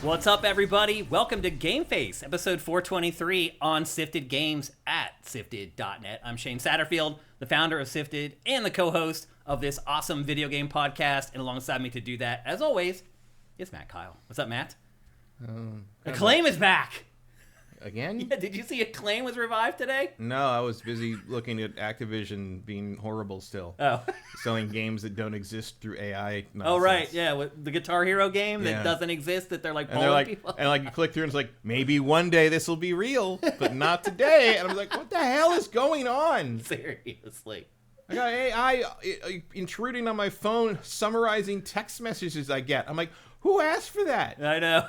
What's up, everybody? Welcome to GameFace, episode 423 on Sifted Games at sifted.net. I'm Shane Satterfield, the founder of Sifted and the co-host of this awesome video game podcast. And alongside me to do that, as always, is Matt Keil. What's up, Matt? Acclaim is back! Again? Yeah, did you see Acclaim was revived today? No, I was busy looking at Activision being horrible still. Oh. Selling games that don't exist through AI nonsense. Oh, right. Yeah, with the Guitar Hero game that doesn't exist, that they're like polling people. And like you click through and it's like, maybe one day this will be real, but not today. And I'm like, what the hell is going on? Seriously. I got AI intruding on my phone, summarizing text messages I get. I'm like, who asked for that? I know.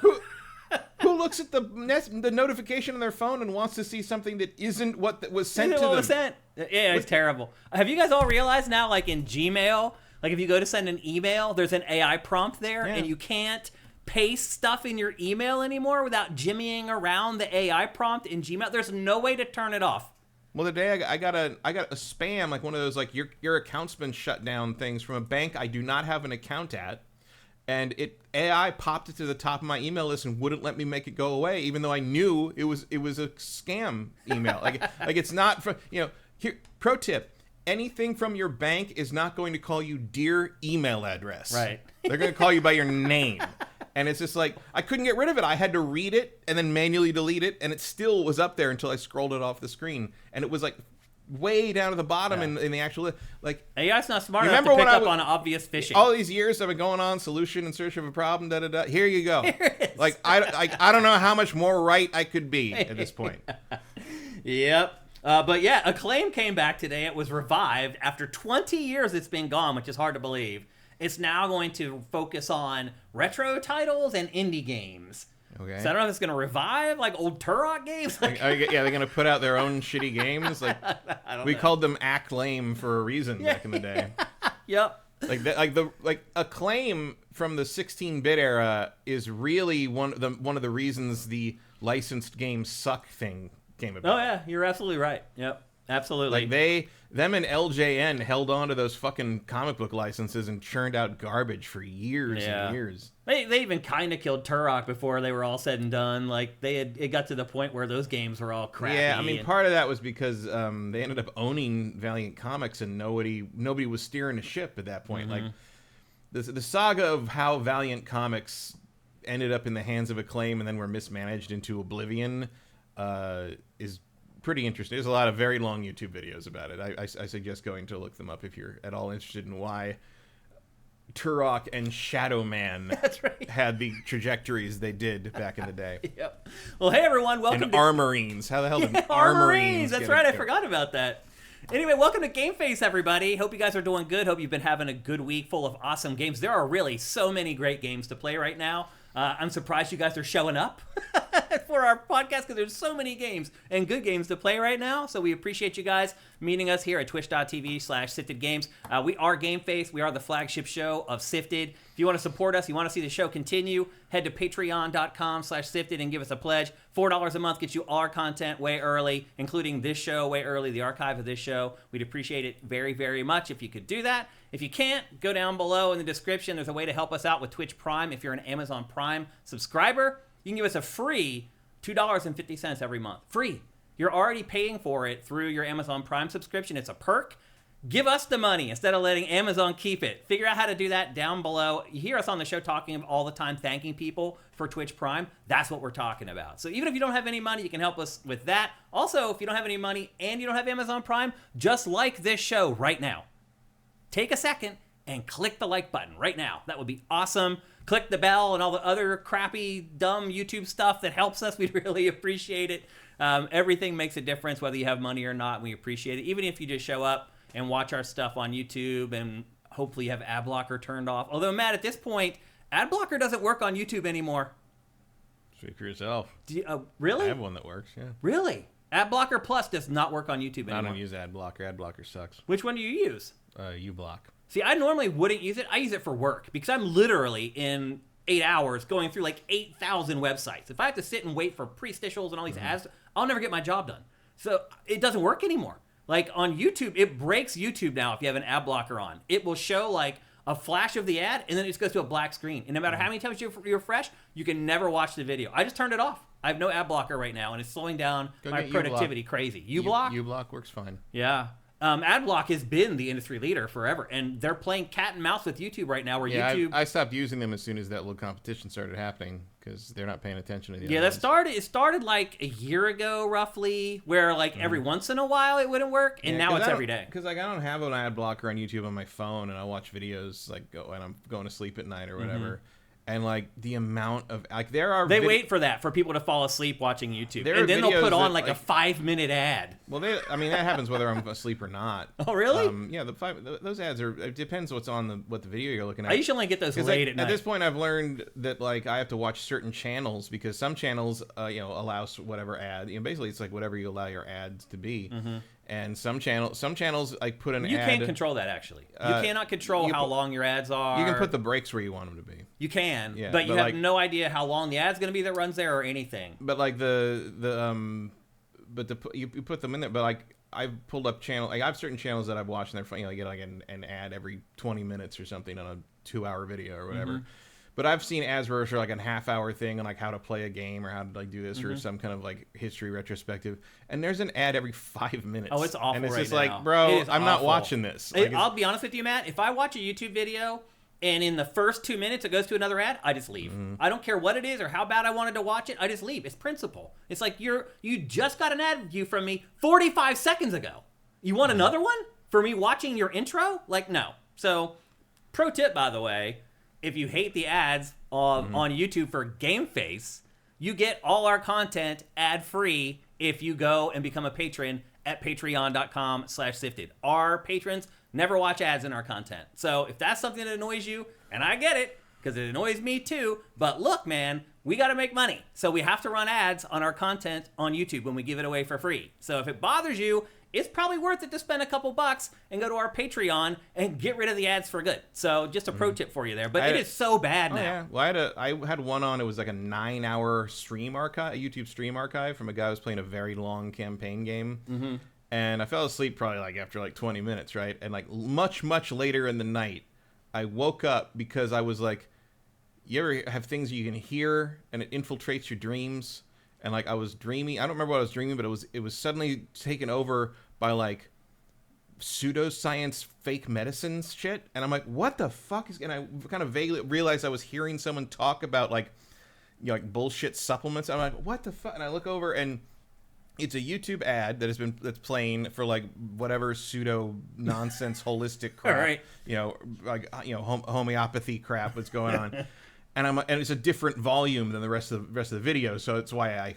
Who looks at the notification on their phone and wants to see something that isn't what was sent to them? Yeah, it's terrible. Have you guys all realized now, like in Gmail, like if you go to send an email, there's an AI prompt there, and you can't paste stuff in your email anymore without jimmying around the AI prompt in Gmail? There's no way to turn it off. Well, the day I got a spam, like one of those like your account's been shut down things from a bank I do not have an account at. And AI popped it to the top of my email list and wouldn't let me make it go away, even though I knew it was a scam email. like it's not from, here, pro tip, anything from your bank is not going to call you dear email address. Right. They're going to call you by your name. And it's just like, I couldn't get rid of it. I had to read it and then manually delete it. And it still was up there until I scrolled it off the screen. And it was like way down at the bottom in the actual, like... AI's not smart enough to pick up on obvious phishing. All these years I've been going on solution in search of a problem, da-da-da. Here you go. Like, I don't know how much more right I could be at this point. Yep. But yeah, Acclaim came back today. It was revived. After 20 years it's been gone, which is hard to believe. It's now going to focus on retro titles and indie games. Okay. So I don't know if it's going to revive like old Turok games. Yeah, they're going to put out their own shitty games. Like we called them Acclaim for a reason back in the day. Yep. Like Acclaim from the 16-bit era is really one of the reasons the licensed games suck thing came about. Oh yeah, you're absolutely right. Yep. Absolutely. Like them and LJN held on to those fucking comic book licenses and churned out garbage for years and years. They even kind of killed Turok before they were all said and done. Like it got to the point where those games were all crappy. Yeah, I mean, part of that was because they ended up owning Valiant Comics and nobody was steering the ship at that point. Mm-hmm. Like the saga of how Valiant Comics ended up in the hands of Acclaim and then were mismanaged into oblivion is pretty interesting. There's a lot of very long YouTube videos about it. I suggest going to look them up if you're at all interested in why Turok and Shadow Man had the trajectories they did back in the day. Yep. Well, hey everyone, welcome and to Armorines. How the hell did Armorines? That's right, I forgot about that. Anyway, welcome to GameFace, everybody. Hope you guys are doing good. Hope you've been having a good week full of awesome games. There are really so many great games to play right now. I'm surprised you guys are showing up for our podcast because there's so many games and good games to play right now. So we appreciate you guys meeting us here at twitch.tv/SiftedGames. We are GameFace. We are the flagship show of Sifted. If you want to support us, you want to see the show continue, head to patreon.com/Sifted and give us a pledge. $4 a month gets you all our content way early, including this show way early, the archive of this show. We'd appreciate it very, very much if you could do that. If you can't, go down below in the description. There's a way to help us out with Twitch Prime. If you're an Amazon Prime subscriber, you can give us a free $2.50 every month. Free. You're already paying for it through your Amazon Prime subscription. It's a perk. Give us the money instead of letting Amazon keep it. Figure out how to do that down below. You hear us on the show talking all the time, thanking people for Twitch Prime. That's what we're talking about. So even if you don't have any money, you can help us with that. Also, if you don't have any money and you don't have Amazon Prime, just like this show right now. Take a second and click the like button right now. That would be awesome. Click the bell and all the other crappy, dumb YouTube stuff that helps us. We'd really appreciate it. Everything makes a difference, whether you have money or not. We appreciate it. Even if you just show up and watch our stuff on YouTube and hopefully you have ad blocker turned off. Although, Matt, at this point, ad blocker doesn't work on YouTube anymore. Speak for yourself. Really? I have one that works, yeah. Really? Ad blocker Plus does not work on YouTube anymore. I don't use ad blocker. Ad blocker sucks. Which one do you use? uBlock. See, I normally wouldn't use it. I use it for work because I'm literally in 8 hours going through like 8,000 websites. If I have to sit and wait for pre-stitials and all these ads, I'll never get my job done. So it doesn't work anymore. Like on YouTube, it breaks YouTube now if you have an ad blocker on. It will show like a flash of the ad, and then it just goes to a black screen. And no matter how many times you refresh, you can never watch the video. I just turned it off. I have no ad blocker right now, and it's slowing down my productivity crazy. uBlock? uBlock works fine. Yeah. AdBlock has been the industry leader forever, and they're playing cat and mouse with YouTube right now. Where YouTube, I stopped using them as soon as that little competition started happening because they're not paying attention to the other ones. It started like a year ago, roughly, where like every once in a while it wouldn't work, and now it's every day. Because like I don't have an ad blocker on YouTube on my phone, and I watch videos like when I'm going to sleep at night or whatever. And like the amount of like they wait for that for people to fall asleep watching YouTube, and then they'll put on like a 5-minute ad. Well, that happens whether I'm asleep or not. Oh, really? Yeah, those ads are. It depends what's on what the video you're looking at. I usually only get those late at night. At this point, I've learned that like I have to watch certain channels because some channels allow whatever ad. Basically it's like whatever you allow your ads to be. And some channels like put an ad. You can't control that, actually. You cannot control how long your ads are. You can put the breaks where you want them to be. You can, but you have no idea how long the ad's going to be that runs there or anything. But like you put them in there. But like I've pulled up channel. Like I have certain channels that I've watched, and they're you get like an ad every 20 minutes or something on a 2-hour video or whatever. But I've seen ads where it's like a half-hour thing on like how to play a game or how to like do this or some kind of like history retrospective, and there's an ad every 5 minutes. Oh, it's awful. And it's right just now. like, bro, I'm not watching this. Like, I'll be honest with you, Matt. If I watch a YouTube video and in the first 2 minutes it goes to another ad, I just leave. I don't care what it is or how bad I wanted to watch it. I just leave. It's principle. It's like you just got an ad view from me 45 seconds ago. You want another one for me watching your intro? Like, no. So, pro tip, by the way. If you hate the ads on YouTube for GameFace, you get all our content ad-free if you go and become a patron at patreon.com/sifted. Our patrons never watch ads in our content. So if that's something that annoys you, and I get it, because it annoys me too, but look, man, we got to make money. So we have to run ads on our content on YouTube when we give it away for free. So if it bothers you, it's probably worth it to spend a couple bucks and go to our Patreon and get rid of the ads for good. So just a pro tip for you there. But it is so bad now. Yeah. Well, I had one on. It was like a 9-hour stream archive, a YouTube stream archive from a guy who was playing a very long campaign game. And I fell asleep probably like after like 20 minutes, right? And like much later in the night, I woke up because I was like, you ever have things you can hear and it infiltrates your dreams? And like I was dreaming, I don't remember what I was dreaming, but it was suddenly taken over by like pseudoscience, fake medicines shit. And I'm like, what the fuck is? And I kind of vaguely realized I was hearing someone talk about like, like bullshit supplements. I'm like, what the fuck? And I look over and it's a YouTube ad that's playing for like whatever pseudo nonsense holistic crap, right. Homeopathy crap that's going on. And it's a different volume than the rest of the video, so it's why I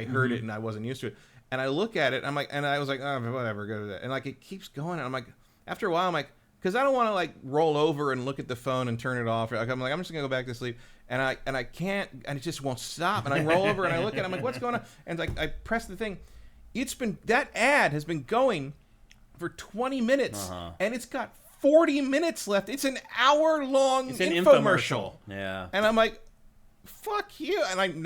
heard it and I wasn't used to it. And I look at it, and I was like, oh, whatever, go to that. And like it keeps going, and I'm like, after a while, I'm like, because I don't want to like roll over and look at the phone and turn it off. Like I'm just gonna go back to sleep, and I can't, and it just won't stop. And I roll over and I look at it, I'm like, what's going on? And like I press the thing, that ad has been going for 20 minutes, and it's got 40 minutes left. It's an hour-long infomercial. Yeah. And I'm like, fuck you. And I've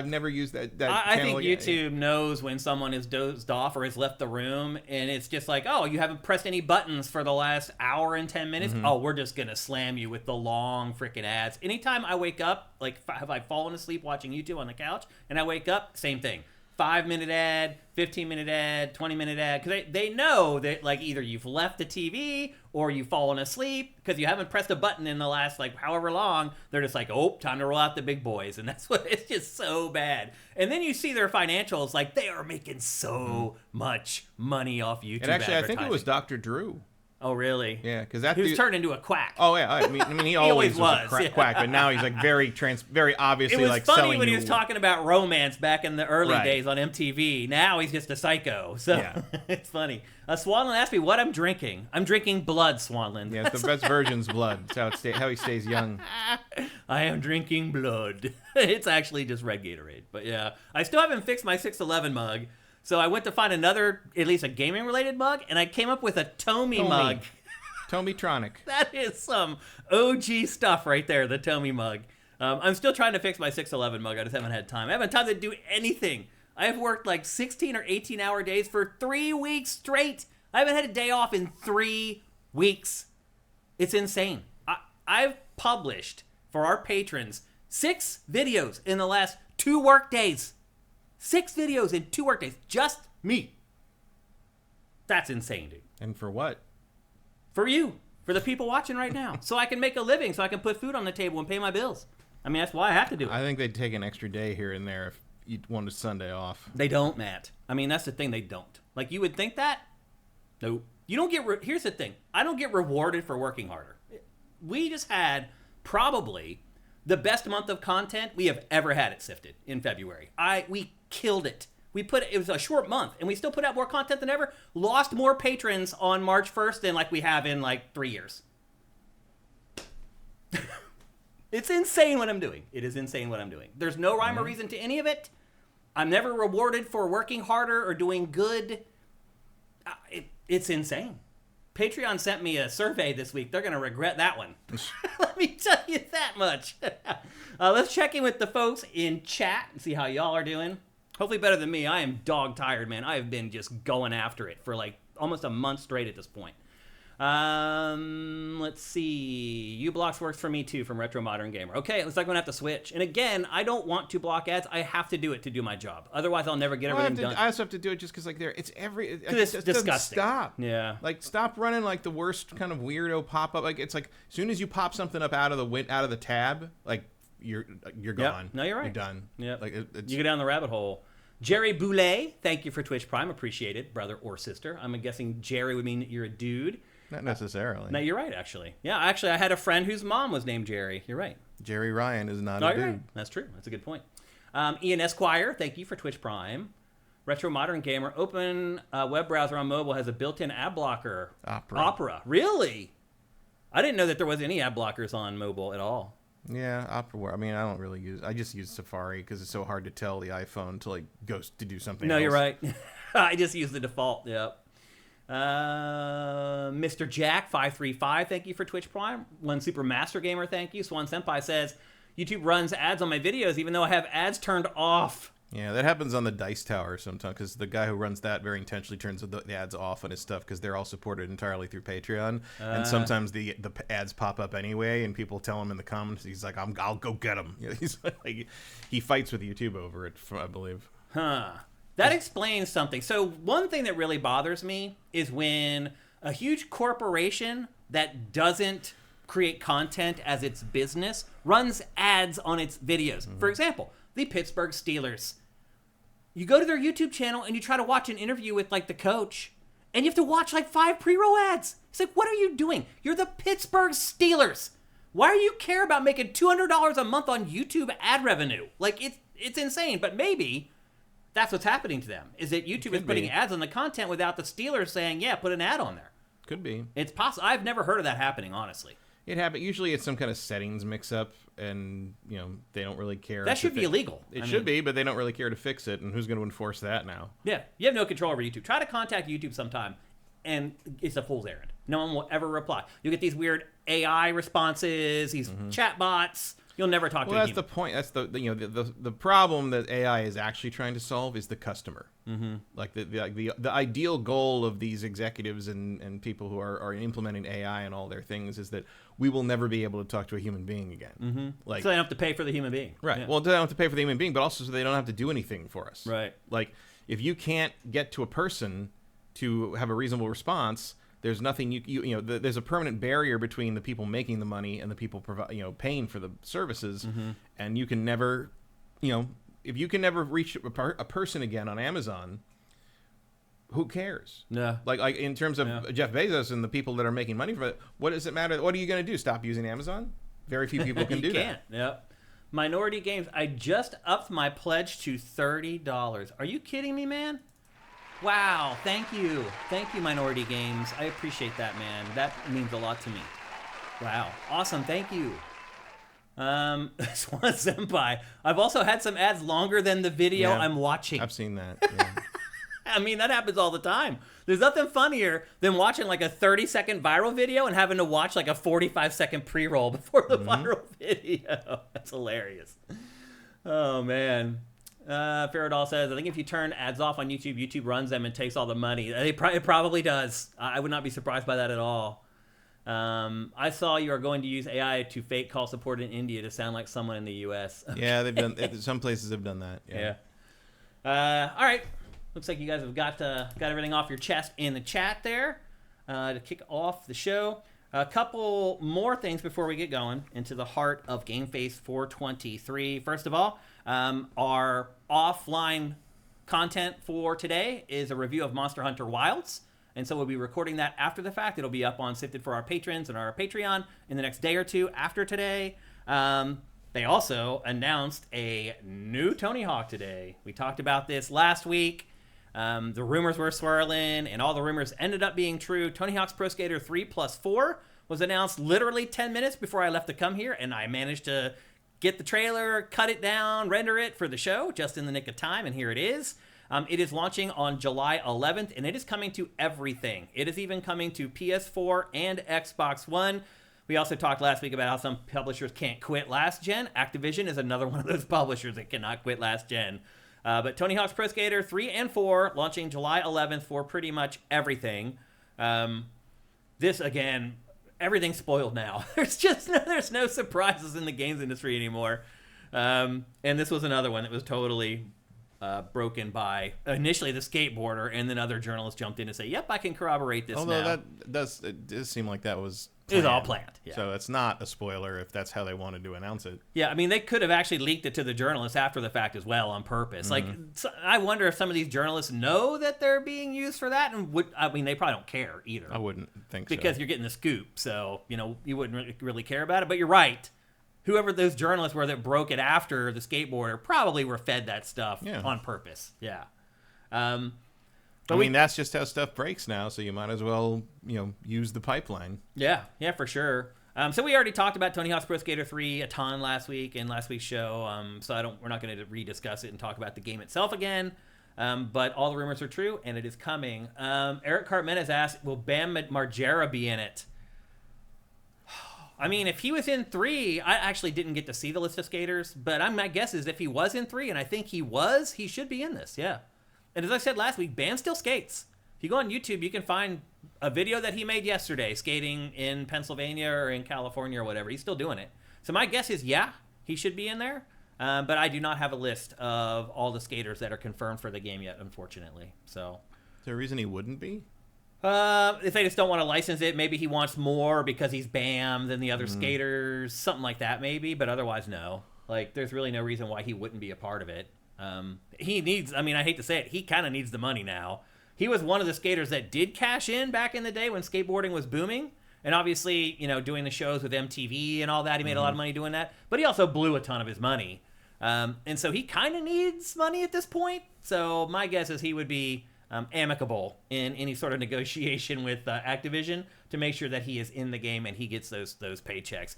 never used that I think YouTube knows when someone is dozed off or has left the room, and it's just like, oh, you haven't pressed any buttons for the last hour and 10 minutes? Oh, we're just going to slam you with the long freaking ads. Anytime I wake up, like, have I fallen asleep watching YouTube on the couch, and I wake up, same thing. 5-minute ad, 15-minute ad, 20-minute ad, because they know that like either you've left the TV or you've fallen asleep because you haven't pressed a button in the last like however long. They're just like, oh, time to roll out the big boys, and that's what it's just so bad. And then you see their financials, like they are making so much money off YouTube. And actually, I think it was Dr. Drew. Oh, really? Yeah, because he was turned into a quack. Oh, yeah. I mean, he always was a quack, but now he's like very obviously like selling. It was funny when he was talking about romance back in the early days on MTV. Now he's just a psycho. So it's funny. Swanland asked me what I'm drinking. I'm drinking blood, Swanland. Yeah, it's the best virgin's blood. That's how he stays young. I am drinking blood. It's actually just red Gatorade. But yeah, I still haven't fixed my 611 mug. So I went to find another, at least a gaming-related mug, and I came up with a Tomy mug. Tomytronic. That is some OG stuff right there, the Tomy mug. I'm still trying to fix my 611 mug. I just haven't had time. I haven't had time to do anything. I have worked like 16 or 18-hour days for 3 weeks straight. I haven't had a day off in 3 weeks. It's insane. I've published for our patrons 6 videos in the last 2 work days. 6 videos in 2 work days. Just me. That's insane, dude. And for what? For you. For the people watching right now. So I can make a living, so I can put food on the table and pay my bills. I mean, that's why I have to do it. I think they'd take an extra day here and there if you wanted Sunday off. They don't, Matt. I mean, that's the thing, they don't. Like, you would think that? Nope. You don't get... Here's the thing. I don't get rewarded for working harder. We just had probably the best month of content we have ever had at SIFTD in February. We killed it. It was a short month, and we still put out more content than ever. Lost more patrons on March 1st than like we have in like 3 years. It's insane what I'm doing. It is insane what I'm doing. There's no rhyme or reason to any of it. I'm never rewarded for working harder or doing good. It's insane. Patreon sent me a survey this week. They're going to regret that one. Let me tell you that much. Let's check in with the folks in chat and see how y'all are doing. Hopefully better than me. I am dog tired, man. I have been just going after it for like almost a month straight at this point. Let's see. uBlocks works for me too from Retro Modern Gamer. Okay, looks like I'm gonna have to switch. And again, I don't want to block ads. I have to do it to do my job. Otherwise, I'll never get everything done. I also have to do it just because like it's disgusting. Doesn't stop. Yeah. Like stop running like the worst kind of weirdo pop up. Like it's like as soon as you pop something up out of the tab, like you're gone. Yep. No, you're right. You're done. Yeah. Like you go down the rabbit hole. Jerry Boulet, thank you for Twitch Prime. Appreciate it, brother or sister. I'm guessing Jerry would mean that you're a dude. Not necessarily. No, you're right, actually. Yeah, actually, I had a friend whose mom was named Jerry. You're right. Jerry Ryan is not a dude. Right. That's true. That's a good point. Ian Esquire, thank you for Twitch Prime. Retro Modern Gamer, open web browser on mobile has a built-in ad blocker. Opera. Really? I didn't know that there was any ad blockers on mobile at all. Yeah, Opera. I mean, I just use Safari because it's so hard to tell the iPhone to like go to do something else. No, you're right. I just use the default. Yep. Mr. Jack 535, thank you for Twitch Prime. One Super Master Gamer, thank you. Swan Senpai says YouTube runs ads on my videos even though I have ads turned off. Yeah, that happens on the Dice Tower sometimes because the guy who runs that very intentionally turns the ads off on his stuff because they're all supported entirely through Patreon. And sometimes the ads pop up anyway, and people tell him in the comments, he's like, I'll go get them. You know, he's like, he fights with YouTube over it, I believe. Huh. That explains something. So one thing that really bothers me is when a huge corporation that doesn't create content as its business runs ads on its videos. For example, the Pittsburgh Steelers. You go to their YouTube channel and you try to watch an interview with like the coach, and you have to watch like 5 pre-roll ads. It's like, what are you doing? You're the Pittsburgh Steelers. Why do you care about making $200 a month on YouTube ad revenue? Like it's insane, but maybe that's what's happening to them, is that YouTube is putting ads on the content without the Steelers saying, yeah, put an ad on there. Could be. It's possible. I've never heard of that happening, honestly. It happens. Usually it's some kind of settings mix-up, and, you know, they don't really care. That should be illegal. It should be, but they don't really care to fix it, and who's going to enforce that now? Yeah, you have no control over YouTube. Try to contact YouTube sometime, and it's a fool's errand. No one will ever reply. You'll get these weird AI responses, these chat bots. You'll never talk to a human. Well, that's the point. That's the problem that AI is actually trying to solve is the customer. Like the ideal goal of these executives and people who are implementing AI and all their things is that we will never be able to talk to a human being again. Like, so they don't have to pay for the human being. Right. Yeah. Well, they don't have to pay for the human being, but also so they don't have to do anything for us. Right. Like if you can't get to a person to have a reasonable response, there's nothing you know. There's a permanent barrier between the people making the money and the people paying for the services, and you can never, if you can never reach a person again on Amazon, who cares? Yeah. Like in terms of Jeff Bezos and the people that are making money from it, what does it matter? What are you going to do? Stop using Amazon? Very few people can do that. Yep. Minority Games. I just upped my pledge to $30. Are you kidding me, man? Wow, thank you, Minority Games. I appreciate that, man. That means a lot to me. Wow, awesome, thank you. Swan Senpai. I've also had some ads longer than the video I'm watching. I've seen that. Yeah. I mean, that happens all the time. There's nothing funnier than watching like a 30-second viral video and having to watch like a 45-second pre-roll before the viral video. That's hilarious. Oh, man. Faradol says, I think if you turn ads off on YouTube, YouTube runs them and takes all the money. It probably does. I would not be surprised by that at all. I saw you are going to use AI to fake call support in India to sound like someone in the U.S. Okay. Yeah, they've done. Some places have done that. Yeah. All right. Looks like you guys have got everything off your chest in the chat there to kick off the show. A couple more things before we get going into the heart of GameFace 423. First of all, our offline content for today is a review of Monster Hunter Wilds. And so we'll be recording that after the fact. It'll be up on SIFTD for our patrons and our Patreon in the next day or two after today. They also announced a new Tony Hawk today. We talked about this last week. The rumors were swirling, and all the rumors ended up being true. Tony Hawk's Pro Skater 3+4 was announced literally 10 minutes before I left to come here, and I managed to get the trailer, cut it down, render it for the show just in the nick of time, and here it is. It is launching on July 11th, and it is coming to everything. It is even coming to PS4 and Xbox One. We also talked last week about how some publishers can't quit last gen. Activision is another one of those publishers that cannot quit last gen. But Tony Hawk's Pro Skater 3 and 4 launching July 11th for pretty much everything. This, again, everything's spoiled now. There's no surprises in the games industry anymore. And this was another one that was totally broken by initially the skateboarder, and then other journalists jumped in to say, yep, I can corroborate this now. Although it does seem like that was planned. It was all planned. Yeah. So it's not a spoiler if that's how they wanted to announce it. Yeah, I mean, they could have actually leaked it to the journalists after the fact as well on purpose. Like, I wonder if some of these journalists know that they're being used for that, and they probably don't care either. I wouldn't think so. Because you're getting the scoop, so, you wouldn't really care about it. But you're right. Whoever those journalists were that broke it after the skateboarder probably were fed that stuff on purpose. Yeah. But that's just how stuff breaks now, so you might as well, use the pipeline. Yeah, for sure. So we already talked about Tony Hawk's Pro Skater 3 a ton last week in last week's show, so we're not going to rediscuss it and talk about the game itself again. But all the rumors are true, and it is coming. Eric Cartman asked, will Bam Margera be in it? I mean, if he was in 3, I actually didn't get to see the list of skaters, but my guess is if he was in 3, and I think he should be in this, yeah. And as I said last week, Bam still skates. If you go on YouTube, you can find a video that he made yesterday skating in Pennsylvania or in California or whatever. He's still doing it. So my guess is, yeah, he should be in there, but I do not have a list of all the skaters that are confirmed for the game yet, unfortunately. So, is there a reason he wouldn't be? If they just don't want to license it, maybe he wants more because he's Bam than the other skaters, something like that maybe, but otherwise no. Like, there's really no reason why he wouldn't be a part of it. He needs, I hate to say it, he kind of needs the money now. He was one of the skaters that did cash in back in the day when skateboarding was booming, and obviously, doing the shows with MTV and all that, he made a lot of money doing that, but he also blew a ton of his money. And so he kind of needs money at this point, so my guess is he would be amicable in any sort of negotiation with Activision to make sure that he is in the game and he gets those paychecks.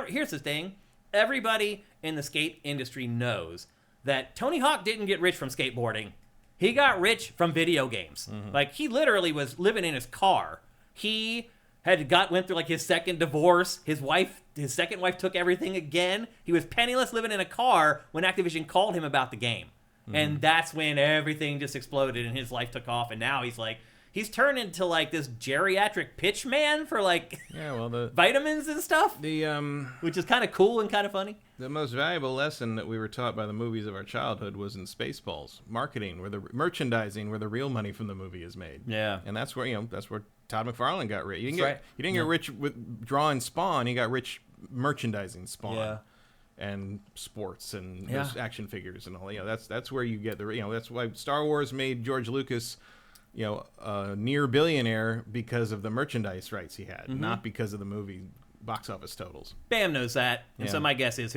Here's the thing. Everybody in the skate industry knows that Tony Hawk didn't get rich from skateboarding. He got rich from video games. Like, he literally was living in his car. He went through like his second divorce. His second wife took everything again. He was penniless living in a car when Activision called him about the game. And that's when everything just exploded and his life took off. And now he's turned into like this geriatric pitch man for the vitamins and stuff. Which is kind of cool and kind of funny. The most valuable lesson that we were taught by the movies of our childhood was in Spaceballs. Marketing, merchandising, where the real money from the movie is made. Yeah. And that's where Todd McFarlane got rich. He didn't get rich with drawing Spawn. He got rich merchandising Spawn. Yeah. And sports and those action figures and all. That's where you get that's why Star Wars made George Lucas, a near billionaire because of the merchandise rights he had, not because of the movie box office totals. Bam knows that, and so my guess is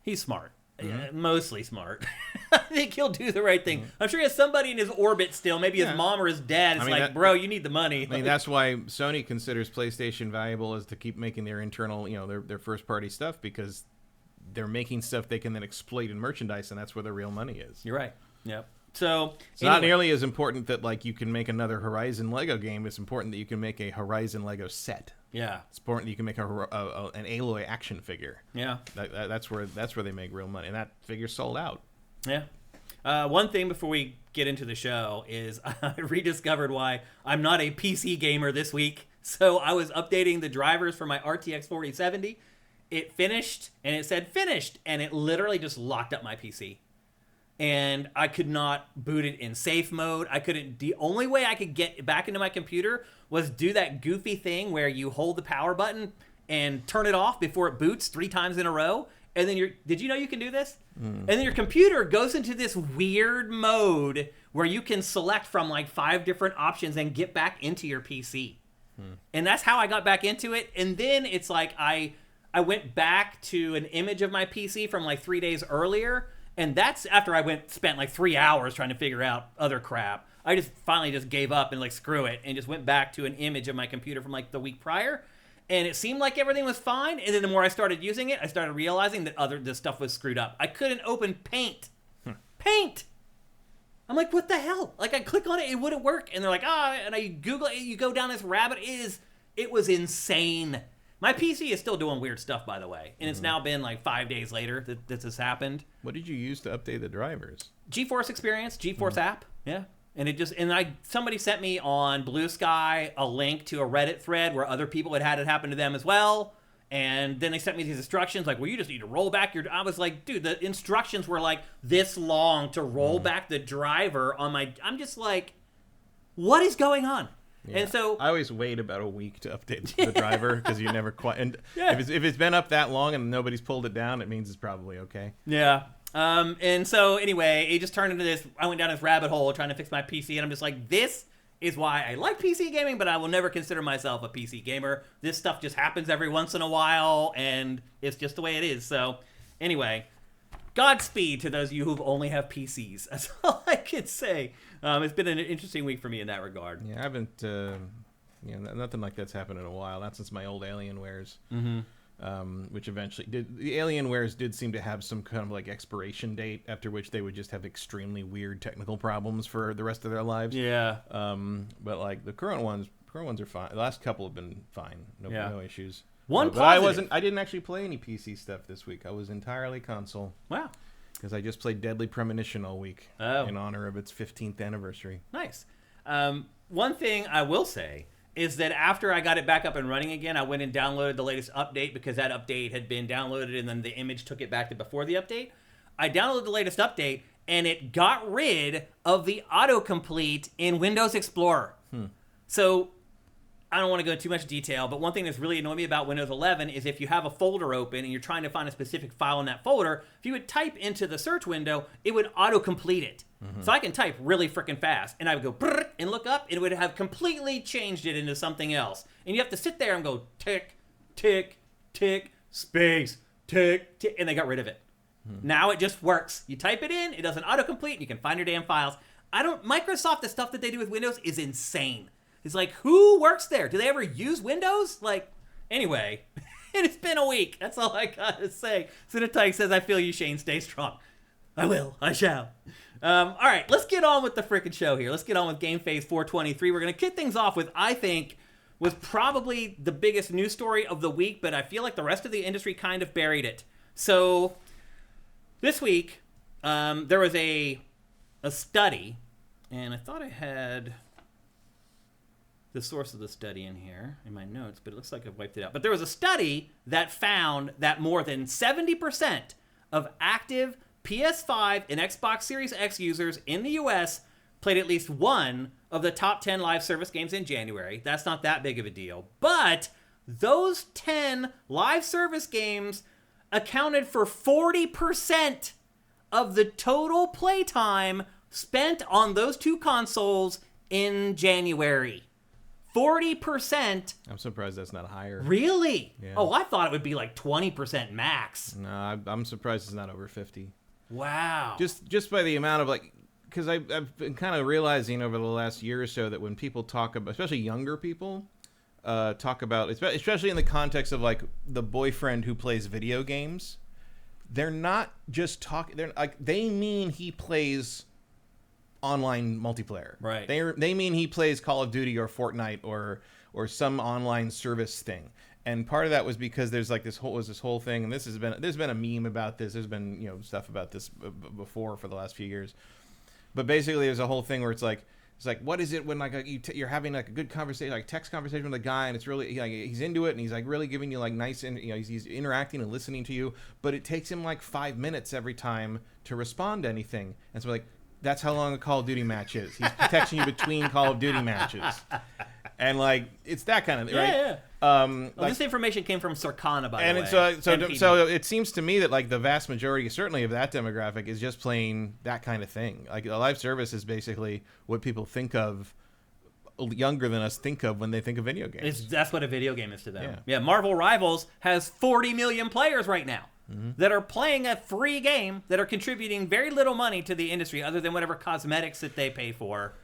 he's smart, mostly smart. I think he'll do the right thing. I'm sure he has somebody in his orbit still, maybe his mom or his dad. It's bro, you need the money. That's why Sony considers PlayStation valuable, is to keep making their internal, their first party stuff, because they're making stuff they can then exploit in merchandise, and that's where the real money is. You're right. Yep. So it's not nearly as important that you can make another Horizon Lego game. It's important that you can make a Horizon Lego set. Yeah. It's important that you can make an Aloy action figure. Yeah. That's where they make real money, and that figure sold out. Yeah. One thing before we get into the show is I rediscovered why I'm not a PC gamer this week. So I was updating the drivers for my RTX 4070. It finished, and it said finished, and it literally just locked up my PC. And I could not boot it in safe mode. I couldn't. The only way I could get back into my computer was do that goofy thing where you hold the power button and turn it off before it boots 3 times in a row. And then did you know you can do this? And then your computer goes into this weird mode where you can select from like 5 different options and get back into your PC. And that's how I got back into it. And then it's like I went back to an image of my PC from like 3 days earlier. And that's after I spent like 3 hours trying to figure out other crap. I just finally just gave up and like screw it and just went back to an image of my computer from like the week prior. And it seemed like everything was fine. And then the more I started using it, I started realizing that this stuff was screwed up. I couldn't open Paint. Paint! I'm like, what the hell? Like I click on it, it wouldn't work. And they're like, and I Google it, you go down this rabbit. It was insane. My PC is still doing weird stuff, by the way. And it's now been like 5 days later that this has happened. What did you use to update the drivers? GeForce Experience, GeForce app. Yeah. And somebody sent me on Blue Sky a link to a Reddit thread where other people had it happen to them as well. And then they sent me these instructions like, well, you just need to roll back I was like, dude, the instructions were like this long to roll back the driver on I'm just like, what is going on? Yeah. And so I always wait about a week to update the driver because you never quite. And if it's been up that long and nobody's pulled it down, it means it's probably okay. Yeah. And so anyway, it just turned into this. I went down this rabbit hole trying to fix my PC, and I'm just like, this is why I like PC gaming, but I will never consider myself a PC gamer. This stuff just happens every once in a while, and it's just the way it is. So anyway, Godspeed to those of you who only have PCs. That's all I could say. It's been an interesting week for me in that regard. Yeah, I haven't, nothing like that's happened in a while. Not since my old Alienwares, which eventually did. The Alienwares did seem to have some kind of like expiration date after which they would just have extremely weird technical problems for the rest of their lives. Yeah. But like the current ones are fine. The last couple have been fine. No issues. But I didn't actually play any PC stuff this week. I was entirely console. Wow. Because I just played Deadly Premonition all week in honor of its 15th anniversary. Nice. One thing I will say is that after I got it back up and running again, I went and downloaded the latest update because that update had been downloaded and then the image took it back to before the update. I downloaded the latest update and it got rid of the autocomplete in Windows Explorer. So I don't want to go into too much detail, but one thing that's really annoying me about Windows 11 is if you have a folder open and you're trying to find a specific file in that folder, if you would type into the search window, it would autocomplete it. So I can type really freaking fast, and I would go brrr, and look up, and it would have completely changed it into something else. And you have to sit there and go tick, tick, tick, space, tick, tick, and they got rid of it. Now it just works. You type it in, it does an autocomplete, and you can find your damn files. Microsoft, the stuff that they do with Windows is insane. It's like, who works there? Do they ever use Windows? Like, anyway, it's been a week. That's all I got to say. Cinetike says, I feel you, Shane. Stay strong. I will. I shall. All right, let's get on with the frickin' show here. Let's get on with GameFace 423. We're going to kick things off with, I think, was probably the biggest news story of the week, but I feel like the rest of the industry kind of buried it. So, this week, there was a study, and I thought I had the source of the study in here in my notes, but it looks like I've wiped it out. But there was a study that found that more than 70% of active PS5 and Xbox Series X users in the US played at least one of the top 10 live service games in January. That's not that big of a deal. But those 10 live service games accounted for 40% of the total playtime spent on those two consoles in January. 40%. I'm surprised that's not higher. Really? Yeah. Oh, I thought it would be like 20% max. No, I'm surprised it's not over 50. Wow. Just by the amount of like, because I've been kind of realizing over the last year or so that when people talk about, especially younger people, talk about, especially in the context of like the boyfriend who plays video games, they're not just talking. They're like, they mean he plays online multiplayer. Right. They mean he plays Call of Duty or Fortnite or some online service thing. And part of that was because there's like this whole thing, and there's been a meme about this. There's been stuff about this before for the last few years. But basically, there's a whole thing where it's like It's like, what is it when like you're having like a good conversation, like text conversation with a guy, and it's really like he's into it, and he's like really giving you like nice, and he's interacting and listening to you, but it takes him like 5 minutes every time to respond to anything, and so like that's how long a Call of Duty match is. He's texting you between Call of Duty matches, and like it's that kind of thing, right? Yeah. Well, this information came from Circana, by the way. So it seems to me that like the vast majority, certainly of that demographic, is just playing that kind of thing. Like a live service is basically what people think of, younger than us think of when they think of video games. That's what a video game is to them. Yeah, Marvel Rivals has 40 million players right now that are playing a free game that are contributing very little money to the industry other than whatever cosmetics that they pay for.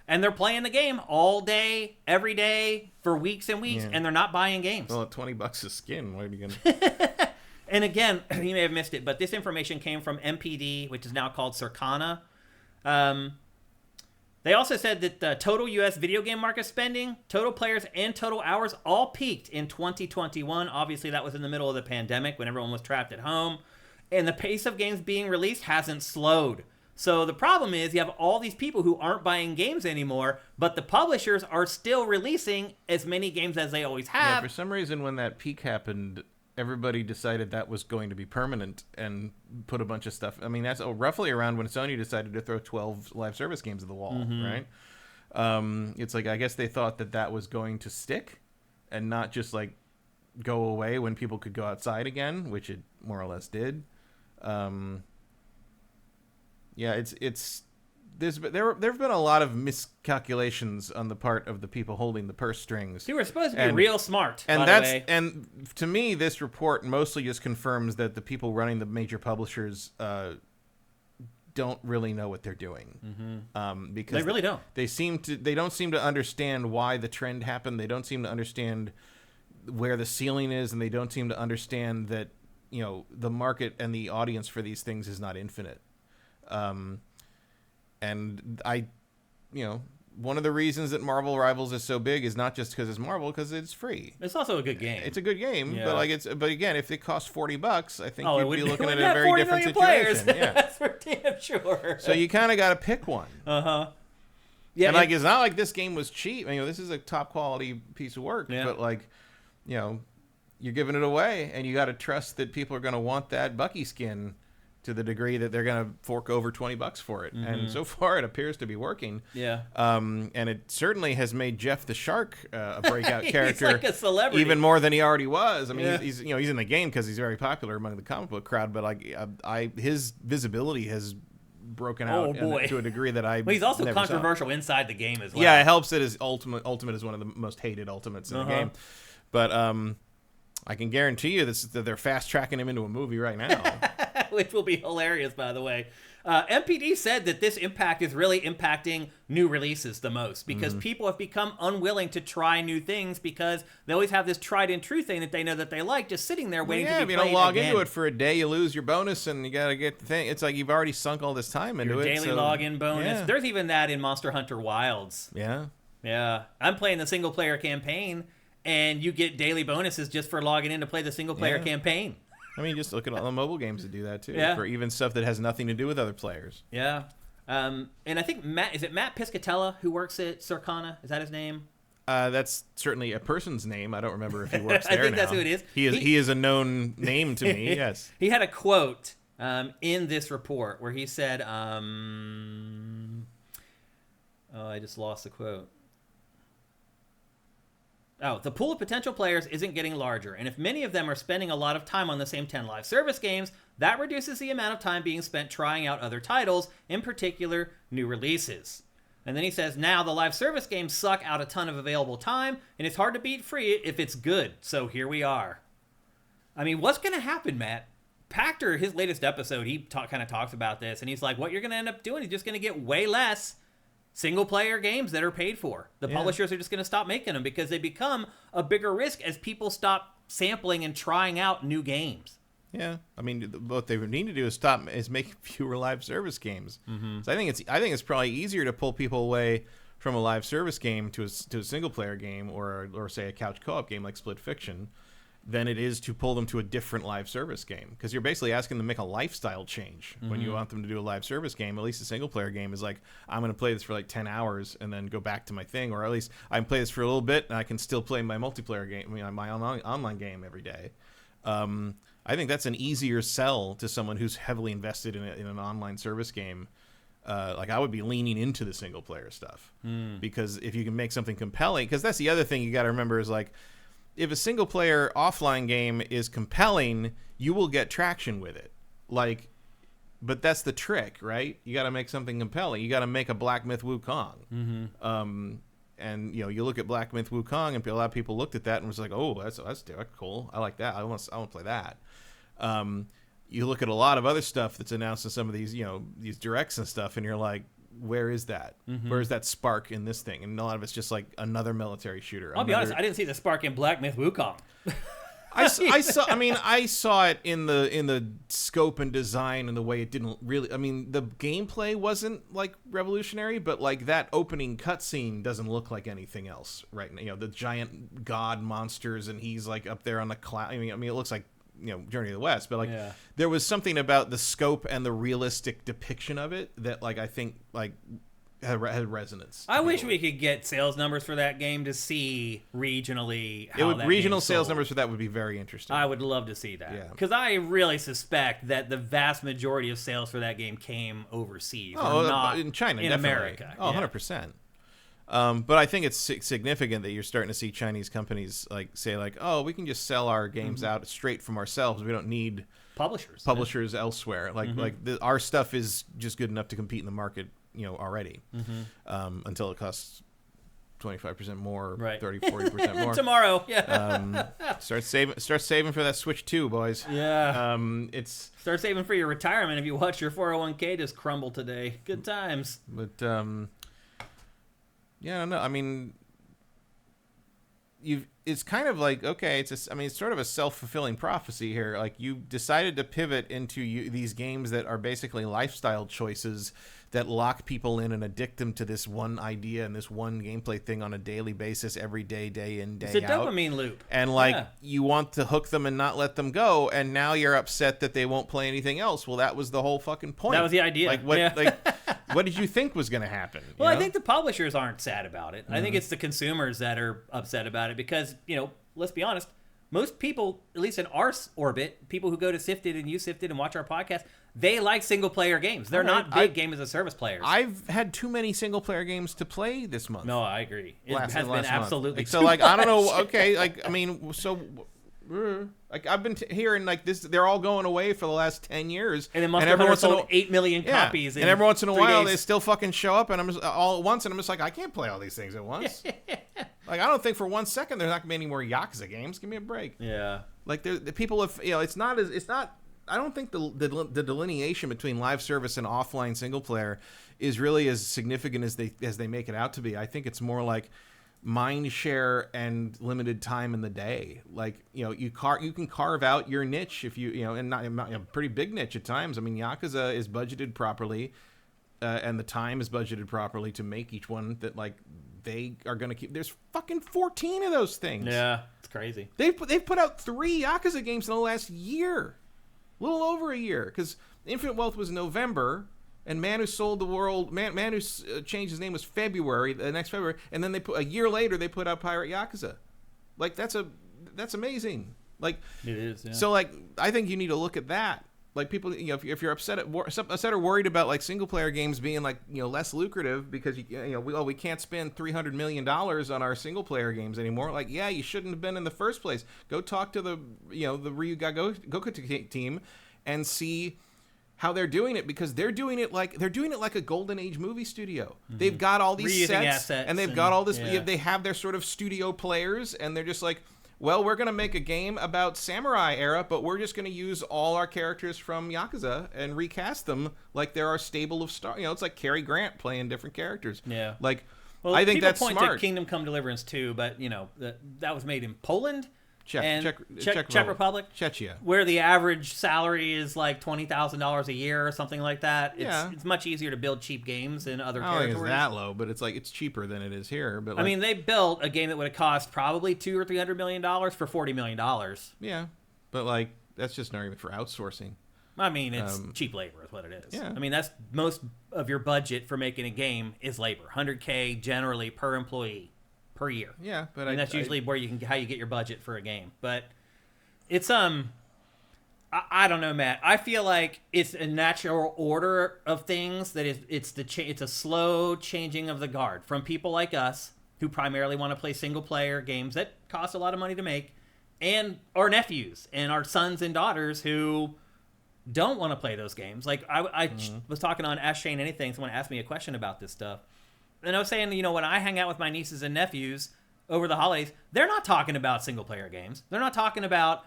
And they're playing the game all day, every day, for weeks and weeks, and they're not buying games. Well, $20 a skin, what are you going to... And again, you may have missed it, but this information came from MPD, which is now called Circana. They also said that the total U.S. video game market spending, total players, and total hours all peaked in 2021. Obviously, that was in the middle of the pandemic when everyone was trapped at home. And the pace of games being released hasn't slowed. So the problem is you have all these people who aren't buying games anymore, but the publishers are still releasing as many games as they always have. Yeah, for some reason when that peak happened, everybody decided that was going to be permanent and put a bunch of stuff. I mean, that's roughly around when Sony decided to throw 12 live service games at the wall, right? It's like, I guess they thought that was going to stick and not just like go away when people could go outside again, which it more or less did. Yeah, there have been a lot of miscalculations on the part of the people holding the purse strings. They were supposed to be real smart, and by the way. And to me, this report mostly just confirms that the people running the major publishers don't really know what they're doing. Because they really don't. They don't seem to understand why the trend happened. They don't seem to understand where the ceiling is, and they don't seem to understand that the market and the audience for these things is not infinite. And one of the reasons that Marvel Rivals is so big is not just because it's Marvel, because it's free. It's also a good game. It's a good game, but again, if it costs $40, I think you'd be looking at a very 40 different million situation. Players. Yeah, That's for damn sure. So you kind of got to pick one. Yeah, and like it's not like this game was cheap. This is a top quality piece of work, but like, you're giving it away, and you got to trust that people are going to want that Bucky skin to the degree that they're going to fork over $20 for it. And so far it appears to be working. Yeah. And it certainly has made Jeff the Shark a breakout character. He's like a celebrity. Even more than he already was. I mean, he's in the game because he's very popular among the comic book crowd, but like his visibility has broken out to a degree that I Well, he's also never controversial saw. inside the game as well. Yeah, it helps that his ultimate is one of the most hated ultimates in the game. But I can guarantee you that they're fast tracking him into a movie right now. Which will be hilarious, by the way. MPD said that this impact is really impacting new releases the most because people have become unwilling to try new things because they always have this tried and true thing that they know that they like just sitting there waiting to be played again. If you don't log into it for a day, you lose your bonus and you got to get the thing. It's like you've already sunk all this time into your it. Daily login bonus. Yeah. There's even that in Monster Hunter Wilds. Yeah. Yeah. I'm playing the single player campaign and you get daily bonuses just for logging in to play the single player campaign. I mean, just look at all the mobile games that do that too. Yeah. For even stuff that has nothing to do with other players. Yeah. And I think Matt Piscatella who works at Circana? Is that his name? That's certainly a person's name. I don't remember if he works there now. I think that's who it is. He is a known name to me, yes. He had a quote in this report where he said, I just lost the quote. Oh, the pool of potential players isn't getting larger, and if many of them are spending a lot of time on the same 10 live service games, that reduces the amount of time being spent trying out other titles, in particular, new releases. And then he says, now the live service games suck out a ton of available time, and it's hard to beat free if it's good, so here we are. I mean, what's going to happen, Matt? Pachter, his latest episode, he kind of talks about this, and he's like, what you're going to end up doing is just going to get way less single-player games that are paid for. The publishers are just going to stop making them because they become a bigger risk as people stop sampling and trying out new games. Yeah, I mean, what they would need to do is make fewer live service games. So I think it's probably easier to pull people away from a live service game to a single-player game or say a couch co-op game like Split Fiction, than it is to pull them to a different live service game, because you're basically asking them to make a lifestyle change when you want them to do a live service game. At least a single player game is like, I'm going to play this for like 10 hours and then go back to my thing, or at least I can play this for a little bit and I can still play my multiplayer game, my online game every day. I think that's an easier sell to someone who's heavily invested in an online service game. Like, I would be leaning into the single player stuff because if you can make something compelling, because that's the other thing you got to remember is like, if a single player offline game is compelling, you will get traction with it. Like, but that's the trick, right? You got to make something compelling. You got to make a Black Myth Wukong. And you look at Black Myth Wukong, and a lot of people looked at that and was like, "Oh, that's cool. I like that. I want to play that." You look at a lot of other stuff that's announced in some of these, these directs and stuff, and you're like, where is that? Where is that spark in this thing? And a lot of it's just like another military shooter. I'll be honest, I didn't see the spark in Black Myth Wukong. I saw it in the scope and design and the way it didn't really. I mean, the gameplay wasn't like revolutionary, but like that opening cutscene doesn't look like anything else right now. The giant god monsters, and he's like up there on the cloud. I mean, it looks like Journey to the West, but like there was something about the scope and the realistic depiction of it that like I think like had resonance. I wish we could get sales numbers for that game to see regionally how regional sales numbers for that would be very interesting. I would love to see that because I really suspect that the vast majority of sales for that game came overseas, not in China, in definitely. America. 100%. But I think it's significant that you're starting to see Chinese companies like say like, oh, we can just sell our games out straight from ourselves. We don't need publishers elsewhere. Like our stuff is just good enough to compete in the market, already. Until it costs 25% more, 30-40% more tomorrow. Start saving for that Switch 2, boys. Start saving for your retirement if you watch your 401k just crumble today. Good times. But I don't know. I mean, it's kind of like, okay, it's sort of a self-fulfilling prophecy here. Like, you decided to pivot into these games that are basically lifestyle choices that lock people in and addict them to this one idea and this one gameplay thing on a daily basis, every day, day in, day out. It's a dopamine loop. And you want to hook them and not let them go, and now you're upset that they won't play anything else. Well, that was the whole fucking point. That was the idea. Like, what what did you think was going to happen? Well, I think the publishers aren't sad about it. I think it's the consumers that are upset about it because, let's be honest, most people, at least in our orbit, people who go to SIFTD and use SIFTD and watch our podcast, they like single-player games. They're not big game-as-a-service players. I've had too many single-player games to play this month. No, I agree. It has been absolutely so, like, I don't know. Okay, like, I mean, so... Like, I've been hearing like this, they're all going away for the last 10 years, and Monster Hunter sold 8 million copies. And every once in a while, they still fucking show up, and I'm just all at once, and I'm just like, I can't play all these things at once. Like, I don't think for 1 second there's not gonna be any more Yakuza games. Give me a break. Yeah. Like, the people have, it's not. I don't think the delineation between live service and offline single player is really as significant as they make it out to be. I think it's more like mind share and limited time in the day. Like, you can carve out your niche if and not a pretty big niche at times. I mean, Yakuza is budgeted properly, and the time is budgeted properly to make each one that like they are going to keep. There's fucking 14 of those things. Yeah, it's crazy. They've put out 3 Yakuza games in the last year, a little over a year, because Infinite Wealth was November. And Man Who Sold the World, Man Who changed his name was February, the next February, and then a year later they put out Pirate Yakuza. Like, that's amazing. Like, it is. Yeah. So like, I think you need to look at that. Like, people, if you're upset or worried about like single player games being like less lucrative because we can't spend $300 million on our single player games anymore. Like, yeah, you shouldn't have been in the first place. Go talk to the Ryuga Goku team and see how they're doing it, because they're doing it like a golden age movie studio. They've got all these sets and they've got all this. Yeah. They have their sort of studio players, and they're just like, well, we're gonna make a game about samurai era, but we're just gonna use all our characters from Yakuza and recast them like they're our stable of stars. It's like Cary Grant playing different characters. Yeah, like, well, I think that's smart. People point to Kingdom Come Deliverance 2, but that was made in Poland. Czech Republic, Czechia, where the average salary is like $20,000 a year or something like that. It's much easier to build cheap games in other territories. I don't think it's that low, but it's cheaper than it is here. But I mean, they built a game that would have cost probably $200 or $300 million for $40 million. Yeah, but that's just an argument for outsourcing. I mean, it's cheap labor is what it is. Yeah. I mean, that's most of your budget for making a game is labor. $100K generally per employee per year. Yeah, but that's usually where how you get your budget for a game. But it's I don't know, Matt. I feel like it's a natural order of things that it's a slow changing of the guard from people like us who primarily want to play single player games that cost a lot of money to make, and our nephews and our sons and daughters who don't want to play those games. Like I was talking on Ask Shane Anything. Someone asked me a question about this stuff. And I was saying, when I hang out with my nieces and nephews over the holidays, they're not talking about single-player games. They're not talking about,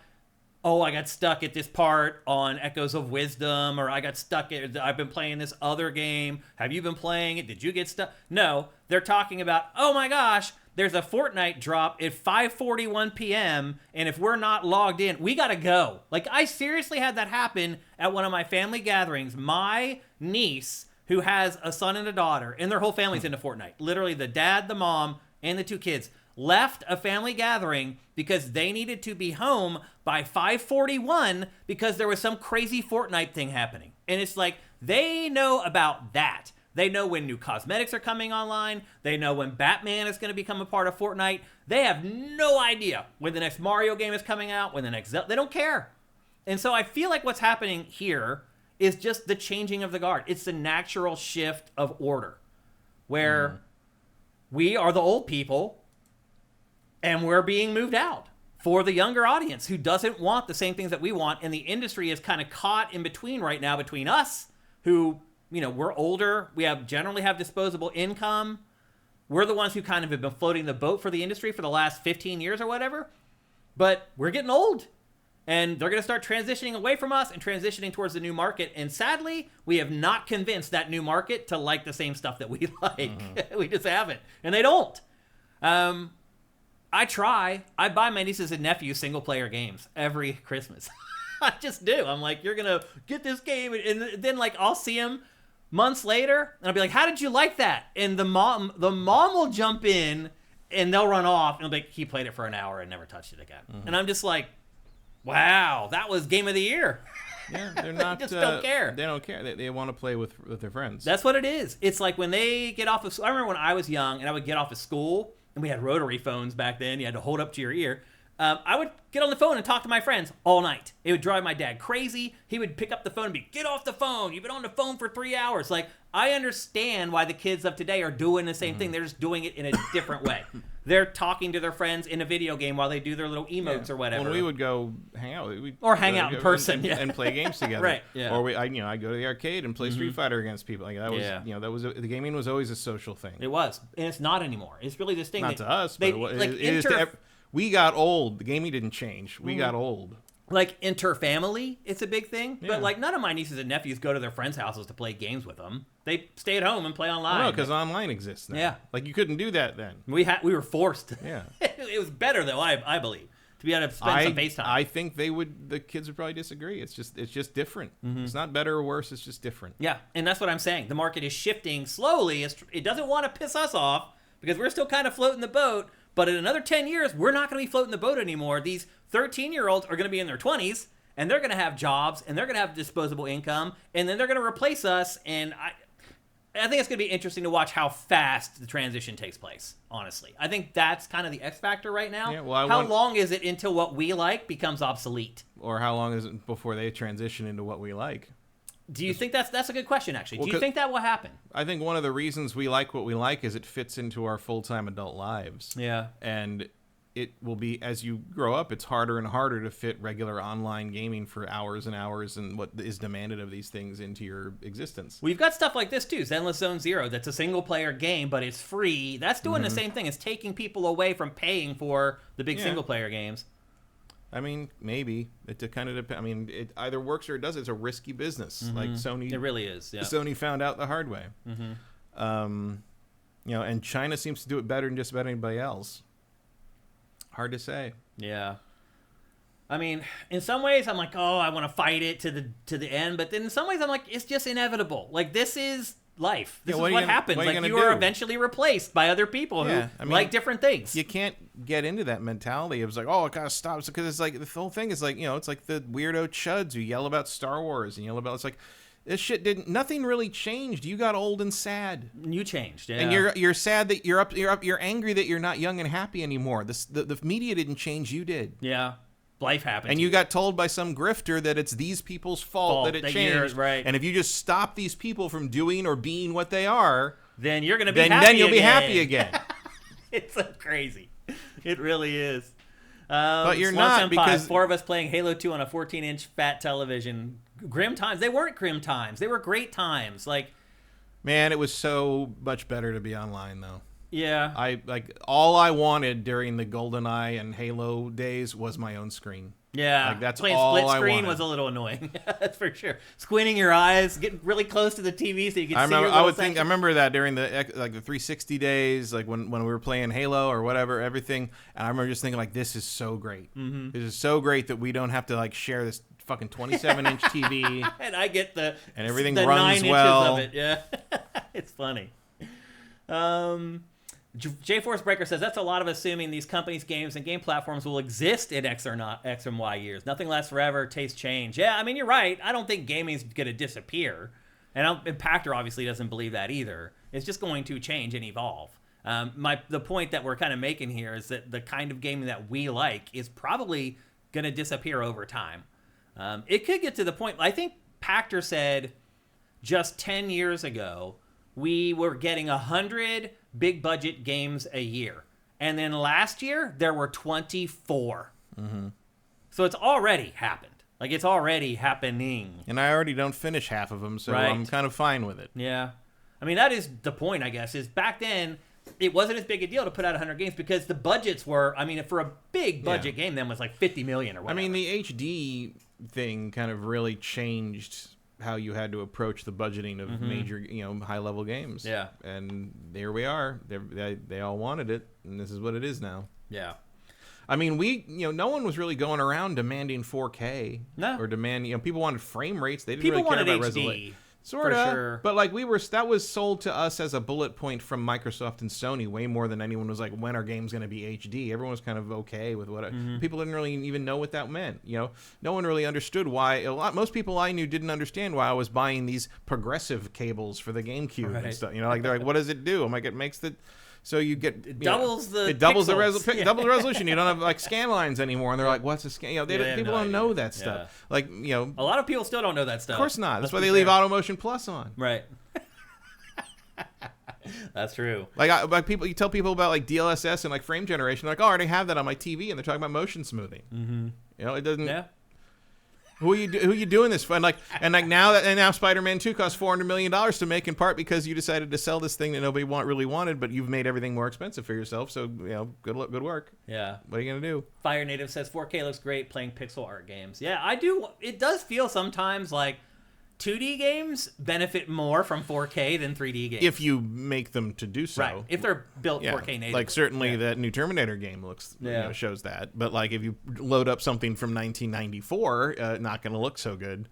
I got stuck at this part on Echoes of Wisdom, or I've been playing this other game. Have you been playing it? Did you get stuck? No, they're talking about, oh my gosh, there's a Fortnite drop at 5:41 p.m., and if we're not logged in, we gotta go. Like, I seriously had that happen at one of my family gatherings. My niece, who has a son and a daughter, and their whole family's into Fortnite. Literally, the dad, the mom, and the two kids left a family gathering because they needed to be home by 5:41 because there was some crazy Fortnite thing happening. And it's like, they know about that. They know when new cosmetics are coming online. They know when Batman is going to become a part of Fortnite. They have no idea when the next Mario game is coming out, when the next Zelda. They don't care. And so I feel like what's happening here is just the changing of the guard. It's the natural shift of order where we are the old people and we're being moved out for the younger audience who doesn't want the same things that we want. And the industry is kind of caught in between right now between us who, we're older. We generally have disposable income. We're the ones who kind of have been floating the boat for the industry for the last 15 years or whatever. But we're getting old. And they're going to start transitioning away from us and transitioning towards the new market. And sadly, we have not convinced that new market to like the same stuff that we like. We just haven't. And they don't. I try. I buy my nieces and nephews single-player games every Christmas. I just do. I'm like, you're going to get this game. And then, I'll see them months later, and I'll be like, how did you like that? And the mom will jump in, and they'll run off. And I'll be like, he played it for an hour and never touched it again. And I'm just like, wow, that was game of the year. Yeah, they're not. They just don't care. They don't care. They want to play with their friends. That's what it is. It's like when they get off of. I remember when I was young and I would get off of school, and we had rotary phones back then. You had to hold up to your ear. I would get on the phone and talk to my friends all night. It would drive my dad crazy. He would pick up the phone and be, get off the phone. You've been on the phone for 3 hours. Like, I understand why the kids of today are doing the same thing. They're just doing it in a different way. They're talking to their friends in a video game while they do their little emotes or whatever. When we would go hang out, hang out in person, and play games together, right? Yeah. Or I'd go to the arcade and play Street Fighter against people. Like that was, the gaming was always a social thing. It was, and it's not anymore. It's really this thing. Not to us, but we got old. The gaming didn't change. We got old. Like inter-family, it's a big thing. Yeah. But none of my nieces and nephews go to their friends' houses to play games with them. They stay at home and play online. No, because online exists now. Yeah. You couldn't do that then. We were forced. Yeah. It was better though, I believe, to be able to spend some FaceTime. I think the kids would probably disagree. It's just different. It's not better or worse. It's just different. Yeah, and that's what I'm saying. The market is shifting slowly. It doesn't want to piss us off because we're still kind of floating the boat. But in another 10 years, we're not going to be floating the boat anymore. These 13-year-olds are going to be in their 20s, and they're going to have jobs, and they're going to have disposable income, and then they're going to replace us. And I think it's going to be interesting to watch how fast the transition takes place, honestly. I think that's kind of the X factor right now. Yeah, how long is it until what we like becomes obsolete? Or how long is it before they transition into what we like? Do you think that's a good question, actually? Do you think that will happen? I think one of the reasons we like what we like is it fits into our full-time adult lives. Yeah. And it will be, as you grow up, it's harder and harder to fit regular online gaming for hours and hours and what is demanded of these things into your existence. We've got stuff like this, too. Zenless Zone Zero, that's a single-player game, but it's free. That's doing the same thing. It's taking people away from paying for the big single-player games. I mean, maybe. It kind of depends. I mean, it either works or it doesn't. It's a risky business. Like Sony. It really is, yeah. Sony found out the hard way. And China seems to do it better than just about anybody else. Hard to say. Yeah. I mean, in some ways, I'm like, oh, I want to fight it to the end. But then in some ways, I'm like, it's just inevitable. Like, this is life. This is what happens. Like, you are eventually replaced by other people who like different things. You can't get into that mentality. It was like, oh, it gotta stop. Because it's like, the whole thing is like, it's like the weirdo chuds who yell about Star Wars and yell about, it's like, this shit nothing really changed. You got old and sad. You changed, yeah. And you're sad that you're angry that you're not young and happy anymore. The media didn't change, you did. Yeah. Life happened. And you got told by some grifter that it's these people's fault that it changed. Right. And if you just stop these people from doing or being what they are, then you're gonna be happy then you'll be happy again. It's so crazy. It really is. But you're not, because 4 of us playing Halo 2 on a 14-inch fat television. Grim times. They weren't grim times. They were great times. Like, man, it was so much better to be online, though. Yeah. All I wanted during the GoldenEye and Halo days was my own screen. Yeah. Like, that's playing all split I screen wanted. Was a little annoying. That's for sure. Squinting your eyes, getting really close to the TV so you can see your I remember that during the 360 days, like when we were playing Halo or whatever, everything. And I remember just thinking, like, this is so great. Mm-hmm. This is so great that we don't have to like share this fucking 27-inch TV. And I get and everything the runs 9 well. inches of it. Yeah. It's funny. J-Force Breaker says, that's a lot of assuming these companies' games and game platforms will exist in X and Y years. Nothing lasts forever, tastes change. Yeah, I mean, you're right. I don't think gaming's going to disappear. And Impactor obviously doesn't believe that either. It's just going to change and evolve. The point that we're kind of making here is that the kind of gaming that we like is probably going to disappear over time. It could get to the point, I think Pactor said just 10 years ago, we were getting 100 big budget games a year. And then last year, there were 24. Mm-hmm. So it's already happened. Like, it's already happening. And I already don't finish half of them, so I'm kind of fine with it. Yeah. I mean, that is the point, I guess, is back then, it wasn't as big a deal to put out 100 games because the budgets were, I mean, for a big budget game then was like 50 million or whatever. I mean, the HD thing kind of really changed how you had to approach the budgeting of major, high-level games. Yeah. And there we are. They all wanted it, and this is what it is now. Yeah. I mean, no one was really going around demanding 4K. No. Or demanding, people wanted frame rates. They didn't really care about resolution. Sort of, sure. But like that was sold to us as a bullet point from Microsoft and Sony way more than anyone was like, when are games going to be HD? Everyone was kind of okay with what people didn't really even know what that meant. No one really understood why. Most people I knew didn't understand why I was buying these progressive cables for the GameCube and stuff. They're like, what does it do? I'm like, it makes so you get it doubles the doubles the resolution. You don't have like scan lines anymore, and they're like, "What's a scan?" People don't know that stuff. Like a lot of people still don't know that stuff. Of course not. That's why they leave AutoMotion Plus on. Right. That's true. Like you tell people about like DLSS and like frame generation. They're like, "Oh, I already have that on my TV," and they're talking about motion smoothing. Mm-hmm. It doesn't. Yeah. Who are you doing this for? And now Spider-Man 2 cost $400 million to make, in part because you decided to sell this thing that nobody really wanted, but you've made everything more expensive for yourself. So good work. Yeah. What are you gonna do? Fire Native says 4K looks great playing pixel art games. Yeah, I do. It does feel sometimes like 2D games benefit more from 4K than 3D games. If you make them to do so. Right. If they're built 4K native. Like certainly that new Terminator game shows that. But like if you load up something from 1994, not going to look so good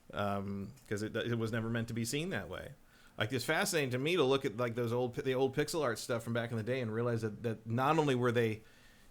because it was never meant to be seen that way. Like it's fascinating to me to look at like the old pixel art stuff from back in the day and realize that not only were they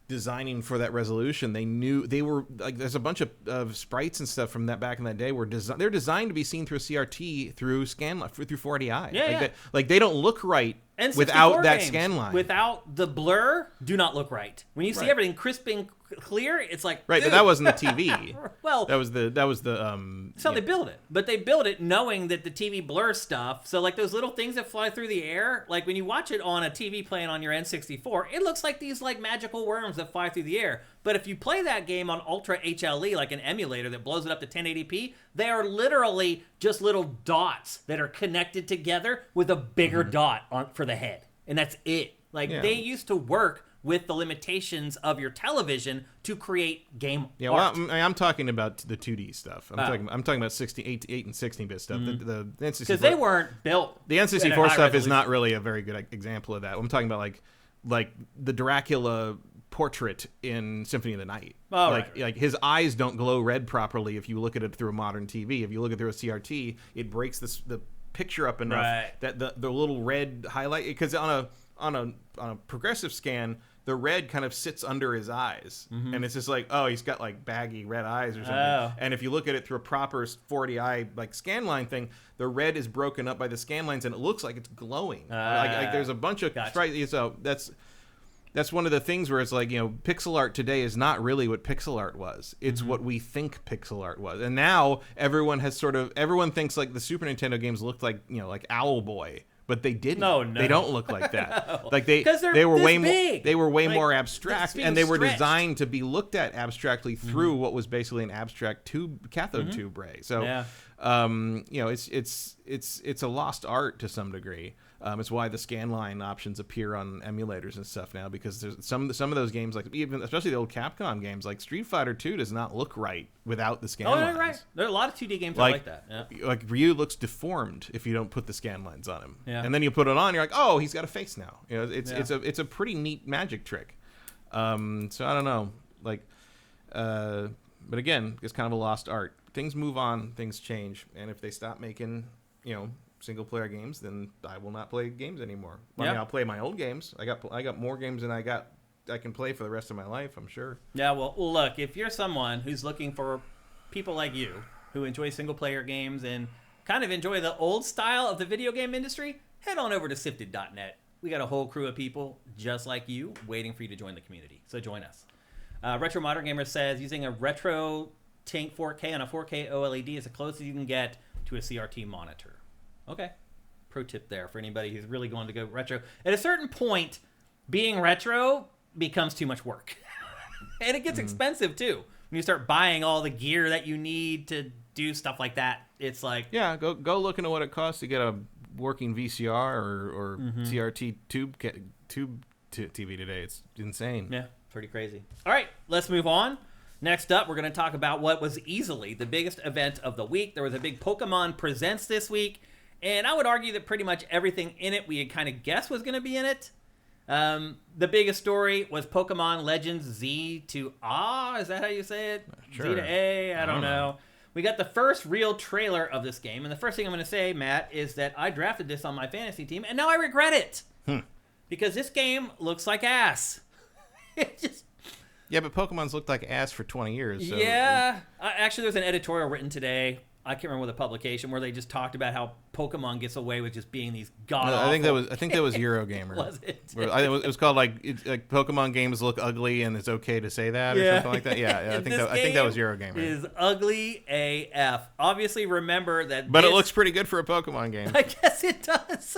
designing for that resolution, they were like, there's a bunch of sprites and stuff from that back in that day they're designed to be seen through CRT through 480i. They don't look right N64 without that games, scan line. Without the blur, do not look right. When you see everything crisp and clear, it's like right, but that wasn't the TV. Well, that was the that's how they build it. But they build it knowing that the TV blurs stuff. So like those little things that fly through the air, like when you watch it on a TV playing on your N64, it looks like these like magical worms that fly through the air. But if you play that game on Ultra HLE, like an emulator that blows it up to 1080p, they are literally just little dots that are connected together with a bigger dot for the head. And that's it. They used to work with the limitations of your television to create game art. Well, I'm talking about the 2D stuff. I'm talking about 8 and 16-bit stuff. The N64, because they weren't built. The N64 stuff is not really a very good example of that. I'm talking about like the Dracula portrait in Symphony of the Night. Oh, like his eyes don't glow red properly if you look at it through a modern TV. If you look at it through a CRT, it breaks the picture up enough that the little red highlight, because on a progressive scan, the red kind of sits under his eyes, and it's just like, oh, he's got like baggy red eyes or something. And if you look at it through a proper 40i like scan line thing, the red is broken up by the scan lines, and it looks like it's glowing. Like there's a bunch of so that's one of the things where it's like, pixel art today is not really what pixel art was. It's what we think pixel art was. And now everyone thinks like the Super Nintendo games looked like, like Owlboy, but they didn't. No. They don't look like that. No. Like they were way more abstract, and they were designed to be looked at abstractly through what was basically an abstract cathode tube ray. So it's a lost art to some degree. It's why the scanline options appear on emulators and stuff now, because there's some of those games, like especially the old Capcom games, like Street Fighter 2 does not look right without the scan lines. Oh, right. There are a lot of 2D games like that. Yeah. Like Ryu looks deformed if you don't put the scan lines on him. Yeah. And then you put it on, you're like, oh, he's got a face now. It's a pretty neat magic trick. So I don't know, but again, it's kind of a lost art. Things move on, things change, and if they stop making, single player games, then I will not play games anymore. I mean, I'll play my old games. I got more games than I can play for the rest of my life, I'm sure. Yeah, well, look, if you're someone who's looking for people like you who enjoy single player games and kind of enjoy the old style of the video game industry, head on over to sifted.net. We got a whole crew of people just like you waiting for you to join the community. So join us. Retro Modern Gamer says using a Retro Tink 4K on a 4K OLED is the closest you can get to a CRT monitor. Okay. Pro tip there for anybody who's really going to go retro. At a certain point, being retro becomes too much work. And it gets expensive, too. When you start buying all the gear that you need to do stuff like that, it's like... Yeah, go look into what it costs to get a working VCR or CRT tube TV today. It's insane. Yeah, pretty crazy. All right, let's move on. Next up, we're going to talk about what was easily the biggest event of the week. There was a big Pokemon Presents this week. And I would argue that pretty much everything in it we had kind of guessed was going to be in it. The biggest story was Pokemon Legends Z to A. Is that how you say it? Sure. Z to A? I don't know. We got the first real trailer of this game. And the first thing I'm going to say, Matt, is that I drafted this on my fantasy team. And now I regret it. Because this game looks like ass. Yeah, but Pokemon's looked like ass for 20 years. So. Yeah. Actually, there's an editorial written today. I can't remember the publication where they just talked about how Pokemon gets away with just being these god-awful. I think that was Eurogamer. Was it? It was called like Pokemon games look ugly and it's okay to say that or something like that. Yeah, I think that was Eurogamer. Is ugly AF. Obviously, remember that. But it looks pretty good for a Pokemon game. I guess it does.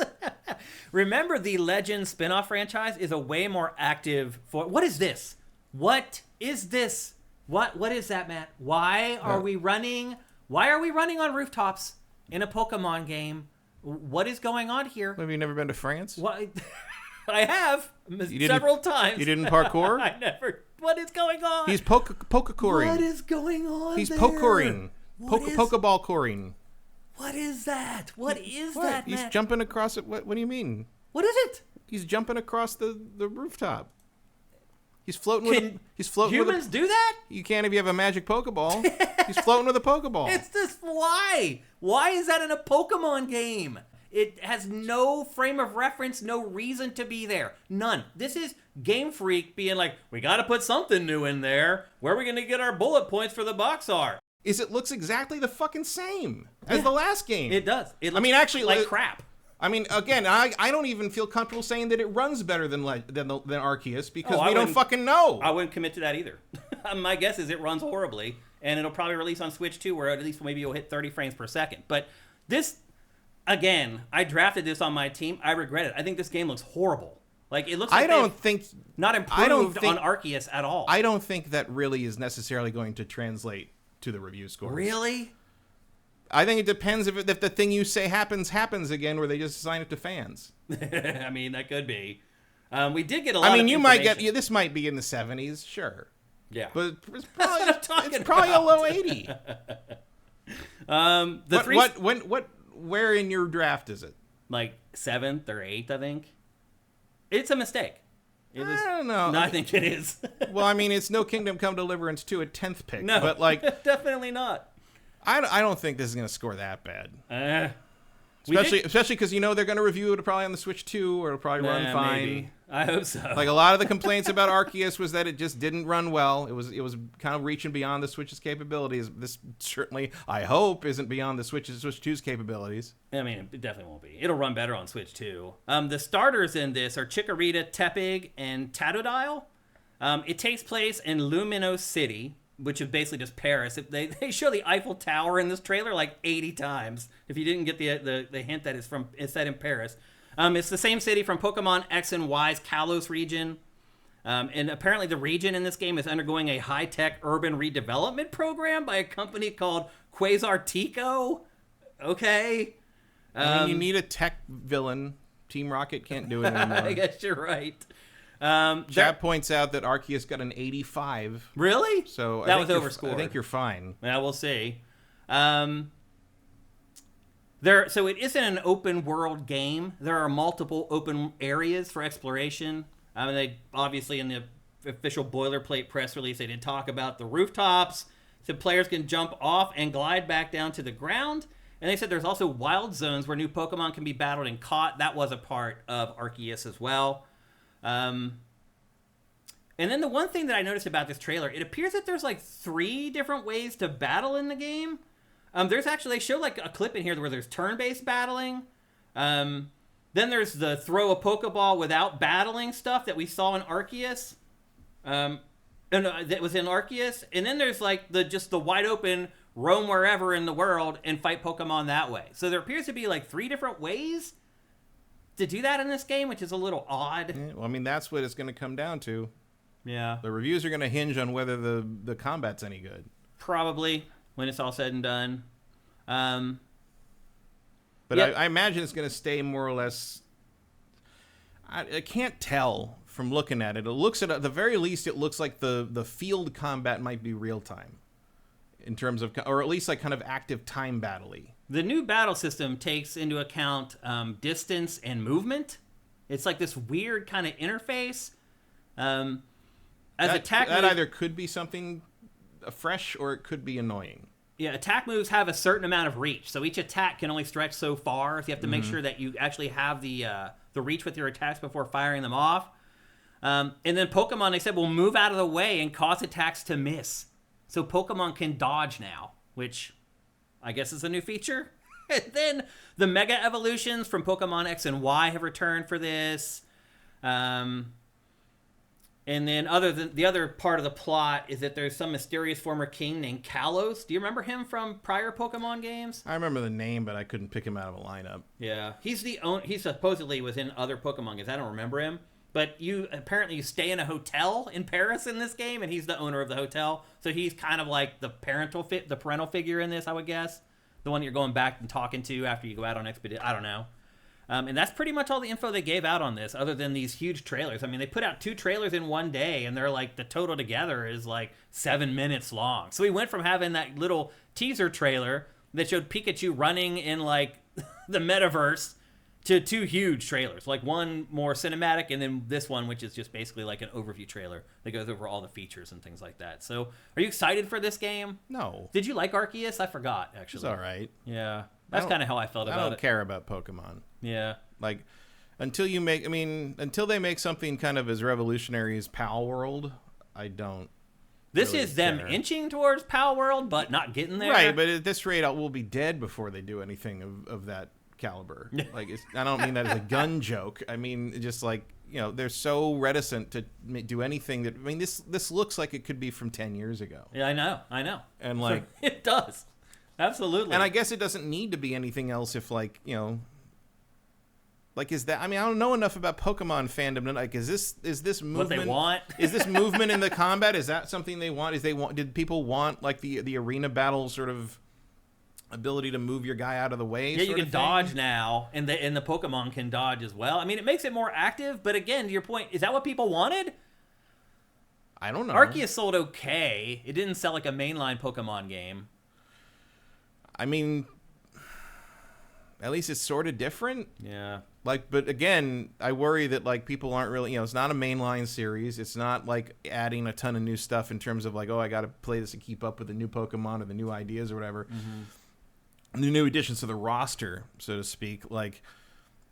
Remember, the Legends spin-off franchise is a way more active. What is this? What is this? What is that, Matt? Why are we running? Why are we running on rooftops in a Pokemon game? What is going on here? Have you never been to France? What? I have several times. You didn't parkour? I never. What is going on? He's Pokekouring. What is going on? He's Pokekouring. Pokeball couring. What is that? What is that, He's Matt? jumping across it. What do you mean? What is it? He's jumping across the rooftop. He's floating humans do that? You can't if you have a magic Pokeball. He's floating with a Pokeball. It's this. Why? Why is that in a Pokemon game? It has no frame of reference, no reason to be there. None. This is Game Freak being like, we got to put something new in there. Where are we going to get our bullet points for the box art? It looks exactly the fucking same as the last game. It does. It looks actually, like crap. I mean, again, I don't even feel comfortable saying that it runs better than Arceus because we don't fucking know. I wouldn't commit to that either. My guess is it runs horribly, and it'll probably release on Switch too, where at least maybe you'll hit 30 frames per second. But this, again, I drafted this on my team. I regret it. I think this game looks horrible. Like, it looks like not improved on Arceus at all. I don't think that really is necessarily going to translate to the review scores. Really? I think it depends if the thing you say happens again, where they just assign it to fans. I mean, that could be. We did get a lot of you might get... this might be in the 70s, sure. Yeah. But it's probably a low 80. Where in your draft is it? Like 7th or 8th, I think. It's a mistake. It was, I don't know. No, I think it is. Well, I mean, it's No Kingdom Come Deliverance 2 at 10th pick. No, but like, definitely not. I don't think this is going to score that bad. Especially because they're going to review it probably on the Switch 2, or it'll probably run fine. Maybe. I hope so. Like, a lot of the complaints about Arceus was that it just didn't run well. It was kind of reaching beyond the Switch's capabilities. This certainly, I hope, isn't beyond the Switch 2's capabilities. I mean, it definitely won't be. It'll run better on Switch 2. The starters in this are Chikorita, Tepig, and Totodile. It takes place in Lumino City, which is basically just Paris. They show the Eiffel Tower in this trailer like 80 times. If you didn't get the hint that it's set in Paris. It's the same city from Pokemon X and Y's Kalos region. And apparently the region in this game is undergoing a high-tech urban redevelopment program by a company called Quasar Tico. Okay. I mean, you need a tech villain. Team Rocket can't do it anymore. I guess you're right. Chad points out that Arceus got an 85. Really? So that was overscored. I think you're fine. Yeah, we'll see. So it isn't an open world game. There are multiple open areas for exploration. They obviously in the official boilerplate press release they did talk about the rooftops, so players can jump off and glide back down to the ground. And they said there's also wild zones where new Pokemon can be battled and caught. That was a part of Arceus as well. And then the one thing that I noticed about this trailer, it appears that there's like 3 different ways to battle in the game. There's actually, they show like a clip in here where there's turn-based battling. Then there's the throw a Pokeball without battling stuff that we saw in Arceus. That was in Arceus. And then there's like just the wide open roam wherever in the world and fight Pokemon that way. So there appears to be like 3 different ways to do that in this game, which is a little odd. Yeah, well, I mean, that's what it's going to come down to. Yeah. The reviews are going to hinge on whether the combat's any good. Probably, when it's all said and done. But yep. I imagine it's going to stay more or less... I can't tell from looking at it. It looks at the very least, it looks like the field combat might be real time. In terms of... Or at least like kind of active time battle-y. The new battle system takes into account distance and movement. It's like this weird kind of interface. That either could be something fresh or it could be annoying. Yeah, attack moves have a certain amount of reach, so each attack can only stretch so far. So you have to make sure that you actually have the reach with your attacks before firing them off. And then Pokemon, they said, will move out of the way and cause attacks to miss. So Pokemon can dodge now, which I guess is a new feature. And then the Mega Evolutions from Pokemon X and Y have returned for this. And then the other part of the plot is that there's some mysterious former king named Kalos. Do you remember him from prior Pokemon games? I remember the name, but I couldn't pick him out of a lineup. Yeah. He supposedly was in other Pokemon games. I don't remember him. But you stay in a hotel in Paris in this game, and he's the owner of the hotel. So he's kind of like the parental figure in this, I would guess. The one you're going back and talking to after you go out on expedition. I don't know. And that's pretty much all the info they gave out on this, other than these huge trailers. I mean, they put out 2 trailers in one day, and they're like, the total together is like 7 minutes long. So we went from having that little teaser trailer that showed Pikachu running in like the metaverse to 2 huge trailers, like one more cinematic, and then this one, which is just basically like an overview trailer that goes over all the features and things like that. So are you excited for this game? No. Did you like Arceus? I forgot, actually. It's all right. Yeah. That's kind of how I felt about it. I don't care about Pokemon. Yeah. Like, until they make something kind of as revolutionary as Pal World, I don't. This really is them inching towards Pal World, but not getting there. Right, but at this rate, we'll be dead before they do anything of that caliber. Like, I don't mean that as a gun joke. I mean, just like, they're so reticent to do anything that. I mean, this looks like it could be from 10 years ago. Yeah, I know. And like, it does. Absolutely. And I guess it doesn't need to be anything else if like, like, is that, I mean, I don't know enough about Pokemon fandom to, like, is this movement, what they want? Is this movement in the combat? Is that something they want? Did people want like the arena battle sort of ability to move your guy out of the way? Yeah, you can dodge now, and the Pokemon can dodge as well. I mean, it makes it more active, but again, to your point, is that what people wanted? I don't know. Arceus sold okay. It didn't sell like a mainline Pokemon game. I mean, at least it's sort of different. Yeah. Like, but again, I worry that like people aren't really, it's not a mainline series. It's not like adding a ton of new stuff in terms of like, oh, I got to play this to keep up with the new Pokemon or the new ideas or whatever. The new additions to the roster, so to speak. Like,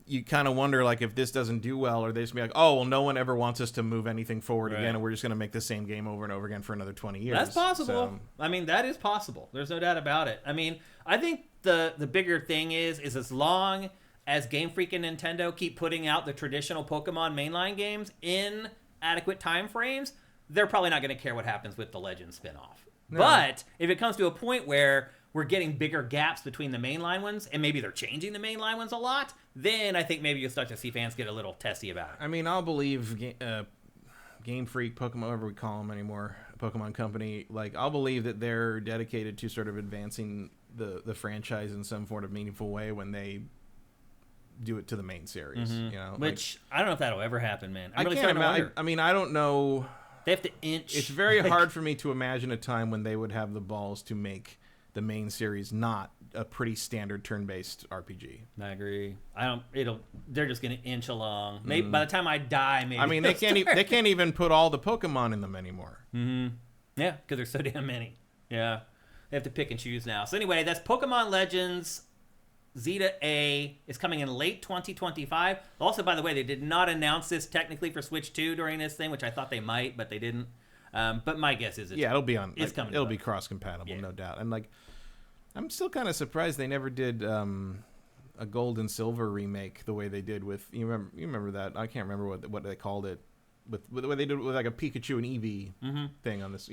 you kind of wonder like if this doesn't do well, or they just be like, oh, well, no one ever wants us to move anything forward again, and we're just going to make the same game over and over again for another 20 years. That's possible. So, I mean, that is possible. There's no doubt about it. I mean, I think the bigger thing is as long as Game Freak and Nintendo keep putting out the traditional Pokemon mainline games in adequate time frames, they're probably not going to care what happens with the Legends spinoff. No. But if it comes to a point where we're getting bigger gaps between the mainline ones, and maybe they're changing the mainline ones a lot, then I think maybe you'll start to see fans get a little testy about it. I mean, I'll believe Game Freak, Pokemon, whatever we call them anymore, Pokemon Company, like, I'll believe that they're dedicated to sort of advancing the franchise in some sort of meaningful way when they do it to the main series. Which, I don't know if that'll ever happen, man. I'm really starting to wonder. I mean, I don't know. They have to inch. It's very hard for me to imagine a time when they would have the balls to make the main series not a pretty standard turn-based RPG. I agree. They're just going to inch along. Maybe by the time I die, maybe. I mean, they can't even put all the Pokemon in them anymore. Yeah, because there's so damn many. Yeah. They have to pick and choose now. So anyway, that's Pokemon Legends Zeta A. Is coming in late 2025. Also, by the way, they did not announce this technically for Switch 2 during this thing, which I thought they might, but they didn't. But my guess is it'll be on. It's coming. It'll be cross-compatible, no doubt. And like, I'm still kind of surprised they never did a Gold and Silver remake the way they did with. You remember that? I can't remember what they called it. With the way they did it with like a Pikachu and Eevee thing on this.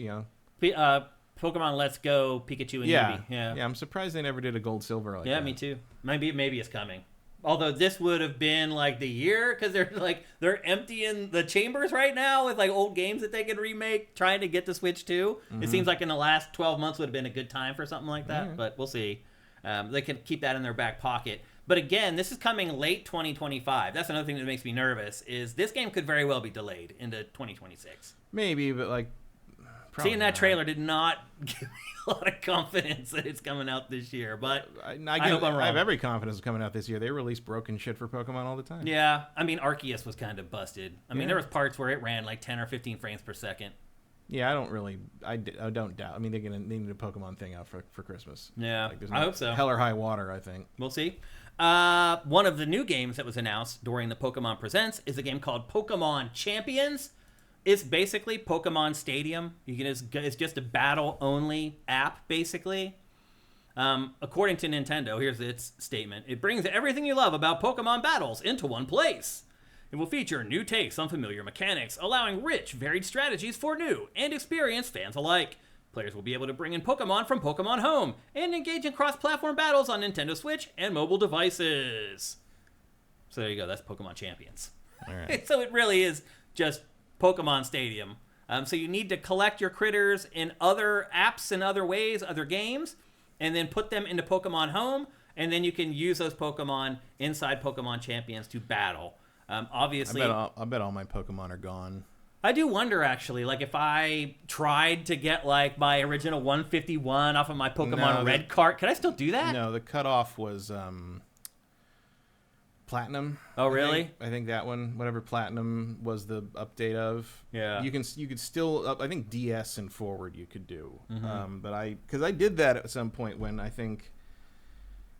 Pokemon Let's Go Pikachu and Eevee. Yeah. I'm surprised they never did a Gold Silver like that. Yeah, me too. Maybe it's coming. Although this would have been like the year, because they're emptying the chambers right now with like old games that they could remake, trying to get the Switch 2. It seems like in the last 12 months would have been a good time for something like that, but we'll see. They can keep that in their back pocket. But again, this is coming late 2025. That's another thing that makes me nervous, is this game could very well be delayed into 2026. Maybe, but like, seeing that trailer did not give me a lot of confidence that it's coming out this year, but I hope I'm wrong. I have every confidence it's coming out this year. They release broken shit for Pokemon all the time. Yeah, I mean, Arceus was kind of busted. I mean, there was parts where it ran like 10 or 15 frames per second. Yeah, I don't doubt. I mean, they need a Pokemon thing out for Christmas. Yeah, I hope so. Hell or high water, I think. We'll see. One of the new games that was announced during the Pokemon Presents is a game called Pokemon Champions. It's basically Pokemon Stadium. It's just a battle-only app, basically. According to Nintendo, here's its statement. It brings everything you love about Pokemon battles into one place. It will feature new takes on familiar mechanics, allowing rich, varied strategies for new and experienced fans alike. Players will be able to bring in Pokemon from Pokemon Home and engage in cross-platform battles on Nintendo Switch and mobile devices. So there you go. That's Pokemon Champions. All right. So it really is just Pokemon Stadium. So you need to collect your critters in other apps and other ways, other games, and then put them into Pokemon Home, and then you can use those Pokemon inside Pokemon Champions to battle. Obviously, I bet all my Pokemon are gone. I do wonder, actually, like if I tried to get like my original 151 off of my Pokemon Red cart, could I still do that? No, the cutoff was Platinum. Oh, really? I think that one, whatever Platinum was the update of. Yeah. You could still, I think DS and forward you could do. But because I did that at some point when I think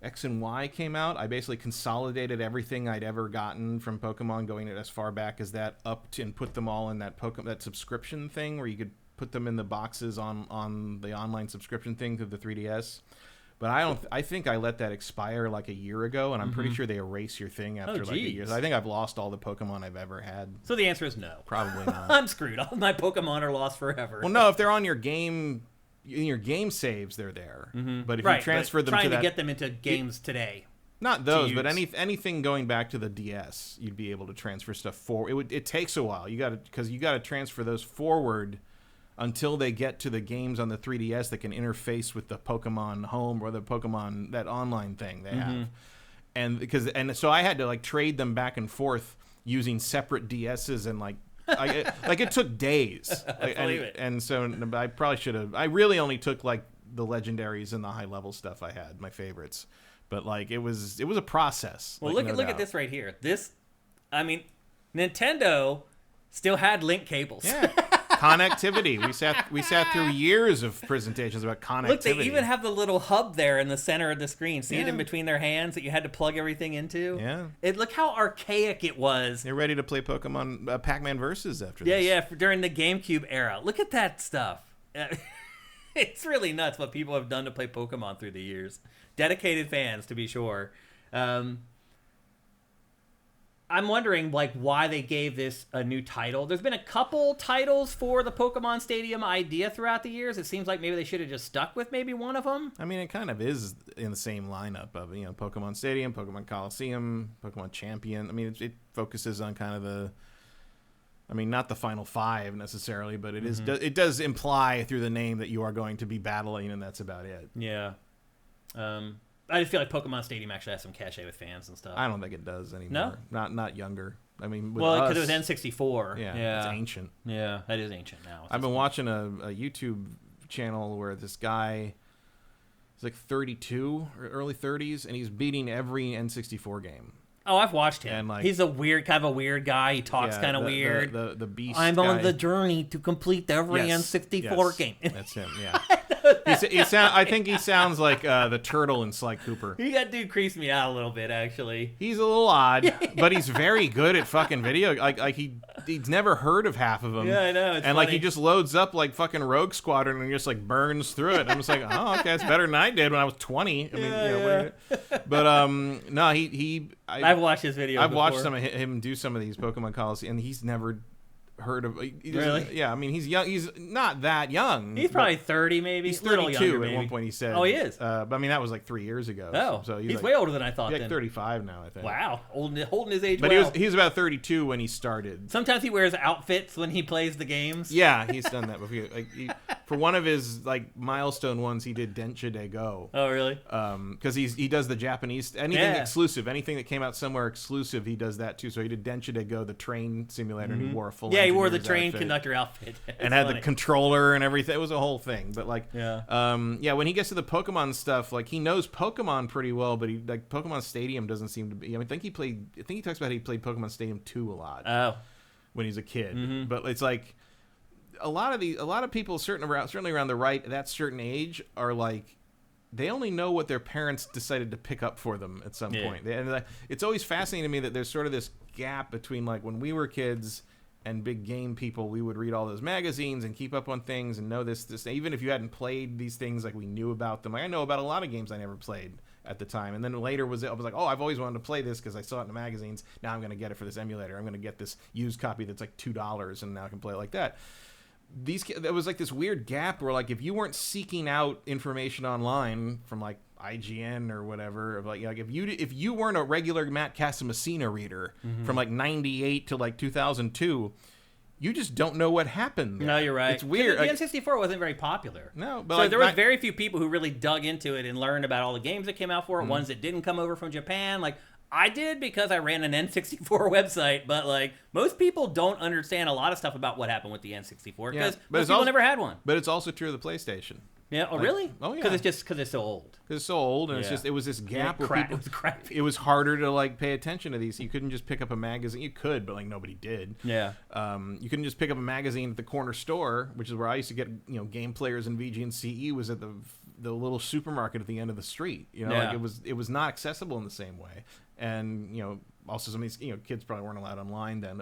X and Y came out, I basically consolidated everything I'd ever gotten from Pokemon, going as far back as that, and put them all in that that subscription thing where you could put them in the boxes on the online subscription thing through the 3DS. But I think I let that expire like a year ago, and I'm pretty sure they erase your thing after like a year. I think I've lost all the Pokemon I've ever had. So the answer is no. Probably not. I'm screwed. All my Pokemon are lost forever. Well, no, if they're on your game, in your game saves, they're there. But if you transfer them to get them into games today. Not those, but anything going back to the DS, you'd be able to transfer stuff forward. It takes a while. You got to transfer those forward until they get to the games on the 3DS that can interface with the Pokemon Home or the Pokemon, that online thing they have. And so I had to like trade them back and forth using separate DSs, and like it took days. And so I probably should have. I really only took like the legendaries and the high level stuff I had, my favorites. But like it was a process. Well, like, look at this right here. Nintendo still had link cables. Yeah. Connectivity. We sat through years of presentations about connectivity. Look, they even have the little hub there in the center of the screen. See it in between their hands that you had to plug everything into? Yeah. Look how archaic it was. You're ready to play Pokemon Pac-Man Versus after this. Yeah, during the GameCube era. Look at that stuff. It's really nuts what people have done to play Pokemon through the years. Dedicated fans, to be sure. I'm wondering, like, why they gave this a new title. There's been a couple titles for the Pokemon Stadium idea throughout the years. It seems like maybe they should have just stuck with maybe one of them. I mean, it kind of is in the same lineup of, Pokemon Stadium, Pokemon Coliseum, Pokemon Champion. I mean, it focuses on kind of not the final 5 necessarily, but it does imply through the name that you are going to be battling, and that's about it. Yeah. I just feel like Pokemon Stadium actually has some cachet with fans and stuff. I don't think it does anymore. No? Not younger. I mean, because it was N64. Yeah, it's ancient. Yeah, that is ancient now. I've been watching a YouTube channel where this guy is like 32 or early 30s, and he's beating every N64 game. Oh, I've watched him. And, like, he's kind of a weird guy. He talks kind of weird. The beast. I'm guy. On the journey to complete every N64 game. That's him. Yeah. I think he sounds like the turtle in Sly Cooper. That dude creeps me out a little bit, actually. He's a little odd, but he's very good at fucking video. Like he's never heard of half of them. Yeah, I know. It's funny. Like he just loads up like fucking Rogue Squadron and just like burns through it. I'm just like, oh, okay, it's better than I did when I was 20. I mean, but no, I've watched his video. I've watched some of him do some of these Pokemon Coliseum, and he's never heard of. Really? Yeah, I mean, he's young. He's not that young. He's probably 30, maybe. He's 32 younger, maybe. At one point. He said. Oh, he is. But I mean, that was like 3 years ago. Oh, so he's way older than I thought. He's like 35 now, I think. Wow, holding his age. But well. he was about 32 when he started. Sometimes he wears outfits when he plays the games. Yeah, he's done that before. For one of his like milestone ones, he did Densha de Go. Oh, really? Because he does the Japanese exclusive, anything that came out somewhere exclusive, he does that too. So he did Densha de Go, the train simulator, and he wore a full. Yeah, he wore the train conductor outfit. And had the controller and everything. It was a whole thing. But like, yeah, when he gets to the Pokemon stuff, like he knows Pokemon pretty well, but he like Pokemon Stadium doesn't seem to be. I think he talks about how he played Pokemon Stadium 2 a lot. Oh, when he's a kid. But it's like a lot of people certainly around the right at that certain age are like, they only know what their parents decided to pick up for them at some point. And it's always fascinating to me that there's sort of this gap between like when we were kids and big game people, we would read all those magazines and keep up on things and know this. Even if you hadn't played these things, like we knew about them. Like, I know about a lot of games I never played at the time. And then later I was like, oh, I've always wanted to play this because I saw it in the magazines. Now I'm going to get it for this emulator. I'm going to get this used copy that's like $2 and now I can play it like that. There was like this weird gap where like if you weren't seeking out information online from like IGN or whatever, of like if you weren't a regular Matt Casamassina reader from like 98 to like 2002, you just don't know what happened there. No, you're right. It's weird. The N64 wasn't very popular. No, but so like, there was very few people who really dug into it and learned about all the games that came out for it, ones that didn't come over from Japan. Like I did because I ran an N64 website, but like most people don't understand a lot of stuff about what happened with the N64 because most people never had one. But it's also true of the PlayStation. Yeah. Oh, really? Oh, yeah. Because it's so old. Because it's so old, and it was this gap where people. It was crappy. It was harder to like pay attention to these. You couldn't just pick up a magazine. You could, but like nobody did. Yeah. You couldn't just pick up a magazine at the corner store, which is where I used to get Game Players and VG and CE was at the little supermarket at the end of the street. Like it was not accessible in the same way. And also some of these kids probably weren't allowed online then.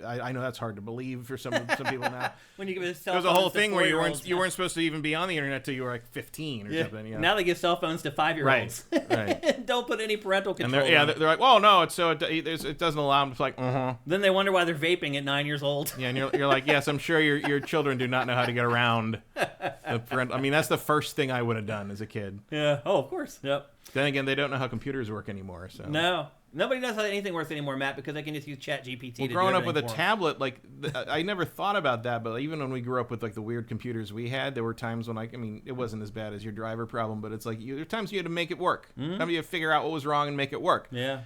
I know that's hard to believe for some people now. When you give a cell there was a whole thing where you weren't supposed to even be on the internet till you were like 15 or something. Now they give cell phones to 5-year-olds. Right. Don't put any parental control. And they're like, well, no, it doesn't allow them. It's like, Then they wonder why they're vaping at 9 years old. Yeah, and you're like, yes, I'm sure your children do not know how to get around the parental. I mean, that's the first thing I would have done as a kid. Yeah. Oh, of course. Yep. Then again, they don't know how computers work anymore. So no. Nobody knows how anything works anymore, Matt, because they can just use ChatGPT to do growing up with a for them. tablet, like I never thought about that, but even when we grew up with like the weird computers we had, there were times when it wasn't as bad as your driver problem, but it's like there were times you had to make it work. Sometimes you had to figure out what was wrong and make it work. Yeah.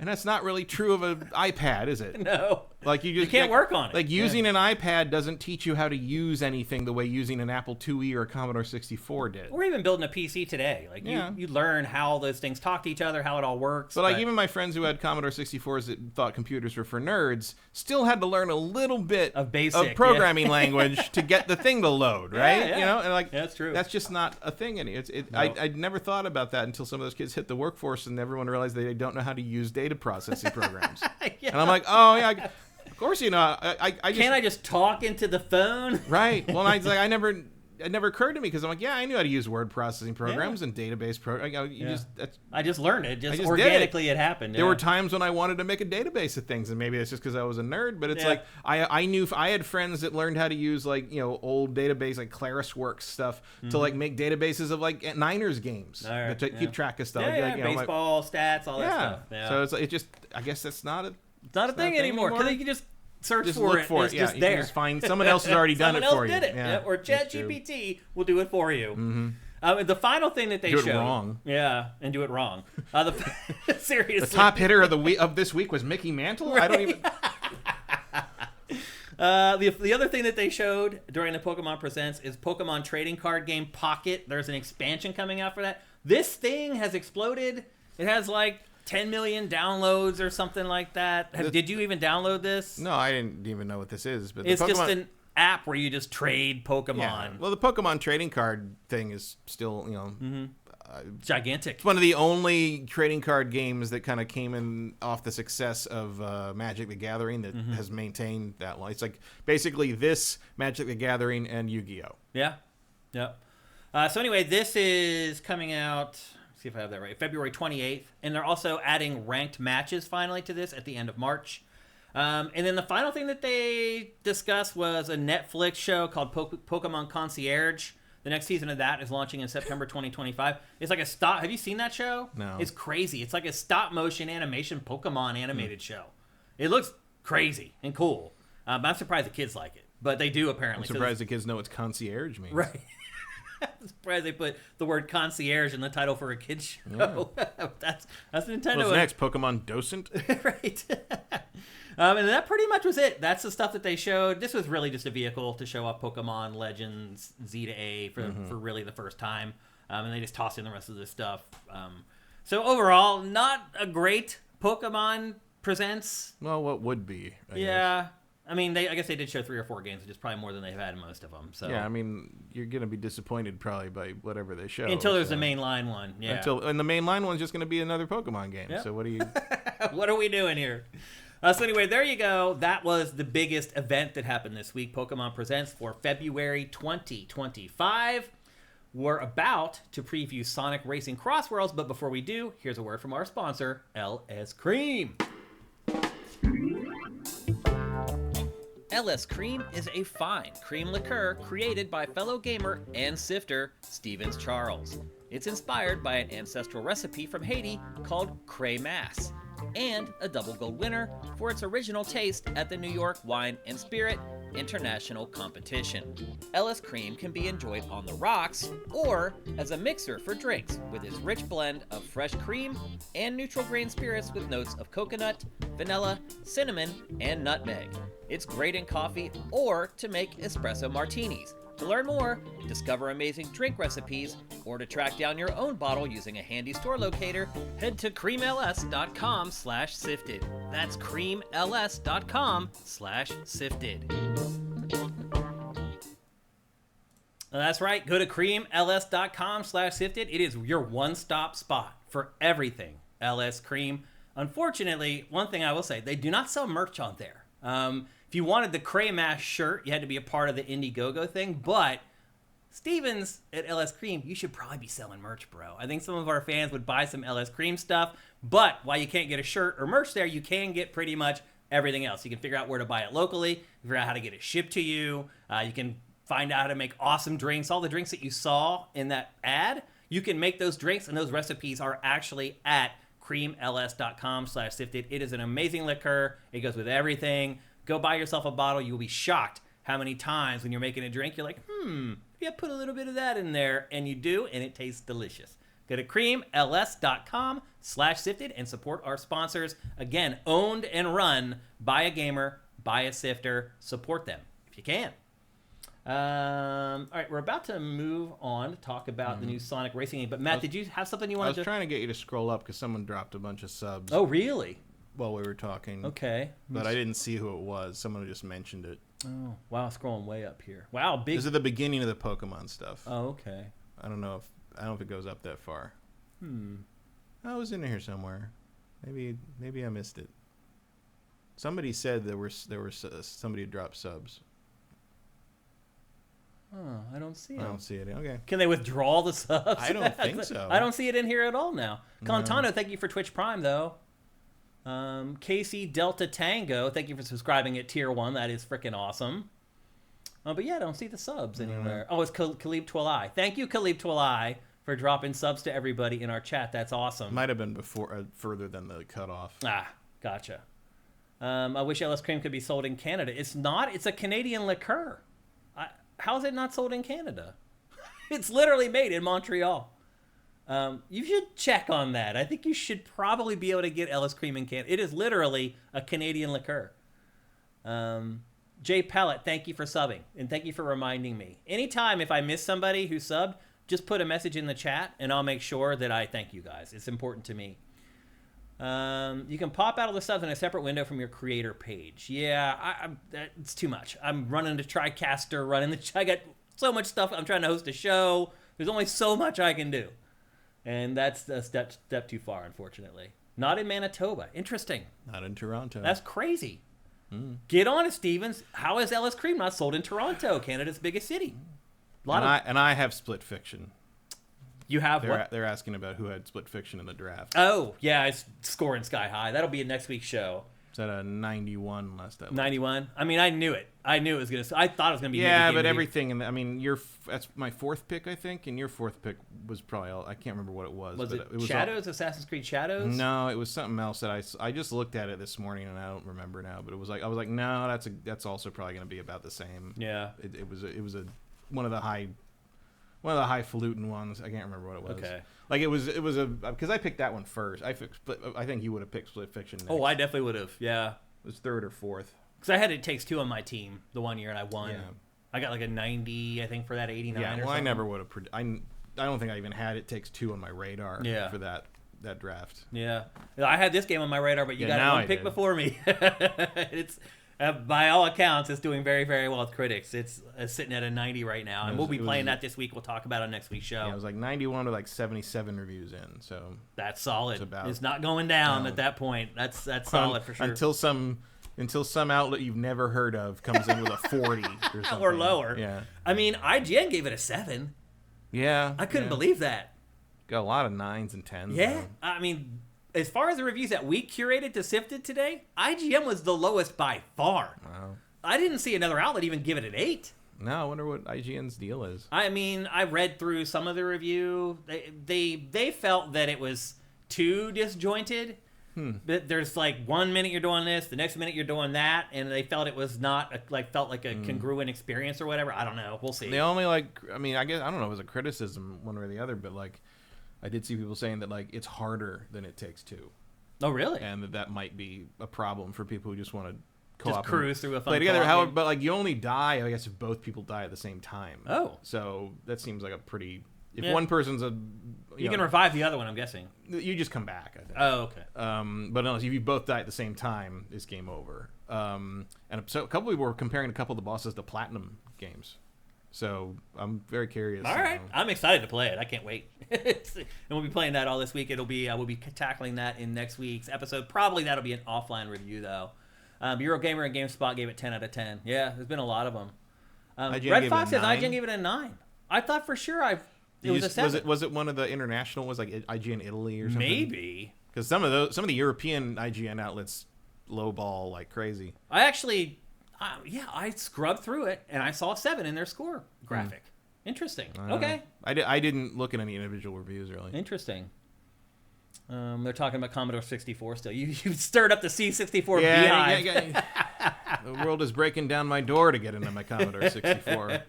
And that's not really true of an iPad, is it? No. Like you can't work on it. Like using an iPad doesn't teach you how to use anything the way using an Apple IIe or a Commodore 64 did. Or even building a PC today. Like you learn how those things talk to each other, how it all works. But like even my friends who had Commodore 64s that thought computers were for nerds still had to learn a little bit of basic programming language to get the thing to load, right? Yeah. You know, and like that's true. That's just not a thing anymore. I'd never thought about that until some of those kids hit the workforce and everyone realized they don't know how to use data processing programs. And I'm like, oh yeah, of course you know. Can't I just talk into the phone? Right. Well, it never occurred to me because I'm like, yeah, I knew how to use word processing programs and database programs. I just learned it. Just organically it happened. There were times when I wanted to make a database of things, and maybe it's just because I was a nerd. But it's like I knew I had friends that learned how to use old database like ClarisWorks stuff to like make databases of like Niners games to keep track of stuff. Baseball stats, all that stuff. Yeah. So it's like I guess that's not a. It's not a thing anymore because you can just search just for look it. For it's it. just You there. can just find someone else has already done it for you. Someone else did it. Yeah, or ChatGPT will do it for you. Mm-hmm. The final thing that they showed. Do it wrong. Yeah, and do it wrong. Seriously. The top hitter of this week was Mickey Mantle. I don't even. The other thing that they showed during the Pokemon Presents is Pokemon trading card game Pocket. There's an expansion coming out for that. This thing has exploded. It has like 10 million downloads or something like that. Did you even download this? No, I didn't even know what this is. But it's just an app where you just trade Pokemon. Yeah. Well, the Pokemon trading card thing is still, gigantic. It's one of the only trading card games that kind of came in off the success of Magic the Gathering that has maintained that long. It's like basically this Magic the Gathering and Yu-Gi-Oh. Yeah. Yep. So anyway, this is coming out. See if I have that right. February 28th. And they're also adding ranked matches finally to this at the end of March. And then the final thing that they discussed was a Netflix show called Pokemon Concierge. The next season of that is launching in September 2025. It's like a stop. Have you seen that show? No. It's crazy. It's like a stop motion animation Pokemon animated show. It looks crazy and cool. But I'm surprised the kids like it. But they do apparently. I'm surprised the kids know what concierge means. Right. I'm surprised they put the word concierge in the title for a kid's show. Yeah. that's Nintendo. What's next? Pokemon Docent? Right. And that pretty much was it. That's the stuff that they showed. This was really just a vehicle to show off Pokemon Legends Z to A for really the first time. And they just tossed in the rest of this stuff. So overall, not a great Pokemon Presents. Well, what would be? I guess. I mean, I guess they did show 3 or 4 games, which is probably more than they've had in most of them. So yeah, I mean, you're going to be disappointed probably by whatever they show. Until there's a mainline one, yeah. And the mainline one's just going to be another Pokemon game. Yep. So what do you... What are we doing here? So anyway, there you go. That was the biggest event that happened this week. Pokemon Presents for February 2025. We're about to preview Sonic Racing CrossWorlds, but before we do, here's a word from our sponsor, LS Cream. LS Cream is a fine cream liqueur created by fellow gamer and sifter Stevens Charles. It's inspired by an ancestral recipe from Haiti called Cray Mass, and a double gold winner for its original taste at the New York Wine and Spirit International Competition. LS Cream can be enjoyed on the rocks or as a mixer for drinks with its rich blend of fresh cream and neutral grain spirits with notes of coconut, vanilla, cinnamon, and nutmeg. It's great in coffee or to make espresso martinis. To learn more, discover amazing drink recipes, or to track down your own bottle using a handy store locator, head to creamls.com/sifted. That's creamls.com/sifted. That's right. Go to creamls.com/sifted. It is your one-stop spot for everything LS Cream. Unfortunately, one thing I will say, they do not sell merch on there. If you wanted the Cray Mash shirt, you had to be a part of the Indiegogo thing. But Stevens at LS Cream, you should probably be selling merch, bro. I think some of our fans would buy some LS Cream stuff. But while you can't get a shirt or merch there, you can get pretty much everything else. You can figure out where to buy it locally, figure out how to get it shipped to you. You can find out how to make awesome drinks. All the drinks that you saw in that ad, you can make those drinks, and those recipes are actually at creamls.com/sifted. It is an amazing liqueur. It goes with everything. Go buy yourself a bottle. You'll be shocked how many times when you're making a drink, you're like, maybe I put a little bit of that in there. And you do, and it tastes delicious. Go to creamls.com/sifted and support our sponsors. Again, owned and run by a gamer, by a sifter. Support them if you can. All right, we're about to move on to talk about the new Sonic Racing game. But Matt, did you have something you wanted to... I was trying to get you to scroll up because someone dropped a bunch of subs. Oh, really? While we were talking. Okay. But I didn't see who it was. Someone just mentioned it. Oh, wow, scrolling way up here. Wow, big... This is the beginning of the Pokemon stuff. Oh, okay. I don't know if it goes up that far. I was in here somewhere. Maybe I missed it. Somebody said there was somebody who dropped subs. Oh, I don't see it. I don't see it. Okay. Can they withdraw the subs? I don't think so. I don't see it in here at all now. Contano, thank you for Twitch Prime, though. Casey Delta Tango, thank you for subscribing at Tier 1. That is freaking awesome. But yeah, I don't see the subs anywhere. Oh, it's Khalib Twilai. Thank you, Khalib Twilai, for dropping subs to everybody in our chat. That's awesome. Might have been before, further than the cutoff. Ah, gotcha. I wish LS Cream could be sold in Canada. It's not. It's a Canadian liqueur. How is it not sold in Canada? It's literally made in Montreal. You should check on that. I think you should probably be able to get LS Cream in Canada. It is literally a Canadian liqueur. Jay Pellet, thank you for subbing, and thank you for reminding me. Anytime if I miss somebody who subbed, just put a message in the chat, and I'll make sure that I thank you guys. It's important to me. You can pop out of the subs in a separate window from your creator page. Yeah, it's too much. I'm running the TriCaster, I got so much stuff. I'm trying to host a show. There's only so much I can do. And that's a step too far, unfortunately. Not in Manitoba. Interesting. Not in Toronto. That's crazy. Get on it, Stevens. How is LS Cream not sold in Toronto, Canada's biggest city? And I have Split Fiction. You have what? They're asking about who had Split Fiction in the draft. Oh, yeah, it's scoring sky high. That'll be a next week's show. It's at a 91 last time. 91? I mean, I knew it. I knew it was going to... I thought it was going to be... Yeah, but everything... that's my fourth pick, I think, and your fourth pick was probably... I can't remember what it was. Was it Shadows? Assassin's Creed Shadows? No, it was something else that I just looked at it this morning, and I don't remember now, but it was like... I was like, no, that's also probably going to be about the same. Yeah. It was one of the highfalutin ones. I can't remember what it was. Okay. Like it was because I picked that one first. I think you would have picked Split Fiction next. Oh, I definitely would have. Yeah. It was third or fourth. Because I had It Takes Two on my team the one year and I won. Yeah. I got like a 90, I think, for that 89. Yeah. Or Well, something. I never would have. I don't think I even had It Takes Two on my radar. Yeah. For that draft. Yeah. I had this game on my radar, but you got one pick before me. It's. By all accounts, it's doing very, very well with critics. It's sitting at a 90 right now, and we'll be playing that this week. We'll talk about it on next week's show. Yeah, it was like 91 to like 77 reviews in, so that's solid. It's not going down at that point. That's solid for sure. Until some outlet you've never heard of comes in with a 40 or something. Or lower. Yeah. I mean, IGN gave it a 7. Yeah. I couldn't believe that. Got a lot of 9s and 10s. Yeah. Though. I mean, as far as the reviews that we curated to Sifted today, IGN was the lowest by far. Wow. I didn't see another outlet even give it an 8. No, I wonder what IGN's deal is. I mean, I read through some of the review. They felt that it was too disjointed. But there's like 1 minute you're doing this, the next minute you're doing that, and they felt it was not felt like a congruent experience or whatever. I don't know. We'll see. They only I guess I don't know if it was a criticism one way or the other, but like I did see people saying that like it's harder than It Takes Two. Oh, really? And that might be a problem for people who just want to just cruise through a fun play together. game. But like you only die, I guess, if both people die at the same time. Oh, so that seems like a pretty. If one person's you can revive the other one. I'm guessing you just come back. I think. Oh, okay. But unless if you both die at the same time, it's game over. And so a couple people were comparing a couple of the bosses to platinum games. So I'm very curious. All right, I'm excited to play it. I can't wait. And we'll be playing that all this week. We'll be tackling that in next week's episode. Probably that'll be an offline review though. Eurogamer and GameSpot gave it 10 out of 10. Yeah, there's been a lot of them. Red Fox says IGN gave it a 9. I thought for sure it was a 7. Was it one of the international ones like IGN Italy or something? Maybe because some of the European IGN outlets lowball like crazy. I actually. I scrubbed through it, and I saw a 7 in their score graphic. Interesting. Okay. I didn't look at any individual reviews, really. Interesting. They're talking about Commodore 64 still. You stirred up the C64 beehive. Yeah. The world is breaking down my door to get into my Commodore 64.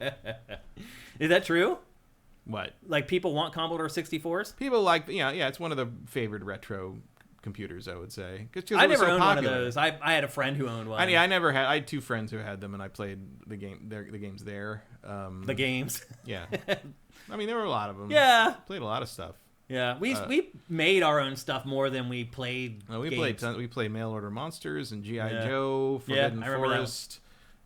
Is that true? What? Like, people want Commodore 64s? People like, yeah, it's one of the favored retro computers, I would say. I never owned one of those. I had a friend who owned one. I never had. I had 2 friends who had them, and I played the games there. The games. Yeah. I mean, there were a lot of them. Yeah. Played a lot of stuff. Yeah, we made our own stuff more than we played. Games. We played Mail Order Monsters and G.I. Joe, Forbidden Forest.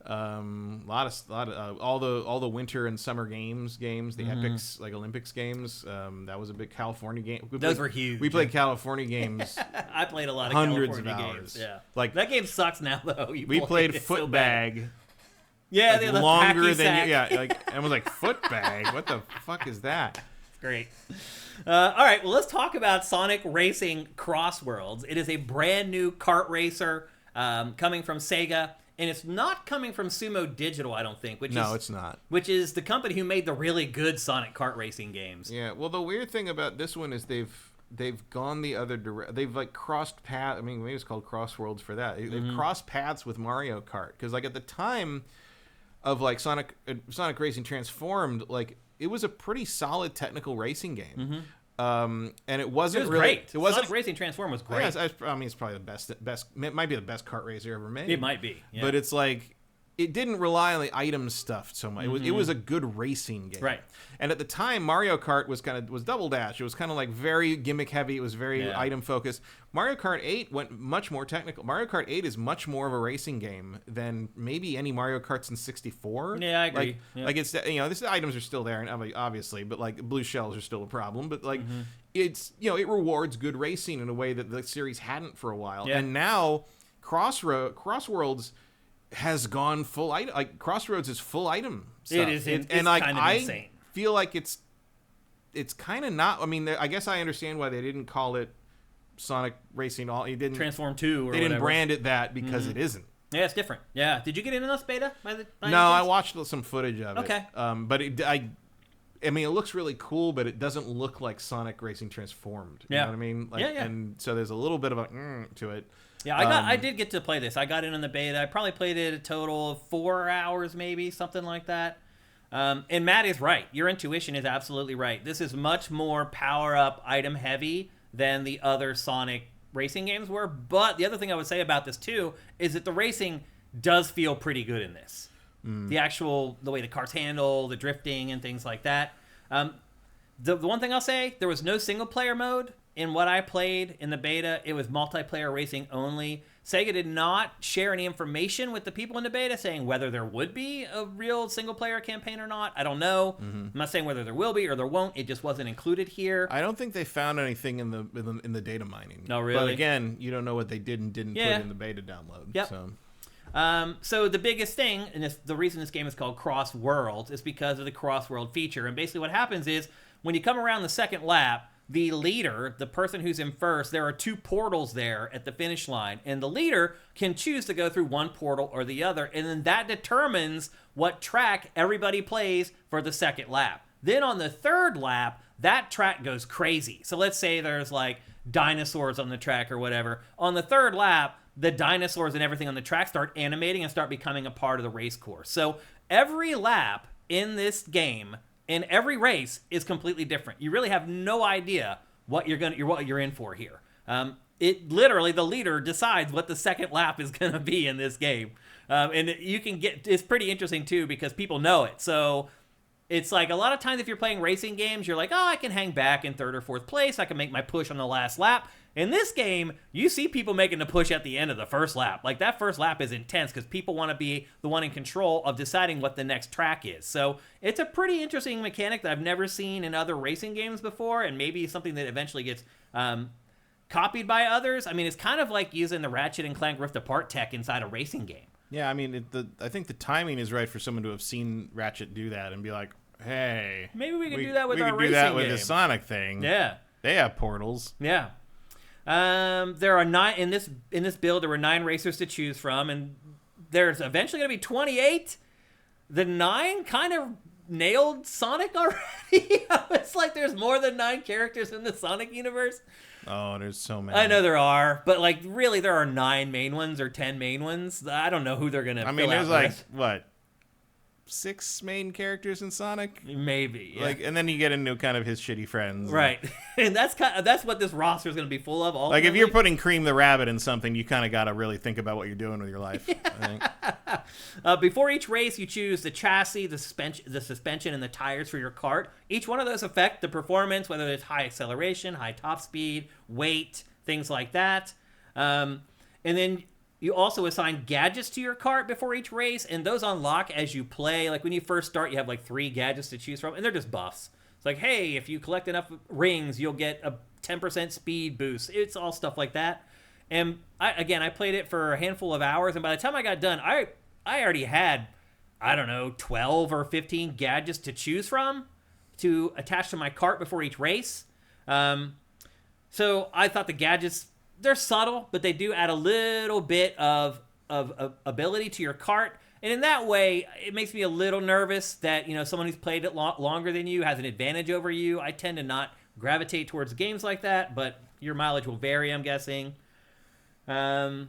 Lot of all the winter and summer games, the Epics, like Olympics games. That was a big California game. Those were huge. We played California games. I played a lot of hundreds California of hours. games. Yeah, like that game sucks now though. We played Footbag. Yeah, like the longer than and was like Footbag. What the fuck is that? Great. All right, well, let's talk about Sonic Racing CrossWorlds. It is a brand new kart racer coming from Sega, and it's not coming from Sumo Digital, I don't think. It's not. Which is the company who made the really good Sonic kart racing games. Yeah, well, the weird thing about this one is they've gone the other direction. They've like crossed paths. I mean, maybe it's called CrossWorlds for that. They've crossed paths with Mario Kart, because like at the time of like Sonic Racing Transformed, like it was a pretty solid technical racing game. And it wasn't really great. It wasn't Sonic Racing Transform was great. I mean, it's probably the best. It might be the best kart racer ever made. It might be, yeah. But it's like it didn't rely on the item stuff so much. It was a good racing game, right? And at the time, Mario Kart was Double Dash. It was kind of like very gimmick heavy. It was very item focused. Mario Kart 8 went much more technical. Mario Kart 8 is much more of a racing game than maybe any Mario Karts in 64. Yeah, I agree. Like it's this items are still there, and obviously, but like blue shells are still a problem. But like it's it rewards good racing in a way that the series hadn't for a while. Yeah. And now CrossWorlds has gone full item. Like Crossroads is full item stuff. It is, and like kind of insane. Feel like it's kind of not. I mean, I guess I understand why they didn't call it Sonic Racing. It didn't Transform 2 or they didn't brand it that because it isn't. Yeah, it's different. Yeah, did you get into this beta? No, I watched some footage of it. Okay. But I mean, it looks really cool, but it doesn't look like Sonic Racing Transformed. You know what I mean? Like, yeah. And so there's a little bit of a to it. Yeah, I did get to play this. I got in on the beta. I probably played it a total of 4 hours, maybe something like that. And Matt is right. Your intuition is absolutely right. This is much more power-up, item-heavy than the other Sonic racing games were. But the other thing I would say about this, too, is that the racing does feel pretty good in this. The way the cars handle, the drifting, and things like that. The one thing I'll say, there was no single-player mode in what I played in the beta. It was multiplayer racing only. Sega did not share any information with the people in the beta saying whether there would be a real single-player campaign or not. I don't know. I'm not saying whether there will be or there won't. It just wasn't included here. I don't think they found anything in the data mining. No, really? But again, you don't know what they did and didn't put in the beta download. Yep. So the biggest thing, and the reason this game is called CrossWorlds, is because of the CrossWorld feature. And basically what happens is when you come around the second lap, the leader, the person who's in first, there are 2 portals there at the finish line, and the leader can choose to go through one portal or the other, and then that determines what track everybody plays for the second lap. Then on the third lap, that track goes crazy. So let's say there's like dinosaurs on the track or whatever. On the third lap, the dinosaurs and everything on the track start animating and start becoming a part of the race course. So every lap in this game, in every race, is completely different. You really have no idea what you're in for here. It literally, the leader decides what the second lap is going to be in this game, and it's pretty interesting too because people know it. So it's like a lot of times if you're playing racing games, you're like, oh, I can hang back in 3rd or 4th place. I can make my push on the last lap. In this game, you see people making the push at the end of the first lap. Like, that first lap is intense because people want to be the one in control of deciding what the next track is. So it's a pretty interesting mechanic that I've never seen in other racing games before, and maybe something that eventually gets copied by others. I mean, it's kind of like using the Ratchet and Clank Rift Apart tech inside a racing game. Yeah, I mean, I think the timing is right for someone to have seen Ratchet do that and be like, hey, maybe we can do that with our racing game. We can do that with the Sonic thing. Yeah. They have portals. Yeah. There are 9 in this build. There were 9 racers to choose from, and there's eventually going to be 28. The 9 kind of nailed Sonic already. It's like there's more than 9 characters in the Sonic universe. Oh, there's so many. I know there are, but like really, there are 9 main ones or 10 main ones. I don't know who they're going to. I mean, there's like what, 6 main characters in Sonic. Maybe, yeah. Like, and then you get into kind of his shitty friends, right? And that's what this roster is going to be full of. Ultimately. Like, if you're putting Cream the Rabbit in something, you kind of got to really think about what you're doing with your life. Yeah. I think. Before each race, you choose the chassis, the suspension, and the tires for your kart. Each one of those affect the performance, whether it's high acceleration, high top speed, weight, things like that. And then you also assign gadgets to your kart before each race, and those unlock as you play. Like, when you first start, you have like 3 gadgets to choose from, and they're just buffs. It's like, hey, if you collect enough rings, you'll get a 10% speed boost. It's all stuff like that. And I played it for a handful of hours, and by the time I got done, I already had, I don't know, 12 or 15 gadgets to choose from to attach to my kart before each race. So I thought the gadgets, they're subtle, but they do add a little bit of ability to your kart. And in that way, it makes me a little nervous that, someone who's played it longer than you has an advantage over you. I tend to not gravitate towards games like that, but your mileage will vary, I'm guessing. And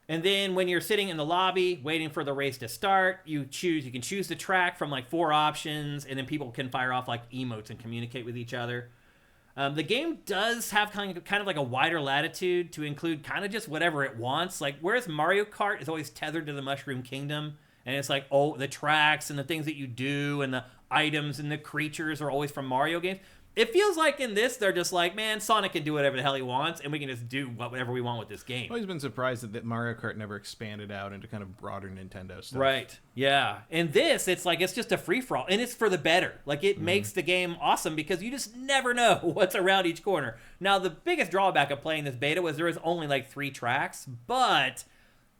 then when you're sitting in the lobby waiting for the race to start, you can choose the track from like 4 options, and then people can fire off like emotes and communicate with each other. The game does have kind of like a wider latitude to include kind of just whatever it wants. Like, whereas Mario Kart is always tethered to the Mushroom Kingdom, and it's like, the tracks and the things that you do and the items and the creatures are always from Mario games. It feels like in this, they're just like, man, Sonic can do whatever the hell he wants, and we can just do whatever we want with this game. I've always been surprised that Mario Kart never expanded out into kind of broader Nintendo stuff. Right, yeah. And this, it's like, it's just a free-for-all, and it's for the better. Like, it makes the game awesome because you just never know what's around each corner. Now, the biggest drawback of playing this beta was there was only like 3 tracks, but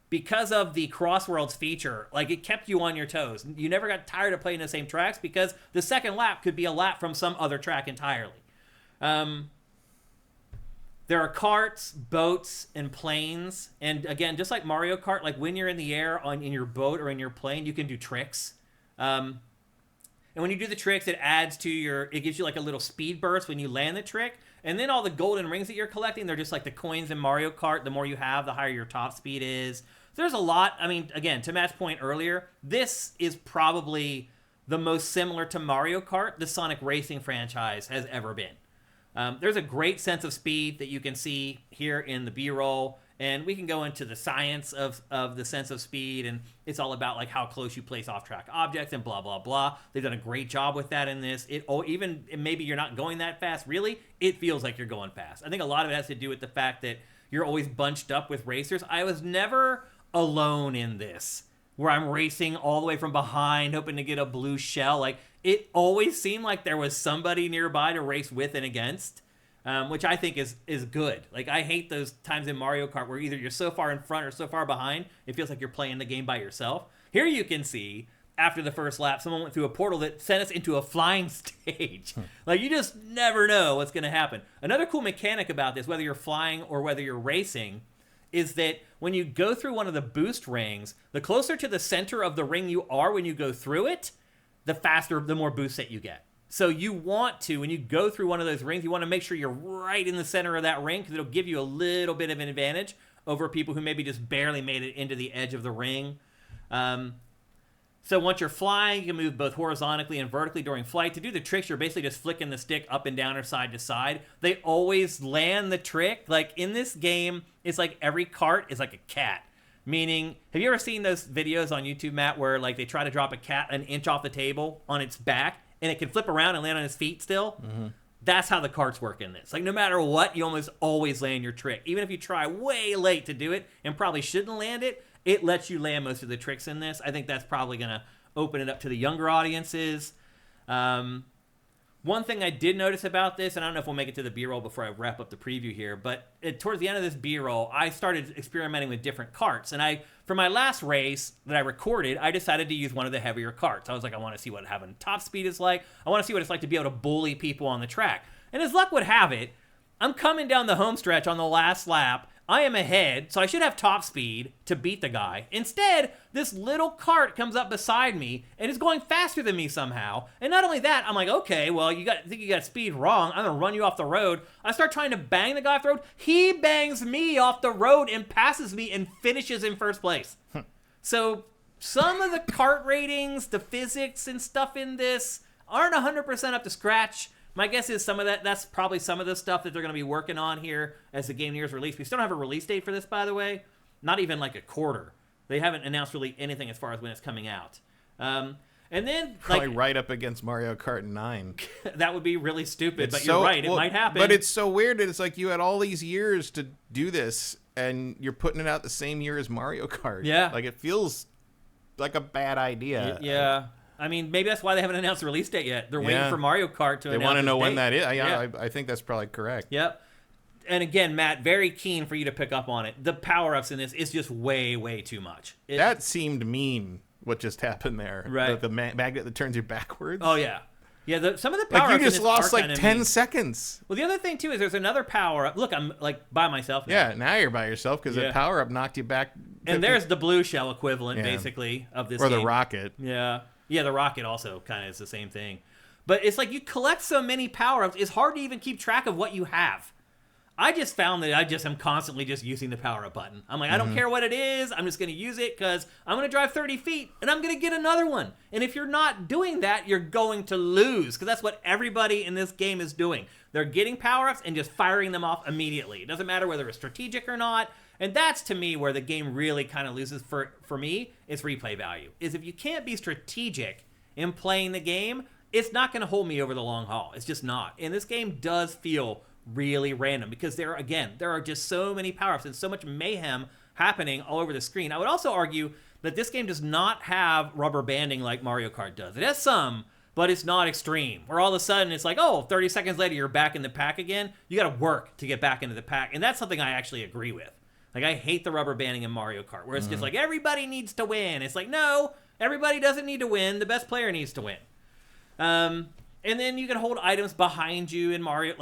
because of the CrossWorlds feature, like, it kept you on your toes. You never got tired of playing the same tracks because the second lap could be a lap from some other track entirely. There are carts, boats, and planes. And again, just like Mario Kart, like when you're in the air in your boat or in your plane, you can do tricks. And when you do the tricks, it gives you like a little speed burst when you land the trick. And then all the golden rings that you're collecting, they're just like the coins in Mario Kart. The more you have, the higher your top speed is. There's a lot. I mean, again, to Matt's point earlier, this is probably the most similar to Mario Kart the Sonic Racing franchise has ever been. There's a great sense of speed that you can see here in the B-roll, and we can go into the science of the sense of speed, and it's all about like how close you place off-track objects and blah, blah, blah. They've done a great job with that in this. Even maybe you're not going that fast, really, it feels like you're going fast. I think a lot of it has to do with the fact that you're always bunched up with racers. I was never alone in this, where I'm racing all the way from behind, hoping to get a blue shell. Like, it always seemed like there was somebody nearby to race with and against, which I think is good. Like, I hate those times in Mario Kart where either you're so far in front or so far behind, it feels like you're playing the game by yourself. Here you can see, after the first lap, someone went through a portal that sent us into a flying stage. Like, you just never know what's going to happen. Another cool mechanic about this, whether you're flying or whether you're racing, is that when you go through one of the boost rings, the closer to the center of the ring you are when you go through it, the more boosts that you get. So you want to, when you go through one of those rings, you want to make sure you're right in the center of that ring because it'll give you a little bit of an advantage over people who maybe just barely made it into the edge of the ring. So once you're flying, you can move both horizontally and vertically during flight. To do the tricks, you're basically just flicking the stick up and down or side to side. They always land the trick. Like, in this game, it's like every cart is like a cat. Meaning, have you ever seen those videos on YouTube, Matt, where like they try to drop a cat an inch off the table on its back, and it can flip around and land on its feet still? Mm-hmm. That's how the carts work in this. Like, no matter what, you almost always land your trick. Even if you try way late to do it and probably shouldn't land it, it lets you land most of the tricks in this. I think that's probably going to open it up to the younger audiences. One thing I did notice about this, and I don't know if we'll make it to the B-roll before I wrap up the preview here, but towards the end of this B-roll, I started experimenting with different carts. And for my last race that I recorded, I decided to use one of the heavier carts. I was like, I want to see what having top speed is like. I want to see what it's like to be able to bully people on the track. And as luck would have it, I'm coming down the home stretch on the last lap. I am ahead, so I should have top speed to beat the guy. Instead, this little cart comes up beside me and is going faster than me somehow. And not only that, I'm like, okay, well, I think you got speed wrong. I'm going to run you off the road. I start trying to bang the guy off the road. He bangs me off the road and passes me and finishes in first place. So some of the kart ratings, the physics and stuff in this aren't 100% up to scratch. My guess is that's probably some of the stuff that they're going to be working on here as the game nears release. We still don't have a release date for this, by the way. Not even like a quarter. They haven't announced really anything as far as when it's coming out. And then probably right up against Mario Kart 9. That would be really stupid, but you're right. It might happen. But it's so weird that it's like you had all these years to do this, and you're putting it out the same year as Mario Kart. Yeah. Like, it feels like a bad idea. Yeah. I mean, maybe that's why they haven't announced a release date yet. They're waiting for Mario Kart to announce. They want to know when that is. Yeah. I think that's probably correct. Yep. And again, Matt, very keen for you to pick up on it. The power-ups in this is just way, way too much. That seemed mean, what just happened there. Right. The magnet that turns you backwards. Oh, yeah. Yeah, some of the power-ups like you just lost like 10 mean. Seconds. Well, the other thing, too, is there's another power-up. Look, I'm like by myself now. Yeah, now you're by yourself because the power-up knocked you back. 50. And there's the blue shell equivalent, basically, of this game. Or the rocket. Yeah. Yeah, the rocket also kind of is the same thing. But it's like you collect so many power-ups, it's hard to even keep track of what you have. I just found that I just am constantly just using the power-up button. I'm like, I don't care what it is. I'm just going to use it because I'm going to drive 30 feet and I'm going to get another one. And if you're not doing that, you're going to lose because that's what everybody in this game is doing. They're getting power-ups and just firing them off immediately. It doesn't matter whether it's strategic or not. And that's, to me, where the game really kind of loses for me, is replay value. Is if you can't be strategic in playing the game, it's not going to hold me over the long haul. It's just not. And this game does feel really random because there are just so many power-ups and so much mayhem happening all over the screen. I would also argue that this game does not have rubber banding like Mario Kart does. It has some, but it's not extreme. Where all of a sudden it's like, 30 seconds later you're back in the pack again. You got to work to get back into the pack, and that's something I actually agree with. Like, I hate the rubber banding in Mario Kart, where it's just like, everybody needs to win. It's like, no, everybody doesn't need to win. The best player needs to win. And then you can hold items behind you in Mario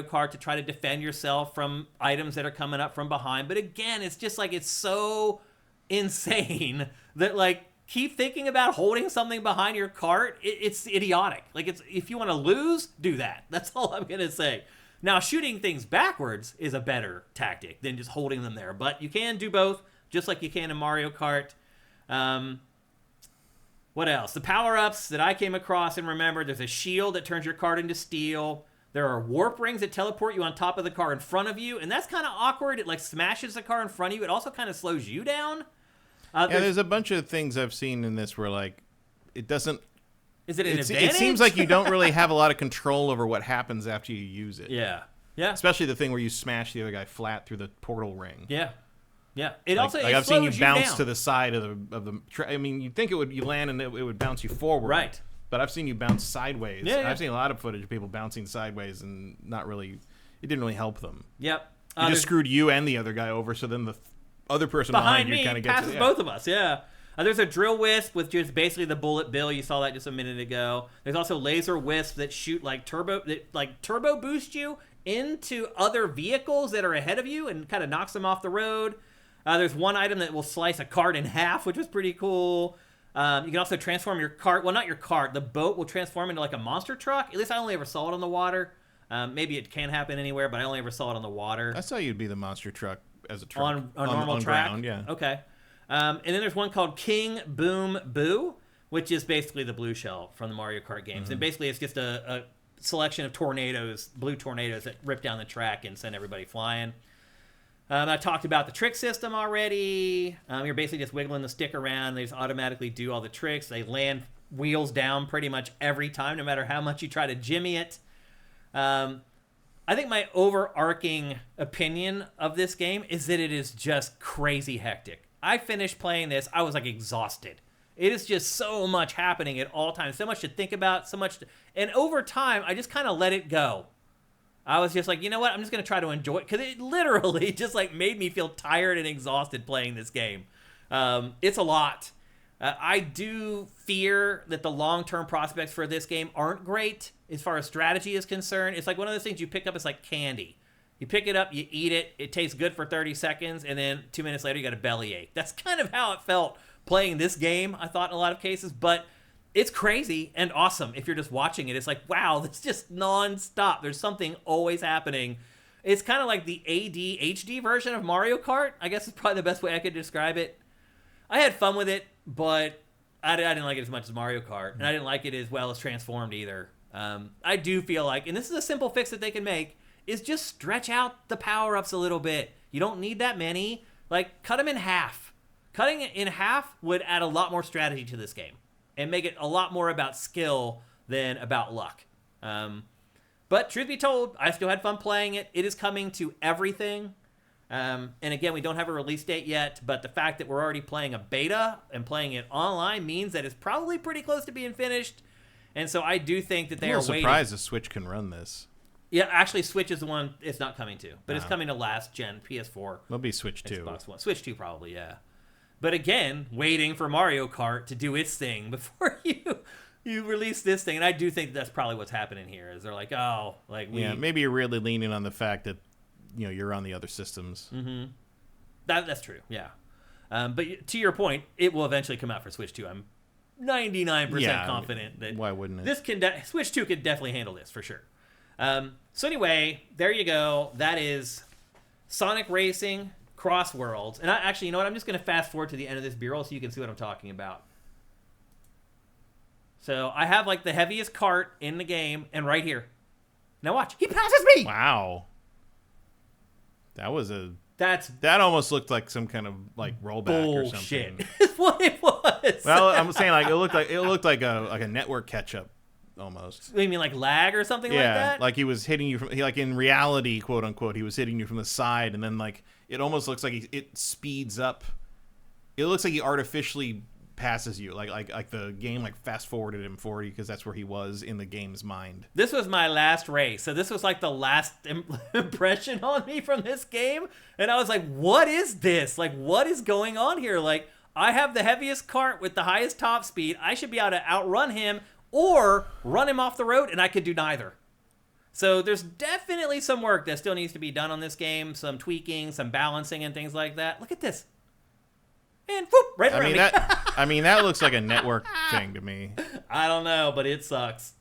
Kart to try to defend yourself from items that are coming up from behind. But again, it's just like, it's so insane that like, keep thinking about holding something behind your cart. It's idiotic. Like, if you want to lose, do that. That's all I'm going to say. Now, shooting things backwards is a better tactic than just holding them there. But you can do both, just like you can in Mario Kart. What else? The power-ups that I came across and remembered, there's a shield that turns your cart into steel. There are warp rings that teleport you on top of the car in front of you, and that's kind of awkward. It like smashes the car in front of you. It also kind of slows you down. There's a bunch of things I've seen in this where like it doesn't. Is it an advantage? It seems like you don't really have a lot of control over what happens after you use it. Yeah. Especially the thing where you smash the other guy flat through the portal ring. Yeah. I've seen you bounce to the side of the. I mean, you'd think you land and it would bounce you forward. Right. But I've seen you bounce sideways. Yeah. I've seen a lot of footage of people bouncing sideways and it didn't really help them. Yep. It just screwed you and the other guy over. So then the other person behind you kind of gets passes both of us. Yeah. There's a drill wisp with just basically the bullet bill. You saw that just a minute ago. There's also laser wisps that shoot turbo boost you into other vehicles that are ahead of you and kind of knocks them off the road. There's one item that will slice a cart in half, which was pretty cool. You can also transform your cart. Well, not your cart. The boat will transform into like a monster truck. At least I only ever saw it on the water. Maybe it can happen anywhere, but I only ever saw it on the water. I saw you'd be the monster truck as a truck. On a normal track? Ground, yeah. Okay. And then there's one called King Boom Boo, which is basically the blue shell from the Mario Kart games. And basically it's just a selection of tornadoes, blue tornadoes that rip down the track and send everybody flying. I talked about the trick system already. You're basically just wiggling the stick around. They just automatically do all the tricks. They land wheels down pretty much every time, no matter how much you try to jimmy it. I think my overarching opinion of this game is that it is just crazy hectic. I finished playing this. I was like exhausted. It is just so much happening at all times. So much to think about. And over time, I just kind of let it go. I was just like, you know what? I'm just going to try to enjoy it. Because it literally just like made me feel tired and exhausted playing this game. It's a lot. I do fear that the long-term prospects for this game aren't great as far as strategy is concerned. It's like one of those things you pick up. It's like candy. You pick it up, you eat it, it tastes good for 30 seconds, and then 2 minutes later you got a bellyache. That's kind of how it felt playing this game, I thought, in a lot of cases. But it's crazy and awesome if you're just watching it. It's like, wow, this is just non-stop. There's something always happening. It's kind of like the ADHD version of Mario Kart, I guess is probably the best way I could describe it. I had fun with it. but I didn't like it as much as Mario Kart, and I didn't like it as well as Transformed either. I do feel like, and this is a simple fix that they can make, is just stretch out the power-ups a little bit. You don't need that many. Like, cut them in half. Cutting it in half would add a lot more strategy to this game and make it a lot more about skill than about luck. But truth be told, I still had fun playing it. It is coming to everything. And again, we don't have a release date yet, but the fact that we're already playing a beta and playing it online means that it's probably pretty close to being finished. And so I do think that they are waiting. I'm surprised the Switch can run this. Yeah, actually, Switch is the one it's not coming to, but it's coming to last gen PS4. It'll be Switch 2. Xbox One. Switch 2 probably, yeah. But again, waiting for Mario Kart to do its thing before you release this thing. And I do think that's probably what's happening here. Is they're like, oh, like yeah, maybe you're really leaning on the fact that you're on the other systems. Mm-hmm. That's true, yeah. But to your point, it will eventually come out for Switch 2. I'm 99% confident that why wouldn't it? This Switch 2 could definitely handle this for sure. So anyway, there you go. That is Sonic Racing CrossWorlds. And actually, you know what? I'm just going to fast forward to the end of this B-roll so you can see what I'm talking about. So I have like the heaviest cart in the game, and right here. Now watch. He passes me! Wow. That almost looked like some kind of like rollback or something. Bullshit. That's what it was. Well, I'm saying like it looked like a network catch up almost. You mean like lag or something like that? Yeah, like he was hitting you from like in reality, quote unquote, he was hitting you from the side, and then like it almost looks like it speeds up. It looks like he artificially passes you, like the game like fast forwarded him for you because that's where he was in the game's mind. This was my last race, so this was like the last impression on me from this game, and I was like, what is this? Like, what is going on here? Like, I have the heaviest cart with the highest top speed. I should be able to outrun him or run him off the road, and I could do neither. So there's definitely some work that still needs to be done on this game, some tweaking, some balancing, and things like that. Look at this. And whoop, right around me. That looks like a network thing to me. I don't know, but it sucks.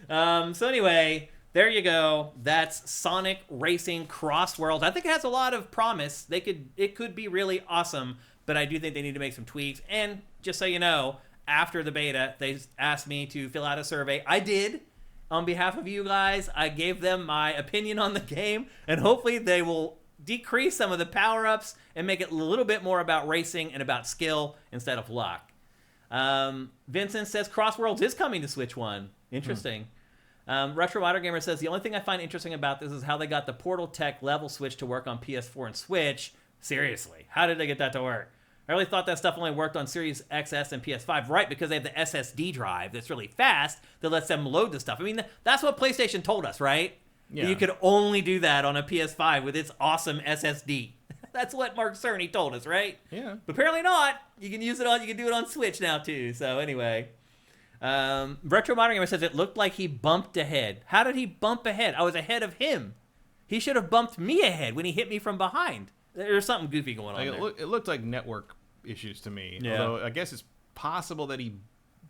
So anyway, there you go. That's Sonic Racing CrossWorlds. I think it has a lot of promise. It could be really awesome, but I do think they need to make some tweaks. And just so you know, after the beta, they asked me to fill out a survey. I did. On behalf of you guys, I gave them my opinion on the game, and hopefully they will decrease some of the power-ups and make it a little bit more about racing and about skill instead of luck. Vincent says CrossWorlds is coming to Switch 1. Interesting. Retro Water Gamer says, the only thing I find interesting about this is how they got the Portal Tech level switch to work on PS4 and Switch. Seriously, how did they get that to work? I really thought that stuff only worked on Series XS and PS5, right? Because they have the SSD drive that's really fast that lets them load the stuff. I mean, that's what PlayStation told us, right? Yeah. You could only do that on a PS5 with its awesome SSD. That's what Mark Cerny told us, right? Yeah. But apparently not. You can do it on Switch now too. So anyway, Retro Modern Gamer says it looked like he bumped ahead. How did he bump ahead? I was ahead of him. He should have bumped me ahead when he hit me from behind. There's something goofy going on there. It looked like network issues to me. Yeah. Although I guess it's possible that he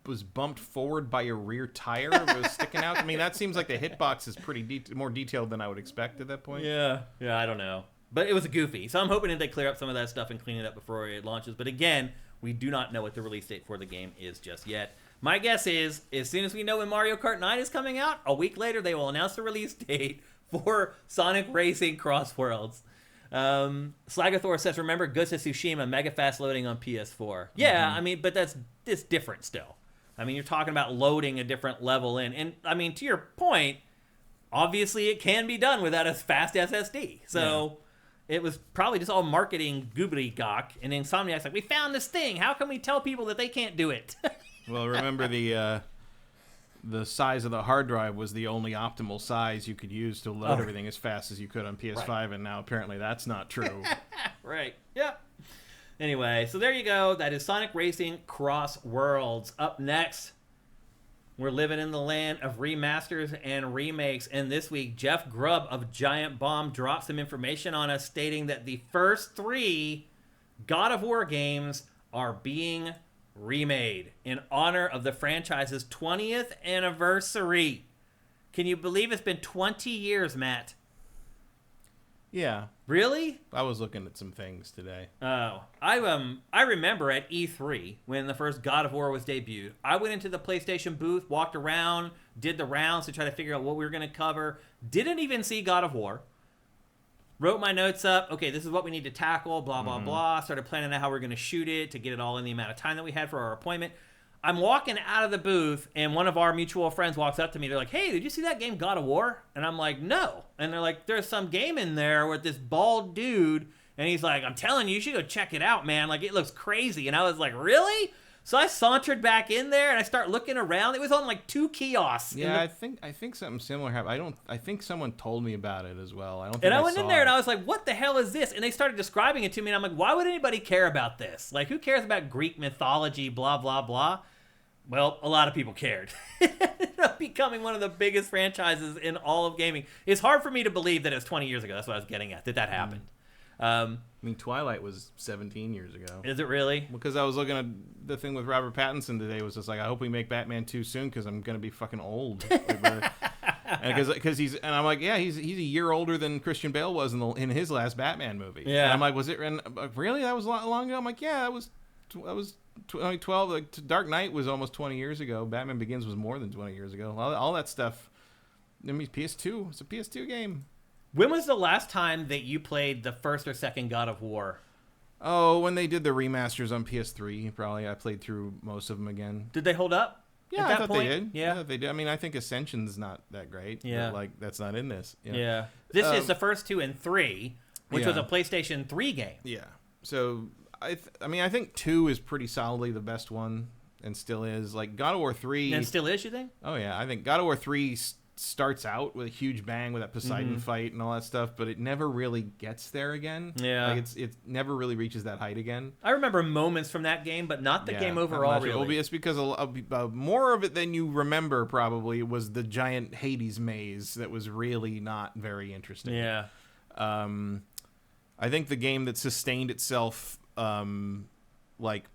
was bumped forward by a rear tire that was sticking out. I mean, that seems like the hitbox is pretty more detailed than I would expect at that point. Yeah, I don't know. But it was goofy. So I'm hoping that they clear up some of that stuff and clean it up before it launches. But again, we do not know what the release date for the game is just yet. My guess is, as soon as we know when Mario Kart 9 is coming out, a week later they will announce the release date for Sonic Racing CrossWorlds. Slagathor says, remember Ghost of Tsushima mega fast loading on PS4. Yeah, I mean, but it's different still. I mean, you're talking about loading a different level in. And, I mean, to your point, obviously it can be done without a fast SSD. So it was probably just all marketing gobbledygook. And Insomniac's like, we found this thing. How can we tell people that they can't do it? Well, remember the size of the hard drive was the only optimal size you could use to load everything as fast as you could on PS5. Right. And now apparently that's not true. Right. Yep. Anyway, so there you go. That is Sonic Racing CrossWorlds. Up next, we're living in the land of remasters and remakes. And this week, Jeff Grubb of Giant Bomb dropped some information on us stating that the first 3 God of War games are being remade in honor of the franchise's 20th anniversary. Can you believe it's been 20 years, Matt? Yeah. Really? I was looking at some things today. Oh, I remember at E3 when the first God of War was debuted. I went into the PlayStation booth, walked around, did the rounds to try to figure out what we were going to cover. Didn't even see God of War. Wrote my notes up. Okay, this is what we need to tackle. Blah blah blah. Started planning out how we're going to shoot it to get it all in the amount of time that we had for our appointment. I'm walking out of the booth, and one of our mutual friends walks up to me. They're like, "Hey, did you see that game God of War?" And I'm like, "No." And they're like, "There's some game in there with this bald dude." And he's like, "I'm telling you, you should go check it out, man. Like, it looks crazy." And I was like, "Really?" So I sauntered back in there, and I start looking around. It was on, like, 2 kiosks. Yeah, I think something similar happened. I think someone told me about it as well. I went in there, and I was like, what the hell is this? And they started describing it to me, and I'm like, why would anybody care about this? Like, who cares about Greek mythology, blah, blah, blah? Well, a lot of people cared. It ended up becoming one of the biggest franchises in all of gaming. It's hard for me to believe that it was 20 years ago. That's what I was getting at, that happened. I mean, Twilight was 17 years ago. Is it really? Because I was looking at the thing with Robert Pattinson today. Was just like, I hope we make Batman 2 soon because I'm going to be fucking old. Because I'm like, yeah, he's a year older than Christian Bale was in his last Batman movie. Yeah. And I'm like, was it really? That was a lot long ago. I'm like, yeah, that was 12. Like, Dark Knight was almost 20 years ago. Batman Begins was more than 20 years ago. All that stuff. I mean, PS2. It's a PS2 game. When was the last time that you played the first or second God of War? Oh, when they did the remasters on PS3, probably. I played through most of them again. Did they hold up? Yeah, at that I thought point? they did. Yeah. I thought they did. I mean, I think Ascension's not that great. Yeah. But, like, that's not in this. Yeah. This is the first 2 and 3, which was a PlayStation 3 game. Yeah. So, I think 2 is pretty solidly the best one, and still is. Like, God of War 3... And still is, you think? Oh, yeah. I think God of War 3 starts out with a huge bang with that Poseidon fight and all that stuff, but it never really gets there again. Yeah. Like, it never really reaches that height again. I remember moments from that game, but not the game overall, really. Well, it's because more of it than you remember, probably, was the giant Hades maze that was really not very interesting. Yeah. I think the game that sustained itself, like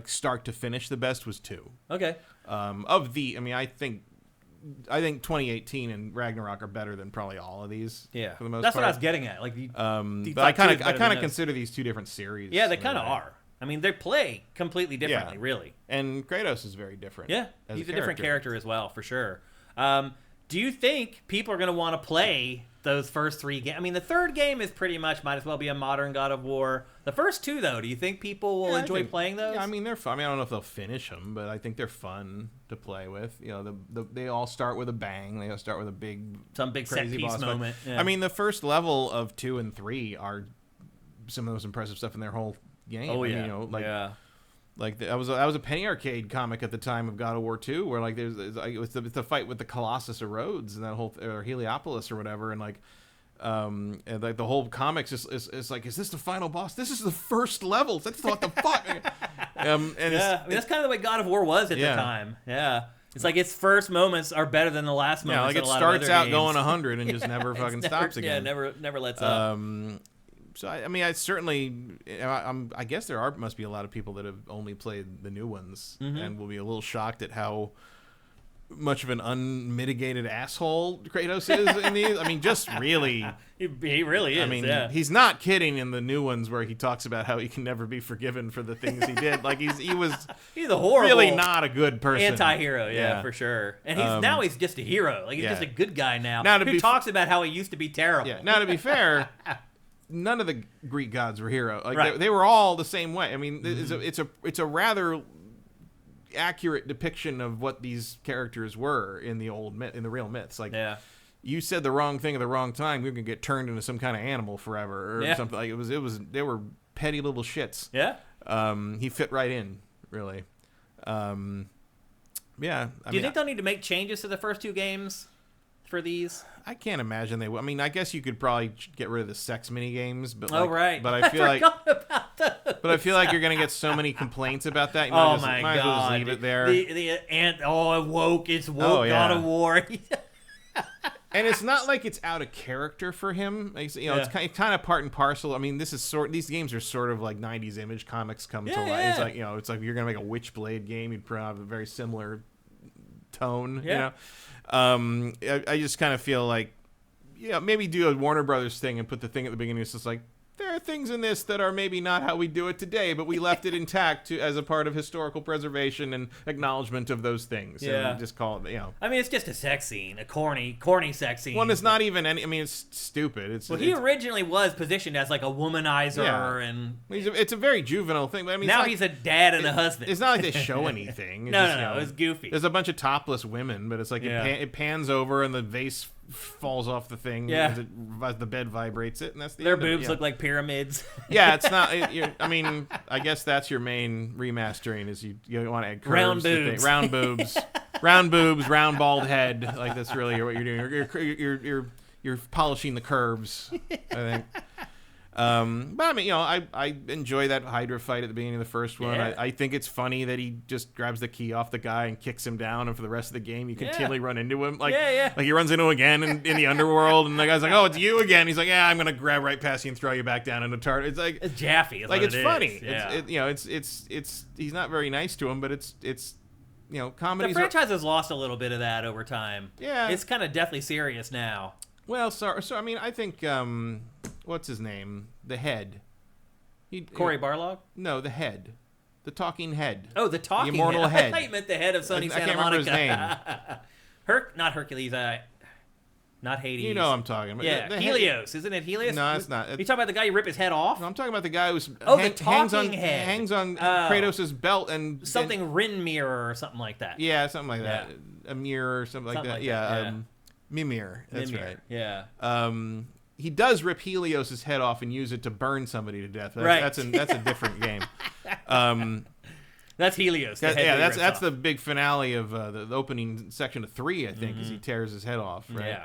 start to finish the best was 2. Okay. I think 2018 and Ragnarok are better than probably all of these. Yeah, for the most that's part. what I was getting at. Like, but I kind of consider these 2 different series. Yeah, they kind of are. I mean, they play completely differently, really. And Kratos is very different. Yeah, he's a different character as well, for sure. Do you think people are going to want to play those first 3 games? I mean, the third game is pretty much might as well be a modern God of War. The first 2, though, do you think people will enjoy playing those? Yeah, I mean, they're fun. I mean, I don't know if they'll finish them, but I think they're fun to play with. You know, they all start with a bang. They all start with some big crazy set piece moment. Yeah. I mean, the first level of 2 and 3 are some of the most impressive stuff in their whole game. Oh, yeah. I mean, you know, like that was a Penny Arcade comic at the time of God of War 2, where like there's it's the fight with the Colossus of Rhodes and that whole or Heliopolis or whatever, and like the whole comics is like, is this the final boss? This is the first level. That's what the fuck. I mean, that's kind of the way God of War was at the time. Yeah. It's like its first moments are better than the last moments. Yeah, like it starts out going 100 and just never fucking stops again. Yeah, never lets up. So I mean, I guess must be a lot of people that have only played the new ones and will be a little shocked at how much of an unmitigated asshole Kratos is in these. I mean, just really, he really is. I mean, he's not kidding in the new ones where he talks about how he can never be forgiven for the things he did. Like he's a horrible, really not a good person, anti-hero, yeah, for sure. And he's just a hero. Like he's just a good guy now. Who talks about how he used to be terrible. Yeah. Now to be fair. None of the Greek gods were heroes. Like they were all the same way. I mean, it's a rather accurate depiction of what these characters were in the real myths. Like, you said the wrong thing at the wrong time, you're gonna get turned into some kind of animal forever or something. Like it was. They were petty little shits. Yeah. He fit right in, really. Yeah. Do you think they'll need to make changes to the first 2 games for these? I can't imagine they will. I mean, I guess you could probably get rid of the sex mini games, but right. But I feel like about those. But I feel like you're gonna get so many complaints about that. You my might as well just leave it there. It woke. It's woke. God of War. And it's not like it's out of character for him. Like, you know, it's kind of part and parcel. I mean, these games are sort of like 90s Image Comics come to life. It's like, you know, it's like you're gonna make a Witchblade game, you'd probably have a very similar tone. You know, I just kind of feel like maybe do a Warner Brothers thing and put the thing at the beginning. It's just like, there are things in this that are maybe not how we do it today, but we left it intact as a part of historical preservation and acknowledgement of those things. Yeah. And just call it, I mean, it's just a sex scene, a corny sex scene. One that's not even any. I mean, it's stupid. He originally was positioned as like a womanizer, and it's a very juvenile thing. But I mean, now he's a dad and a husband. It's not like they show anything. No, it's goofy. There's a bunch of topless women, but it's like it pans over and the vase falls off the thing as the bed vibrates it, and that's the their end of it. boobs look like pyramids. Yeah, it's not. I mean, I guess that's your main remastering is you want to add curves, round boobs, round bald head. Like that's really what you're doing. You're polishing the curves, I think. But I mean, I enjoy that Hydra fight at the beginning of the first one. Yeah. I think it's funny that he just grabs the key off the guy and kicks him down, and for the rest of the game, you continually run into him. Like he runs into him again in the underworld, and the guy's like, "Oh, it's you again." He's like, "Yeah, I'm gonna grab right past you and throw you back down into tar." It's like it's Jaffe. Like it's funny. Yeah. It's he's not very nice to him, but it's comedies. The franchise has lost a little bit of that over time. Yeah, it's kind of deathly serious now. Well, so I mean, I think what's his name? The head. Cory Barlog? No, the head. The talking head. Oh, the talking immortal head. I thought you meant the head of Sony Santa Monica. I can't remember his name. Not Hercules. Not Hades. You know what I'm talking about. Yeah, Helios. Isn't it Helios? No, it's not. You talking about the guy you rip his head off? No, I'm talking about the guy who's the talking head. Hangs on Kratos' belt and something Rinmir or something like that. Yeah, something like that. A mirror or something like that. Yeah. Mimir. That's Mimir. right. Yeah. He does rip Helios' head off and use it to burn somebody to death. That's a different game. That's Helios. That's the big finale of the opening section of 3, I think, as he tears his head off. Right? Yeah.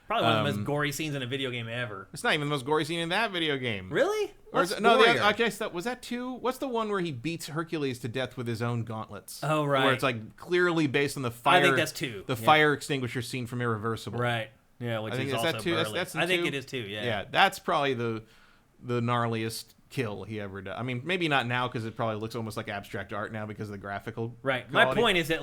Probably one of the most gory scenes in a video game ever. It's not even the most gory scene in that video game. Really? Was that 2? What's the one where he beats Hercules to death with his own gauntlets? Oh, right. Where it's like clearly based on the fire. I think that's 2. The fire extinguisher scene from Irreversible. Right. Yeah, which is also burly. I think it is 2, yeah. Yeah, that's probably the gnarliest kill he ever does. I mean, maybe not now because it probably looks almost like abstract art now because of the graphical Right. quality. My point is that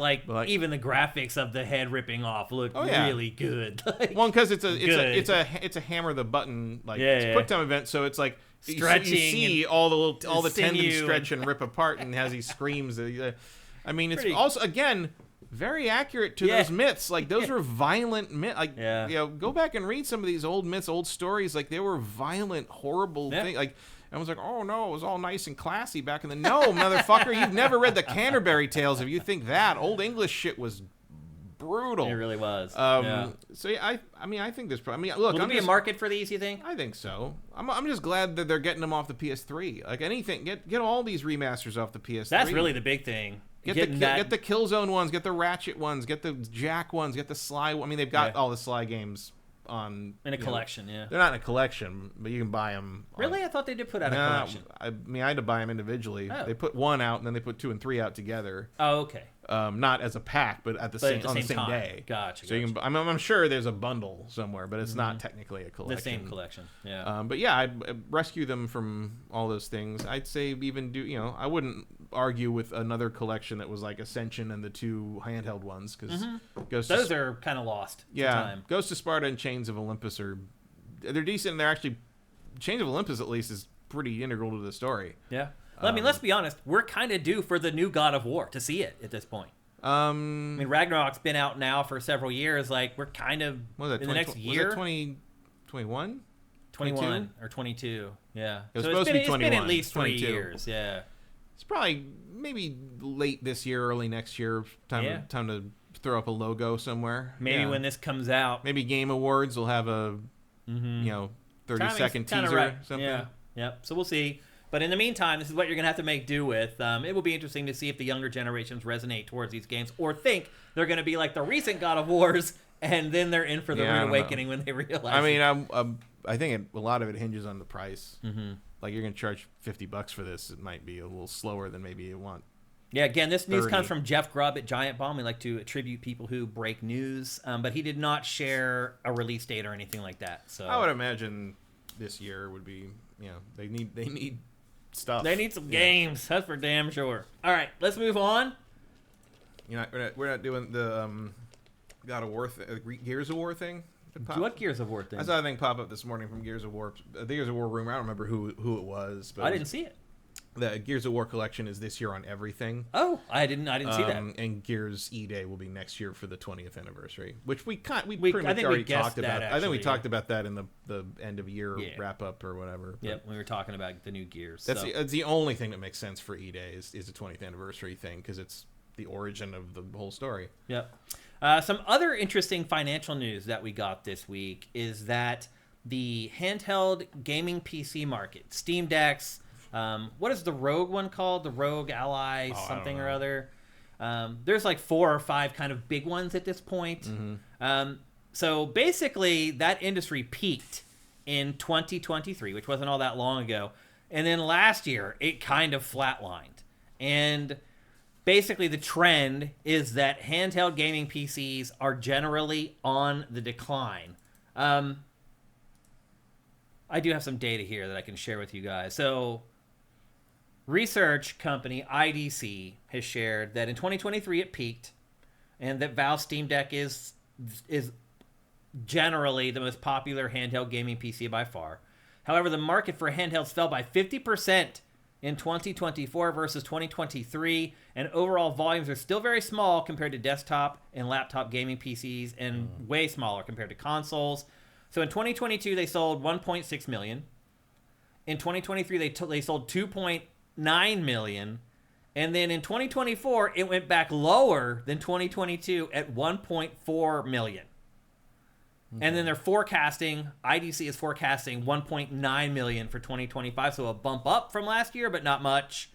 even the graphics of the head ripping off look really good. Well, because it's a hammer the button quick time event, so it's like stretching. You see all the tendons stretch and rip apart, and as he screams, I mean, it's also again very accurate to those myths. Like those were violent myths. Like go back and read some of these old myths, old stories. Like they were violent, horrible things. Like everyone's like, oh no, it was all nice and classy back in the no, motherfucker. You've never read the Canterbury Tales if you think that old English shit was brutal. It really was. So yeah, I mean, I think there's probably. I mean, look, will there be a market for these? You think? I think so. I'm just glad that they're getting them off the PS3. Like anything, get all these remasters off the PS3. That's really the big thing. Get the Killzone ones, get the Ratchet ones, get the Jack ones, get the Sly. I mean, they've got all the Sly games on in a collection. Yeah, they're not in a collection, but you can buy them. Really, I thought they did put out a collection. I mean, I had to buy them individually. Oh. They put 1 out, and then they put 2 and 3 out together. Oh, okay. Not as a pack, but on the same day. Gotcha. So you can. I'm sure there's a bundle somewhere, but it's not technically a collection. The same collection. Yeah. But yeah, I'd rescue them from all those things. I'd say even do. I wouldn't argue with another collection that was like Ascension and the 2 handheld ones because those are kind of lost. Yeah. To time. Ghost of Sparta and Chains of Olympus they're decent. And they're actually Chains of Olympus at least is pretty integral to the story. Yeah. Well, I mean, let's be honest. We're kind of due for the new God of War to see it at this point. I mean, Ragnarok's been out now for several years. Like, we're kind of in the next year. Was it 2021? 21 or 22. Yeah. It was supposed to be 21. It's been at least 3 22. years. Yeah. It's probably maybe late this year, early next year. Time to throw up a logo somewhere. Maybe when this comes out. Maybe Game Awards will have a 30-second teaser or something. Yeah. Yep. So we'll see. But in the meantime, this is what you're going to have to make do with. It will be interesting to see if the younger generations resonate towards these games or think they're going to be like the recent God of Wars, and then they're in for the rude awakening when they realize. I mean, I think a lot of it hinges on the price. Mm-hmm. Like you're going to charge $50 for this, it might be a little slower than maybe you want. Yeah, again, this news comes from Jeff Grubb at Giant Bomb. We like to attribute people who break news, but he did not share a release date or anything like that. So I would imagine this year would be, they need stuff. They need some games. That's for damn sure. All right, let's move on. We're not doing the God of War, Gears of War thing. What Gears of War thing? I saw a thing pop up this morning from Gears of War. The Gears of War rumor. I don't remember who it was. But I didn't see it. The Gears of War collection is this year on everything. Oh, I didn't see that. And Gears E-Day will be next year for the 20th anniversary, which we pretty much already talked about. Actually, I think we talked about that in the end of year wrap up or whatever. Yep, we were talking about the new Gears. That's the only thing that makes sense for E-Day is the 20th anniversary thing because it's the origin of the whole story. Yep. Some other interesting financial news that we got this week is that the handheld gaming PC market, Steam Decks. What is the Rogue one called? The Rogue Ally something or other. There's like 4 or 5 kind of big ones at this point. Mm-hmm. So basically, that industry peaked in 2023, which wasn't all that long ago. And then last year, it kind of flatlined. And basically, the trend is that handheld gaming PCs are generally on the decline. I do have some data here that I can share with you guys. So research company IDC has shared that in 2023 it peaked, and that Valve Steam Deck is generally the most popular handheld gaming PC by far. However, the market for handhelds fell by 50% in 2024 versus 2023, and overall volumes are still very small compared to desktop and laptop gaming PCs, and way smaller compared to consoles. So in 2022 they sold 1.6 million. In 2023 they sold 2.9 million, and then in 2024 it went back lower than 2022 at 1.4 million. And then they're forecasting, IDC is forecasting 1.9 million for 2025, so a bump up from last year, but not much.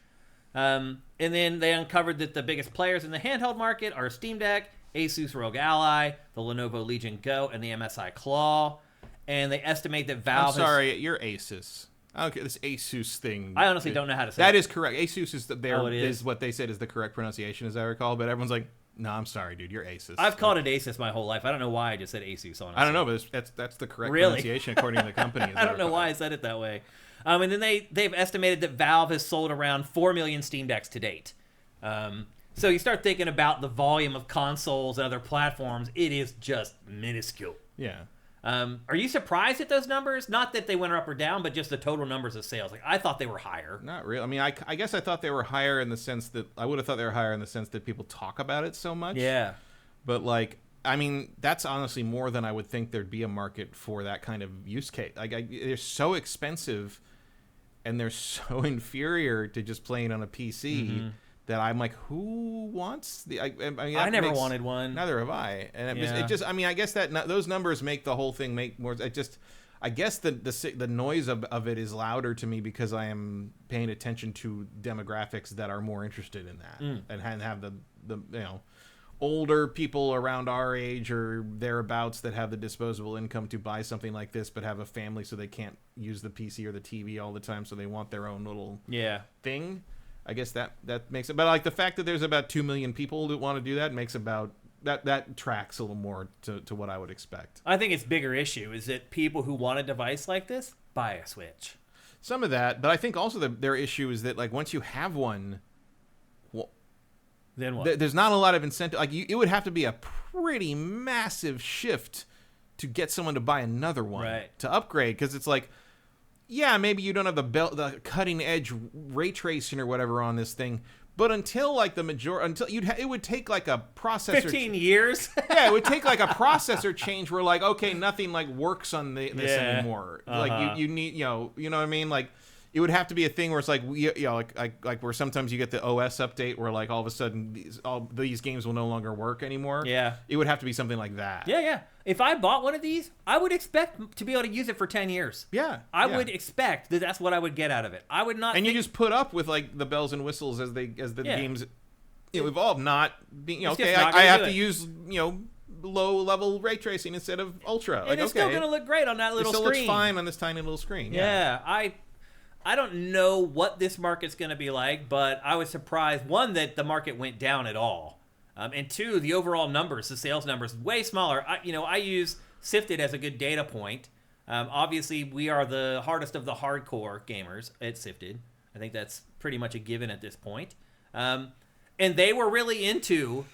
And then they uncovered that the biggest players in the handheld market are Steam Deck, Asus ROG Ally, the Lenovo Legion Go, and the MSI Claw. And they estimate that Valve you're Asus. Okay, this Asus thing. I honestly don't know how to say that. That is correct. Asus is is what they said is the correct pronunciation, as I recall. But everyone's like, no, I'm sorry, dude. You're Asus. I've called it Asus my whole life. I don't know why I just said Asus on it. I don't know, but that's the correct pronunciation according to the company. I don't know why I said it that way. And then they've estimated that Valve has sold around 4 million Steam Decks to date. So you start thinking about the volume of consoles and other platforms, it is just minuscule. Yeah. Are you surprised at those numbers? Not that they went up or down, but just the total numbers of sales. Like, I thought they were higher. Not really. I mean, I guess I thought they were higher in the sense that I would have thought they were higher in the sense that people talk about it so much. Yeah. But like, I mean, that's honestly more than I would think there'd be a market for that kind of use case. Like, they're so expensive, and they're so inferior to just playing on a PC. Mm-hmm. That I'm like, who wants the? I mean, I never wanted one. Neither have I. And it just, I mean, I guess that those numbers make the whole thing make more. I guess the noise of it is louder to me because I am paying attention to demographics that are more interested in that and have the older people around our age or thereabouts that have the disposable income to buy something like this, but have a family so they can't use the PC or the TV all the time, so they want their own little thing. I guess that makes it, but like the fact that there's about 2 million people that want to do that makes about that tracks a little more to what I would expect. I think it's bigger issue is that people who want a device like this buy a Switch. Some of that, but I think also their issue is that like once you have one, well, then what? There's not a lot of incentive. Like it would have to be a pretty massive shift to get someone to buy another one to upgrade, because it's like. Yeah, maybe you don't have the cutting edge ray tracing or whatever on this thing, but until like it would take like a processor 15 years. Yeah, it would take like a processor change where like okay, nothing like works on this anymore. Like you need you know what I mean, like it would have to be a thing where it's like like where sometimes you get the OS update where like all of a sudden these games will no longer work anymore. Yeah, it would have to be something like that. Yeah. If I bought one of these, I would expect to be able to use it for 10 years. Yeah. I would expect that that's what I would get out of it. I would not. And you just put up with like the bells and whistles as the games evolve, not being okay. I have to use low level ray tracing instead of ultra. And it's still gonna look great on that little screen. It still looks fine on this tiny little screen. Yeah. I don't know what this market's going to be like, but I was surprised, one, that the market went down at all. And two, the overall numbers, the sales numbers, way smaller. I use SIFTD as a good data point. Obviously, we are the hardest of the hardcore gamers at SIFTD. I think that's pretty much a given at this point. And they were really into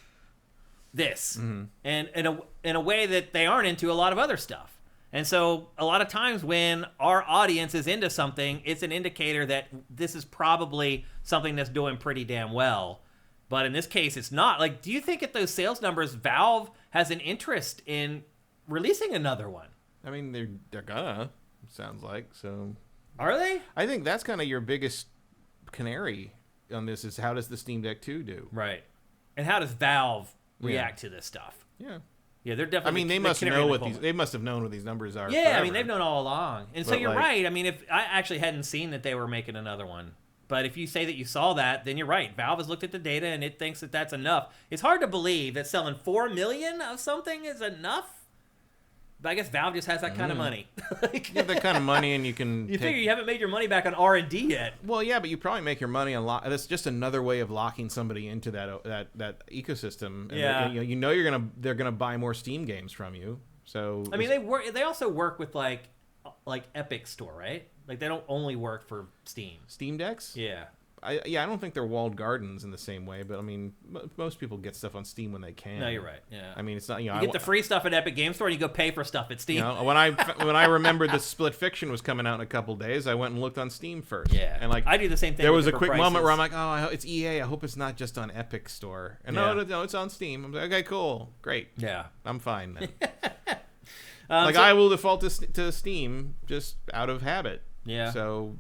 this, and in a way that they aren't into a lot of other stuff. And so a lot of times when our audience is into something, it's an indicator that this is probably something that's doing pretty damn well. But in this case, it's not. Like, do you think at those sales numbers, Valve has an interest in releasing another one? I mean, they're gonna, sounds like. So are they? I think that's kind of your biggest canary on this is how does the Steam Deck 2 do? Right. And how does Valve react to this stuff? Yeah. Yeah, they're definitely. I mean, they must know what these. They must have known what these numbers are. Yeah, forever. I mean, they've known all along. And so But, you're like, right. I mean, if I actually hadn't seen that they were making another one, but if you say that you saw that, then you're right. Valve has looked at the data and it thinks that that's enough. It's hard to believe that selling 4 million of something is enough. But I guess Valve just has that kind of money. You have that kind of money, and you can. You figure you haven't made your money back on R&D yet. Well, yeah, but you probably make your money on that's just another way of locking somebody into that ecosystem. And Yeah. they're gonna buy more Steam games from you. So I mean, they also work with like Epic Store, right? Like they don't only work for Steam. Steam Decks. Yeah. I don't think they're walled gardens in the same way, but I mean, most people get stuff on Steam when they can. No, you're right. Yeah. I mean, it's not you get the free stuff at Epic Game Store, and you go pay for stuff at Steam. When I remembered the Split Fiction was coming out in a couple days, I went and looked on Steam first. Yeah. And like I do the same thing. There was a with quick prices. moment where I'm like, oh, it's EA. I hope it's not just on Epic Store. And Yeah. no, it's on Steam. I'm like, okay, cool, great. Yeah. I'm fine then. So- I will default to Steam just out of habit. Yeah. So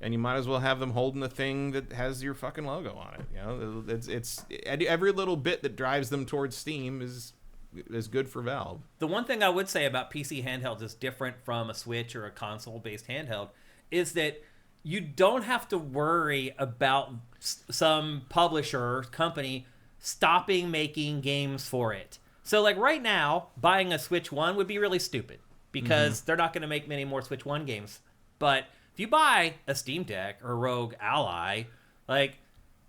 and you might as well have them holding the thing that has your fucking logo on it. It's every little bit that drives them towards Steam is good for Valve. The one thing I would say about PC handhelds is different from a Switch or a console-based handheld is that you don't have to worry about some publisher or company stopping making games for it. So like right now, buying a Switch 1 would be really stupid because they're not going to make many more Switch 1 games. But if you buy a Steam Deck or Rogue Ally, like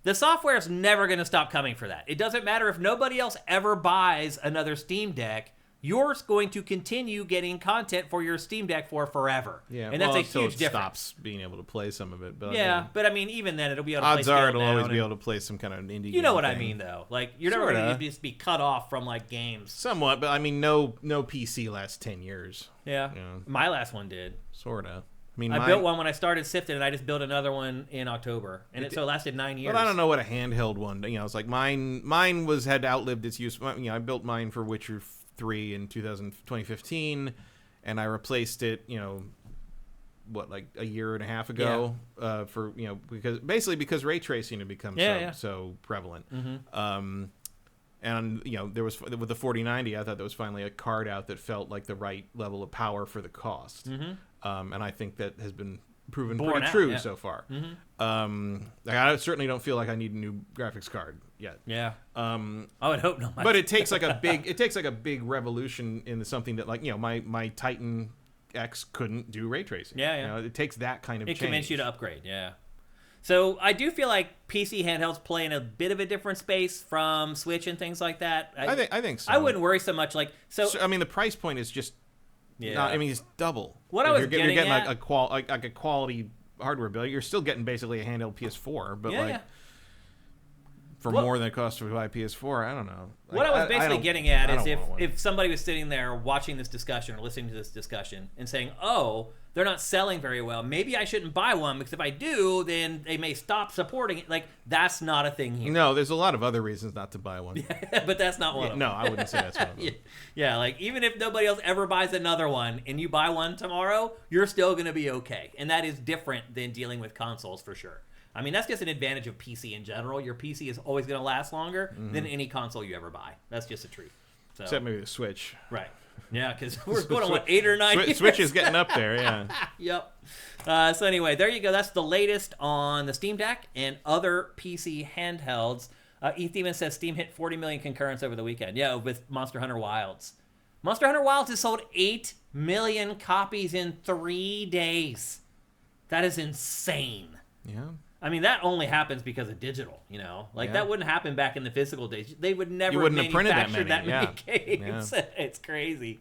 the software is never going to stop coming for that. It doesn't matter if nobody else ever buys another Steam Deck. You're going to continue getting content for your Steam Deck for forever. Yeah, and that's a until huge it difference. Stops being able to play some of it. But Yeah, but I mean, even then, it'll be able to play odds are it'll Scaled always Down be and- able to play some kind of indie. You know game what I thing. mean, though. Like you're never going Sorta. to just be cut off from like games. Somewhat, but I mean, no PC lasts 10 years. Yeah, Yeah. my last one did. Sorta. I mean, I built one when I started SIFTD, and I just built another one in October, and so it lasted 9 years. But I don't know what a handheld one. It's like mine had outlived its use. I built mine for Witcher 3 in 2015, and I replaced it. Like a year and a half ago. For because ray tracing had become so prevalent. And there was with the 4090, I thought there was finally a card out that felt like the right level of power for the cost. And I think that has been proven pretty true so far. I certainly don't feel like I need a new graphics card yet. Yeah. I would hope not. But it takes like a big revolution in something that my Titan X couldn't do ray tracing. Yeah. It takes that kind of change. It convinced you to upgrade. Yeah. So I do feel like PC handhelds play in a bit of a different space from Switch and things like that. I think so. I wouldn't worry so much. So I mean, the price point is just. Yeah. It's double. What I was you're getting at, like a quality hardware bill. You're still getting basically a handheld PS4, but for more than it costs to buy a PS4. I don't know. What I was basically getting at is if somebody was sitting there watching this discussion or listening to this discussion and saying, "Oh, they're not selling very well. Maybe I shouldn't buy one because if I do, then they may stop supporting it." Like that's not a thing here. No, there's a lot of other reasons not to buy one. But that's not one of them. No, I wouldn't say that's one of them. Yeah, like even if nobody else ever buys another one and you buy one tomorrow, you're still going to be okay. And that is different than dealing with consoles for sure. I mean, that's just an advantage of PC in general. Your PC is always going to last longer than any console you ever buy. That's just the truth. So, except maybe the Switch. Right. Yeah, because we're going on, 8 or 9 years? Switch is getting up there, yeah. Yep. So anyway, there you go. That's the latest on the Steam Deck and other PC handhelds. Ethan says Steam hit 40 million concurrents over the weekend. Yeah, with Monster Hunter Wilds. Monster Hunter Wilds has sold 8 million copies in 3 days. That is insane. Yeah. I mean, that only happens because of digital, that wouldn't happen back in the physical days. They would never have printed manufactured that many games. It's crazy.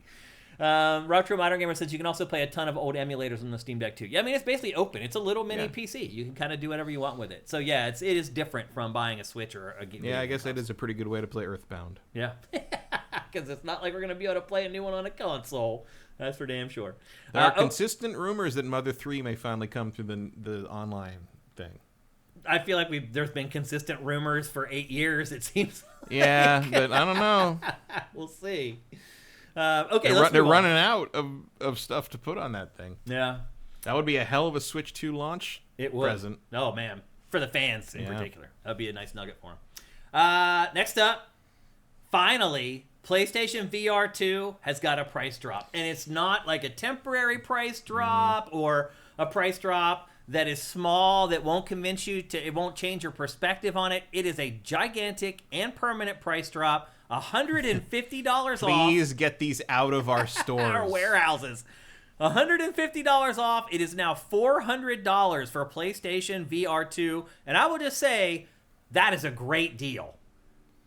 Retro Modern Gamer says you can also play a ton of old emulators on the Steam Deck too. Yeah, I mean, it's basically open. It's a little mini PC. You can kind of do whatever you want with it. So yeah, it is different from buying a Switch or a game. Yeah, I guess that is a pretty good way to play Earthbound. Yeah, because it's not like we're going to be able to play a new one on a console. That's for damn sure. There are consistent rumors that Mother 3 may finally come through the online thing. I feel like there's been consistent rumors for 8 years, it seems like. Yeah, but I don't know. We'll see. Okay, they're running out of stuff to put on that thing. Yeah. That would be a hell of a Switch 2 launch present. Oh, man. For the fans in particular. That would be a nice nugget for them. Next up, finally, PlayStation VR2 has got a price drop. And it's not like a temporary price drop or a price drop that is small, that won't convince you it won't change your perspective on it. It is a gigantic and permanent price drop. $150 off. Please get these out of our stores. Our warehouses. $150 off. It is now $400 for PlayStation VR2. And I will just say, that is a great deal.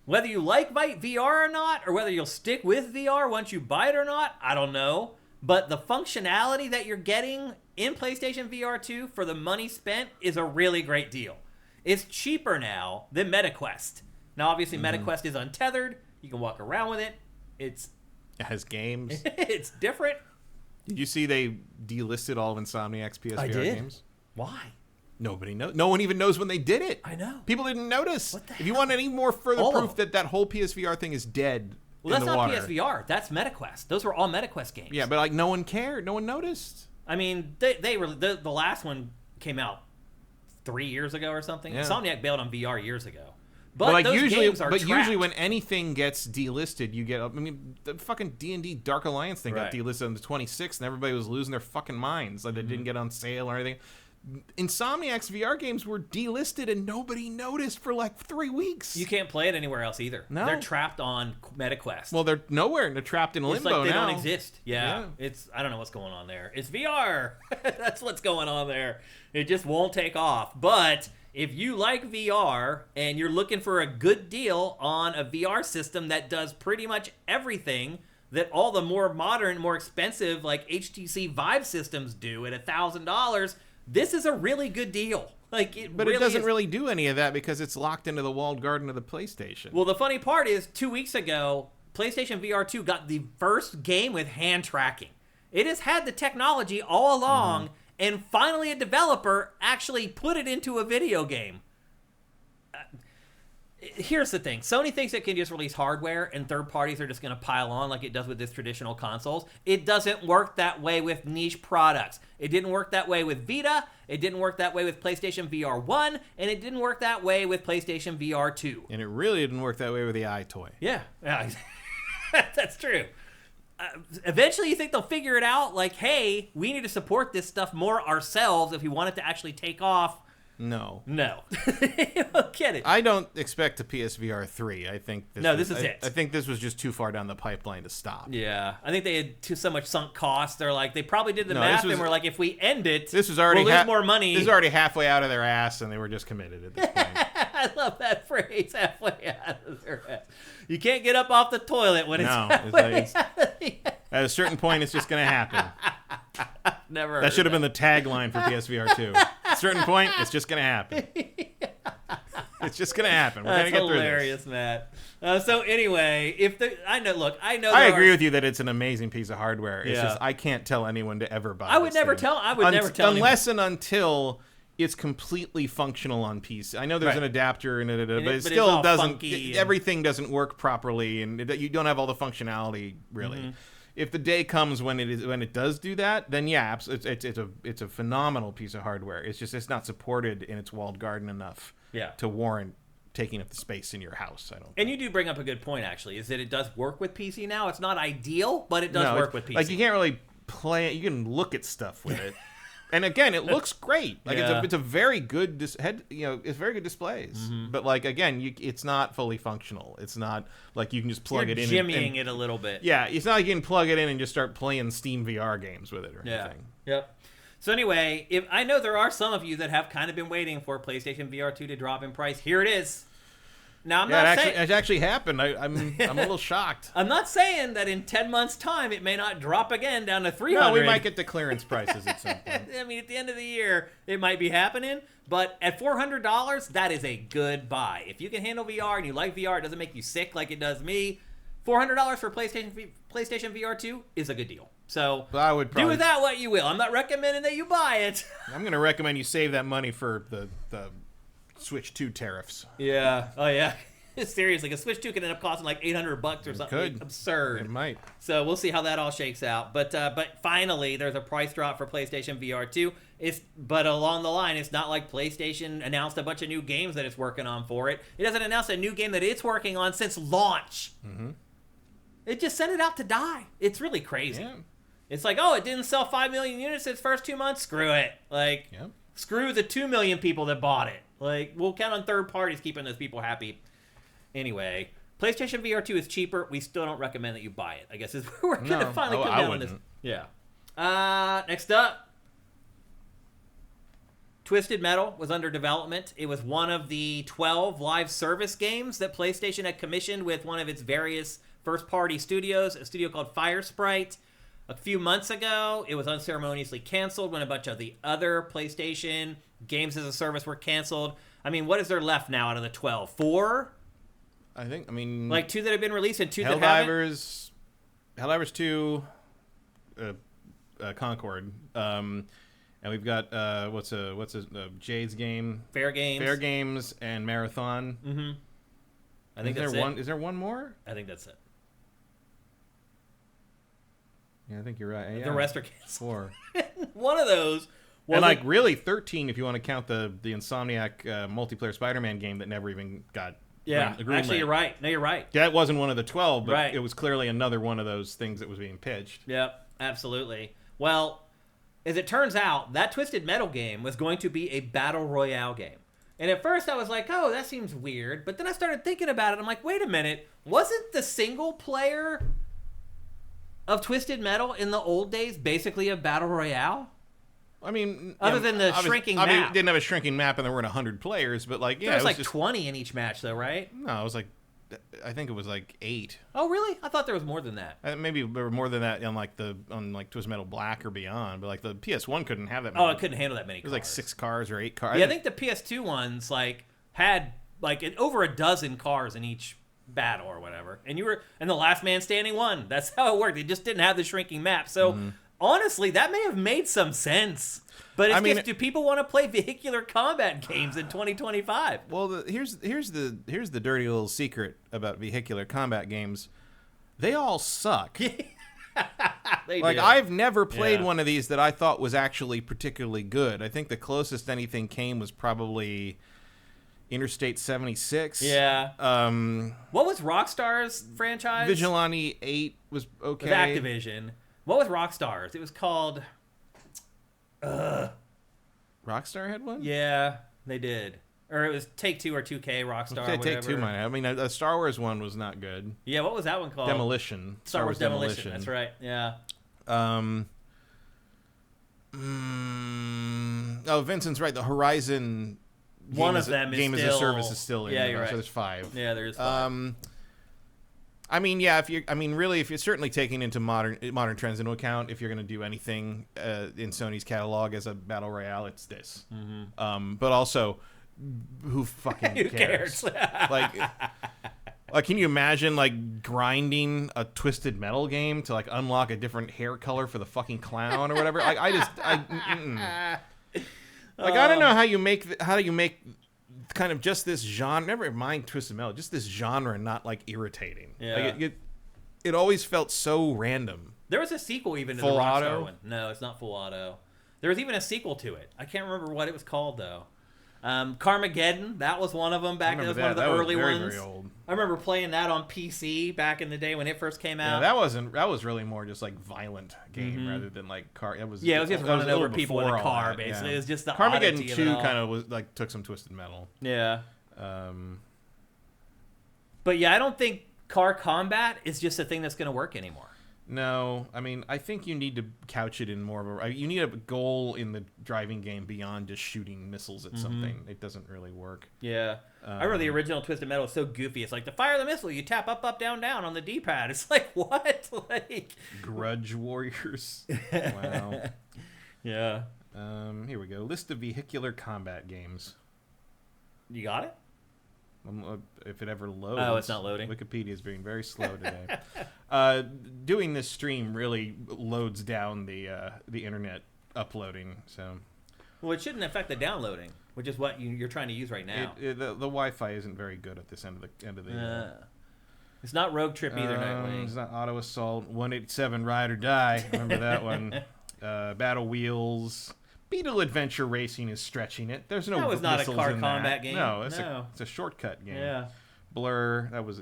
Whether you like VR or not, or whether you'll stick with VR once you buy it or not, I don't know. But the functionality that you're getting in PlayStation VR2 for the money spent is a really great deal. It's cheaper now than MetaQuest. Now, obviously, MetaQuest is untethered. You can walk around with it. It has games. It's different. Did you see they delisted all of Insomniac's PSVR games? Why? Nobody knows. No one even knows when they did it. I know. People didn't notice. What the If you want any more further proof that whole PSVR thing is dead, well, that's not PSVR. That's MetaQuest. Those were all MetaQuest games. Yeah, but like no one cared. No one noticed. I mean, they were the last one came out 3 years ago or something. Yeah. Insomniac bailed on VR years ago. But like those games are trapped. Usually when anything gets delisted, you get. I mean, the fucking D&D Dark Alliance thing got delisted on the 26th, and everybody was losing their fucking minds. Like they didn't get on sale or anything. Insomniac's VR games were delisted and nobody noticed for like 3 weeks. You can't play it anywhere else either. No. They're trapped on MetaQuest. Well, they're nowhere. They're trapped in limbo now. It's like they don't exist. Yeah. I don't know what's going on there. It's VR. That's what's going on there. It just won't take off. But if you like VR and you're looking for a good deal on a VR system that does pretty much everything that all the more modern, more expensive like HTC Vive systems do at $1,000, this is a really good deal. But it doesn't really do any of that because it's locked into the walled garden of the PlayStation. Well, the funny part is 2 weeks ago, PlayStation VR2 got the first game with hand tracking. It has had the technology all along, and finally a developer actually put it into a video game. Here's the thing. Sony thinks it can just release hardware and third parties are just going to pile on like it does with its traditional consoles. It doesn't work that way with niche products. It didn't work that way with Vita. It didn't work that way with PlayStation VR 1. And it didn't work that way with PlayStation VR 2. And it really didn't work that way with the iToy. Yeah. That's true. Eventually you think they'll figure it out like, hey, we need to support this stuff more ourselves if we want it to actually take off. No. Get it. I don't expect a PSVR 3. I think this is it. I think this was just too far down the pipeline to stop. Yeah. I think they had so much sunk costs. They're like, they probably did the math and were like, if we end it, we'll lose more money. This is already halfway out of their ass, and they were just committed at this point. I love that phrase, halfway out of their ass. You can't get up off the toilet when it's halfway out. At a certain point, it's just going to happen. Never. That should have been the tagline for PSVR 2. At a certain point, it's just going to happen. It's just going to happen. We're going to get through this. That's hilarious, Matt. So anyway, I agree with you that it's an amazing piece of hardware. It's just I can't tell anyone to ever buy. I would never tell unless and until it's completely functional on PC. I know there's an adapter but it still doesn't. Everything doesn't work properly, and you don't have all the functionality really. Mm-hmm. If the day comes when it does do that, then yeah, it's a phenomenal piece of hardware. It's just it's not supported in its walled garden enough to warrant taking up the space in your house. And you do bring up a good point actually, is that it does work with PC now. It's not ideal, but it does work with PC. Like you can't really play it. You can look at stuff with it. And again, it looks great. Like it's a very good it's very good displays. Mm-hmm. But like again, it's not fully functional. It's not like you can just plug it in. Jimmying it a little bit. Yeah, it's not like you can plug it in and just start playing Steam VR games with it or anything. Yep. So anyway, I know there are some of you that have kind of been waiting for PlayStation VR 2 to drop in price. Here it is. Now, I'm Yeah, not saying... it actually happened. I'm a little shocked. I'm not saying that in 10 months' time it may not drop again down to 300. No, we might get the clearance prices at some point. I mean, at the end of the year, it might be happening. But at $400, that is a good buy. If you can handle VR and you like VR, it doesn't make you sick like it does me. $400 for PlayStation VR2 is a good deal. So I would probably do with that what you will. I'm not recommending that you buy it. I'm going to recommend you save that money for the Switch 2 tariffs. Yeah. Oh, yeah. Seriously, a Switch 2 could end up costing like $800 or something. Could. Absurd. It might. So we'll see how that all shakes out. But finally, there's a price drop for PlayStation VR2. But along the line, it's not like PlayStation announced a bunch of new games that it's working on for it. It doesn't announce a new game that it's working on since launch. Mm-hmm. It just sent it out to die. It's really crazy. Yeah. It's like, oh, it didn't sell 5 million units its first 2 months? Screw it. Like, screw the 2 million people that bought it. Like, we'll count on third parties keeping those people happy. Anyway, PlayStation VR2 is cheaper. We still don't recommend that you buy it, I guess, is we're going to finally come down on this. Yeah. Next up, Twisted Metal was under development. It was one of the 12 live service games that PlayStation had commissioned with one of its various first-party studios, a studio called Firesprite. A few months ago, it was unceremoniously canceled when a bunch of the other PlayStation games as a service were canceled. I mean, what is there left now out of the 12? 4? Like 2 that have been released and 2 that haven't? Helldivers 2, Concord, and we've got what's Jade's game? Fair Games, and Marathon. Mm-hmm. I think that's it. Is there one more? I think that's it. Yeah, I think you're right. Yeah. The rest are canceled. 4. One of those. And like really 13 if you want to count the Insomniac multiplayer Spider-Man game that never even got. Yeah, actually, you're right. No, you're right. That wasn't one of the 12, but it was clearly another one of those things that was being pitched. Yep, absolutely. Well, as it turns out, that Twisted Metal game was going to be a battle royale game. And at first I was like, oh, that seems weird. But then I started thinking about it. I'm like, wait a minute. Wasn't the single player of Twisted Metal in the old days basically a battle royale? I mean, other than the shrinking map. It didn't have a shrinking map and there weren't 100 players, but like, there was like 20 in each match though, right? No, it was like, I think it was like 8. Oh, really? I thought there was more than that. Maybe there were more than that on Twisted Metal Black or Beyond, but like the PS1 couldn't have that many. Oh, it couldn't handle that many cars. It was like 6 cars or 8 cars. Yeah, I think the PS2 ones like had like over a dozen cars in each battle or whatever. And the last man standing won. That's how it worked. They just didn't have the shrinking map. So honestly, that may have made some sense. But it's do people want to play vehicular combat games in 2025? Well, here's the dirty little secret about vehicular combat games. They all suck. I've never played one of these that I thought was actually particularly good. I think the closest anything came was probably Interstate 76. Yeah. What was Rockstar's franchise? Vigilante 8 was okay. With Activision. What was Rockstar's? It was called... Rockstar had one? Yeah, they did. Or it was Take-Two or 2K, Rockstar, whatever. Take-Two might have. I mean, the Star Wars one was not good. Yeah, what was that one called? Demolition. Star Wars Demolition. That's right, yeah. Vincent's right. The Horizon one of them game as a service is still in. Yeah, you're right. So there's 5. Yeah, there's 5. I mean, yeah. If you're certainly taking into modern trends into account, if you're going to do anything in Sony's catalog as a battle royale, it's this. Mm-hmm. But also, who fucking cares? like, can you imagine like grinding a Twisted Metal game to like unlock a different hair color for the fucking clown or whatever? Like, I don't know how you make kind of just this genre, never mind Twisted Metal, just this genre not like irritating. Yeah. Like it always felt so random. There was a sequel even to the Rockstar one. No, it's not Full Auto. There was even a sequel to it. I can't remember what it was called though. Carmageddon, that was one of them back then. That was one of the early ones. Very old. I remember playing that on PC back in the day when it first came out. Yeah, that was really more just like violent game rather than like car. It was just running over people in a car basically. Yeah. It was just the Carmageddon 2 kind of was like took some Twisted Metal. Yeah. But yeah, I don't think car combat is just a thing that's going to work anymore. No, I mean, I think you need to couch it in more of a... You need a goal in the driving game beyond just shooting missiles at something. It doesn't really work. Yeah. I remember the original Twisted Metal was so goofy. It's like, to fire the missile, you tap up, up, down, down on the D-pad. It's like, what? Like... Grudge Warriors. Wow. Yeah. Here we go. List of vehicular combat games. You got it? If it ever loads. Oh, it's not loading. Wikipedia is being very slow today. Doing this stream really loads down the internet uploading. So, well, it shouldn't affect the downloading, which is what you're trying to use right now. The Wi-Fi isn't very good at this end of the. It's not Rogue Trip either, Nightwing. It's not Auto Assault. 187 Ride or Die. Remember that one? Battle Wheels. Beetle Adventure Racing is stretching it. There's no missiles in that. That was not a car combat game. No, it's a shortcut game. Yeah. Blur. That was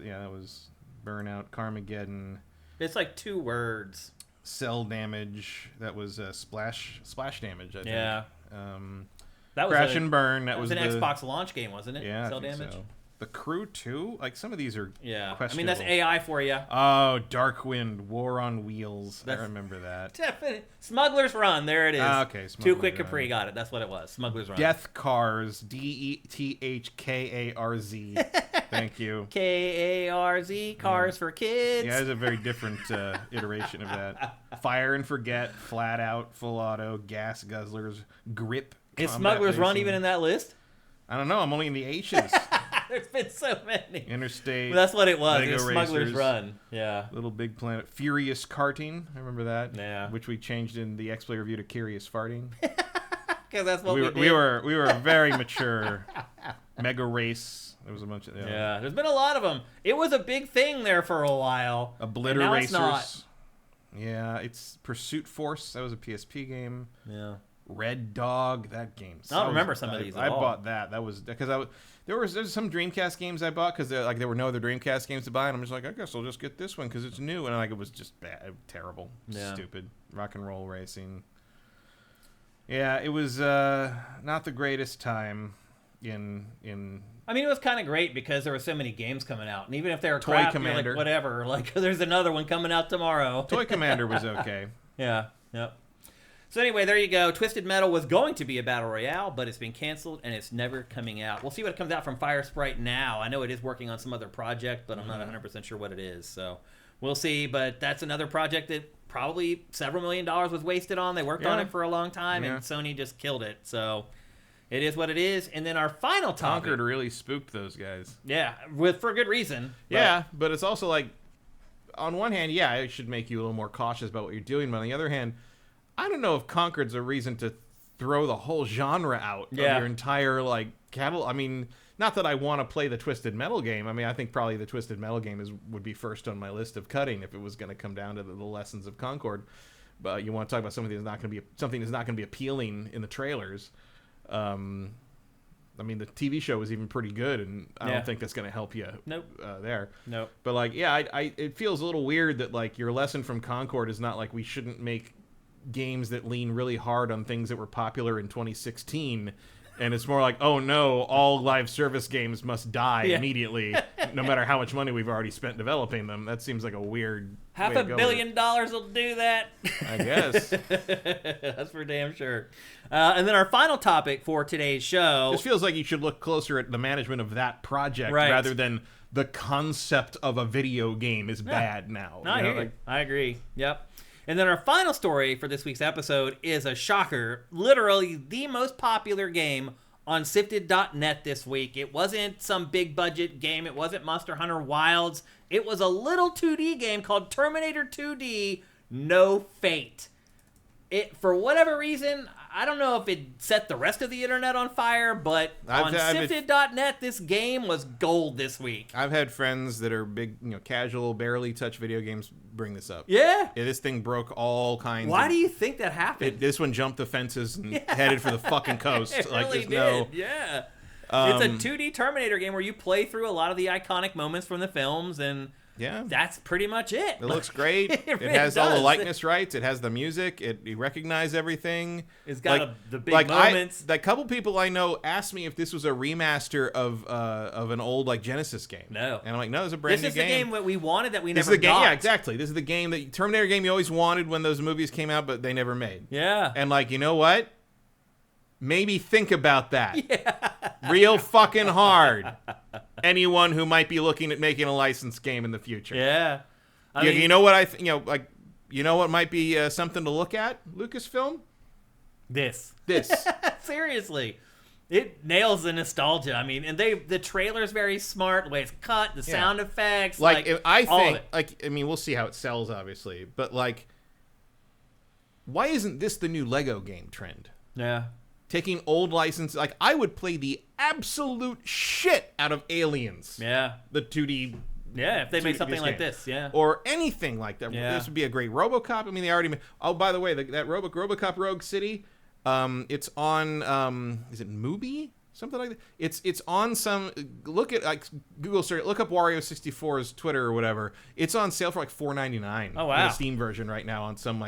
Burnout. Carmageddon. It's like 2 words. Cell Damage. That was Splash Damage. I think. Yeah. That was Crash and Burn. That was an Xbox launch game, wasn't it? Yeah. Cell Damage. So. The Crew 2? Like, some of these are questionable. I mean, that's AI for you. Oh, Darkwind, War on Wheels. I remember that. Definitely. Smuggler's Run. There it is. Okay, Smuggler's Too Quick Run. Capri got it. That's what it was. Smuggler's Run. Death Cars. DETHKARZ. Thank you. KARZ. Cars for Kids. Yeah, it's a very different iteration of that. Fire and Forget. Flat Out. Full Auto. Gas Guzzlers. Grip. Is Smuggler's Run even in that list? I don't know. I'm only in the H's. There's been so many. Interstate. Well, that's what it was. Lego It was Smuggler's Racers, Run. Yeah. Little Big Planet. Furious Karting. I remember that. Yeah. Which we changed in the X-Play review to Curious Farting. Because that's what we did. We were very mature. Mega Race. There was a bunch of... Yeah. There's been a lot of them. It was a big thing there for a while. Obliter Racers. It's not. Yeah. It's Pursuit Force. That was a PSP game. Yeah. Red Dog. That game. I don't remember some of these at all. I bought that. That was... Because there's some Dreamcast games I bought because there were no other Dreamcast games to buy, and I'm just like, I guess I'll just get this one because it's new, and like it was just bad, terrible, stupid. Rock and Roll Racing. Yeah, it was not the greatest time in. I mean, it was kind of great because there were so many games coming out, and even if they were Toy crap, Commander, you're like, whatever. Like, there's another one coming out tomorrow. Toy Commander was okay. Yeah. Yep. So anyway, there you go. Twisted Metal was going to be a Battle Royale, but it's been canceled, and it's never coming out. We'll see what comes out from Fire Sprite now. I know it is working on some other project, but I'm not 100% sure what it is. So we'll see. But that's another project that probably several $1 million was wasted on. They worked on it for a long time, and Sony just killed it. So it is what it is. And then our final topic. Concord really spooked those guys. Yeah, for good reason. But it's also like, on one hand, it should make you a little more cautious about what you're doing. But on the other hand, I don't know if Concord's a reason to throw the whole genre out of your entire catalog. I mean, not that I want to play the Twisted Metal game. I mean, I think probably the Twisted Metal game would be first on my list of cutting if it was going to come down to the lessons of Concord. But you want to talk about something that's not going to be appealing in the trailers. I mean, the TV show was even pretty good, and I don't think that's going to help you. There. Nope. But it feels a little weird that your lesson from Concord is not like we shouldn't make games that lean really hard on things that were popular in 2016, and it's more like, oh no, all live service games must die immediately, no matter how much money we've already spent developing them. That seems like a weird $500 million will do that, I guess. That's for damn sure. And then our final topic for today's show. This feels like you should look closer at the management of that project rather than the concept of a video game is bad now. No, I agree. Yep. And then our final story for this week's episode is a shocker. Literally the most popular game on SIFTD.net this week. It wasn't some big budget game. It wasn't Monster Hunter Wilds. It was a little 2D game called Terminator 2D No Fate. It, for whatever reason, I don't know if it set the rest of the internet on fire, but on SIFTD.net, this game was gold this week. I've had friends that are big, casual, barely touch video games bring this up. Yeah. This thing broke all kinds. Why do you think that happened? This one jumped the fences and headed for the fucking coast. It really did. It's a 2D Terminator game where you play through a lot of the iconic moments from the films, and Yeah. That's pretty much it. It looks great. It really has all the does. likeness rights. It has the music. You recognize everything. It's got the big moments. A couple people I know asked me if this was a remaster of an old Genesis game. No. And I'm like, no, it's a brand new game. This is the game that we wanted that we never got. Yeah, exactly. This is the game Terminator game you always wanted when those movies came out, but they never made. Yeah. And you know what? Maybe think about that. Yeah. Real fucking hard. Anyone who might be looking at making a licensed game in the future. Yeah. I mean, you know what you know what might be something to look at? Lucasfilm? This. Seriously. It nails the nostalgia. I mean, and the trailer's very smart. The way it's cut, the sound effects, I all think, of it. I mean, we'll see how it sells, obviously, but why isn't this the new Lego game trend? Yeah. Taking old licenses, I would play the absolute shit out of Aliens. Yeah. The 2D. Yeah, if they made something like this, yeah. Or anything like that. Yeah. This would be a great RoboCop. I mean, they already made... Oh, by the way, that RoboCop Rogue City, it's on... is it Mubi? Something like that. It's on some... Look at... Google search... Look up Wario64's Twitter or whatever. It's on sale for $4.99. Oh, wow. The Steam version right now on some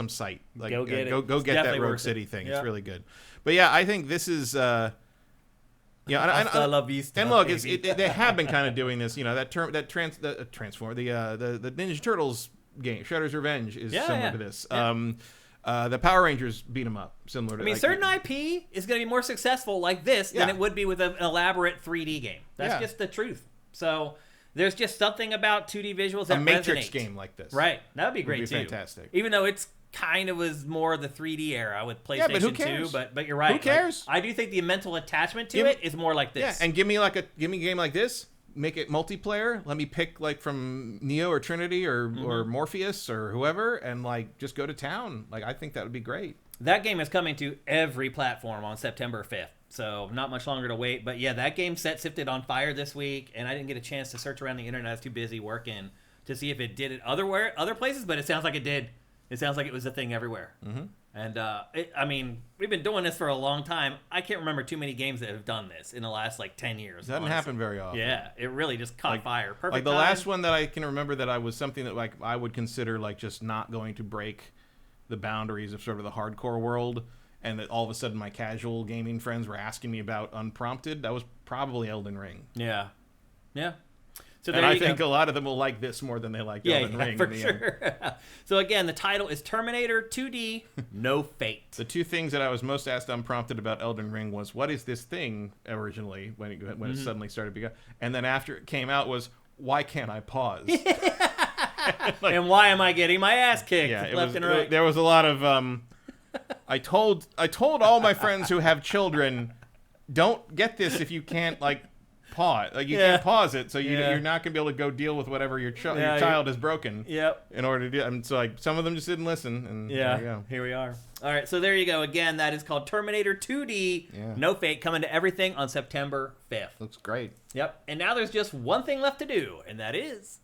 site. Go get it. Go get that Rogue City thing. It's really good. But yeah, I think this is... I love East. And look, they have been kind of doing this. The Ninja Turtles game, Shredder's Revenge, is similar to this. Yeah. The Power Rangers beat 'em up, similar to. I mean, certain IP is going to be more successful like this than it would be with an elaborate 3D game. That's just the truth. So there's just something about 2D visuals that a Matrix resonate. Game like this, right? That would be great too. Fantastic. Even though it's kind of was more the 3D era with PlayStation but who cares? 2, but you're right. Who cares? I do think the mental attachment to it is more like this. Yeah, and give me a game like this. Make it multiplayer. Let me pick from Neo or Trinity or Morpheus or whoever, and just go to town. I think that would be great. That game is coming to every platform on September 5th, so not much longer to wait. But yeah, that game set SIFTD on fire this week, and I didn't get a chance to search around the internet. I was too busy working to see if it did it other places, but it sounds like it did. It sounds like it was a thing everywhere. Mm-hmm. And, I mean, we've been doing this for a long time. I can't remember too many games that have done this in the last, 10 years. It doesn't happen very often. Yeah, it really just caught fire. Perfect the time. last one that I can remember that I was something that, I would consider, just not going to break the boundaries of sort of the hardcore world, and that all of a sudden my casual gaming friends were asking me about unprompted. That was probably Elden Ring. Yeah. Yeah. So and I think a lot of them will like this more than they like Elden Ring. For sure. So again, the title is Terminator 2D, No Fate. The two things that I was most asked unprompted about Elden Ring was, what is this thing originally, when it suddenly started becoming... And then after it came out was, why can't I pause? And why am I getting my ass kicked left and right? There was a lot of... I told all my friends who have children, don't get this if you can't, pause. You can't pause it, so you're not going to be able to go deal with whatever your child has broken. Yep. In order to do, and so some of them just didn't listen, and there you go. Here we are. All right, so there you go. Again, that is called Terminator 2D, No Fate, coming to everything on September 5th. Looks great. Yep. And now there's just one thing left to do, and that is...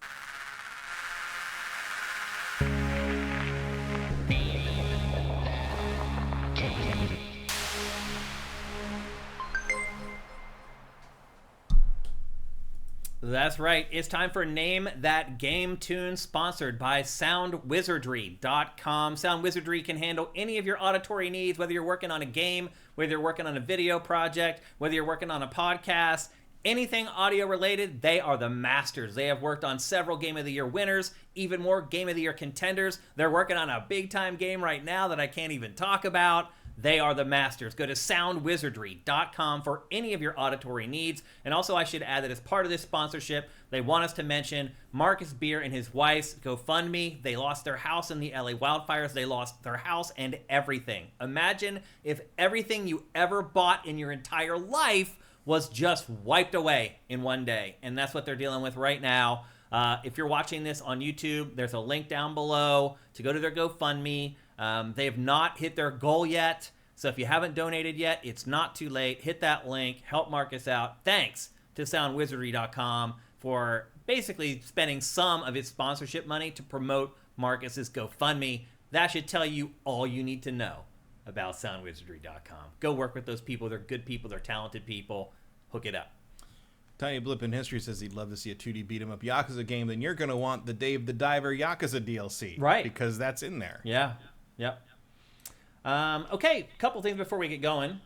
That's right. It's time for Name That Game Tune, sponsored by Soundwizardry.com. Soundwizardry can handle any of your auditory needs, whether you're working on a game, whether you're working on a video project, whether you're working on a podcast, anything audio related. They are the masters. They have worked on several Game of the Year winners, even more Game of the Year contenders. They're working on a big time game right now that I can't even talk about. They are the masters. Go to soundwizardry.com for any of your auditory needs. And also, I should add that as part of this sponsorship, they want us to mention Marcus Beer and his wife's GoFundMe. They lost their house in the LA wildfires. They lost their house and everything. Imagine if everything you ever bought in your entire life was just wiped away in one day. And that's what they're dealing with right now. If you're watching this on YouTube, there's a link down below to go to their GoFundMe. They have not hit their goal yet, so if you haven't donated yet, it's not too late. Hit that link, help Marcus out. Thanks to SoundWizardry.com for basically spending some of its sponsorship money to promote Marcus's GoFundMe. That should tell you all you need to know about SoundWizardry.com. Go work with those people. They're good people. They're talented people. Hook it up. Tiny Blip in History says he'd love to see a 2D beat-em-up Yakuza game. Then you're going to want the Dave the Diver Yakuza DLC. Right. Because that's in there. Yeah. Yep. Okay, couple things before we get going.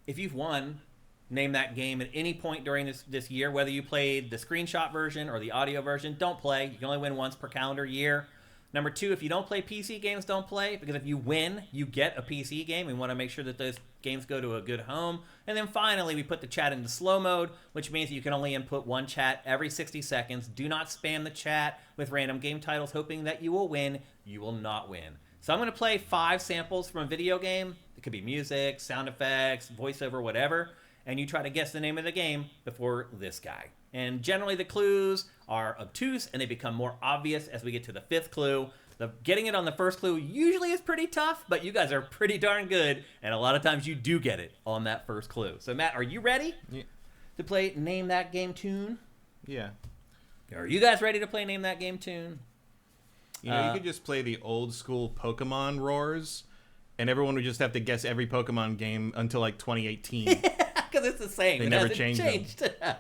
If you've won Name That Game at any point during this year, whether you played the screenshot version or the audio version, don't play. You can only win once per calendar year. Number 2, if you don't play PC games, don't play, because if you win, you get a PC game. We want to make sure that those games go to a good home. And then finally, we put the chat into slow mode, which means that you can only input one chat every 60 seconds. Do not spam the chat with random game titles, hoping that you will win. You will not win. So I'm going to play 5 samples from a video game. It could be music, sound effects, voiceover, whatever. And you try to guess the name of the game before this guy. And generally the clues are obtuse and they become more obvious as we get to the 5th clue. Getting it on the first clue usually is pretty tough, but you guys are pretty darn good. And a lot of times you do get it on that first clue. So Matt, are you ready to play Name That Game Tune? Yeah. Are you guys ready to play Name That Game Tune? You know, you could just play the old school Pokemon roars, and everyone would just have to guess every Pokemon game until like 2018. Because it's the same. They never changed them.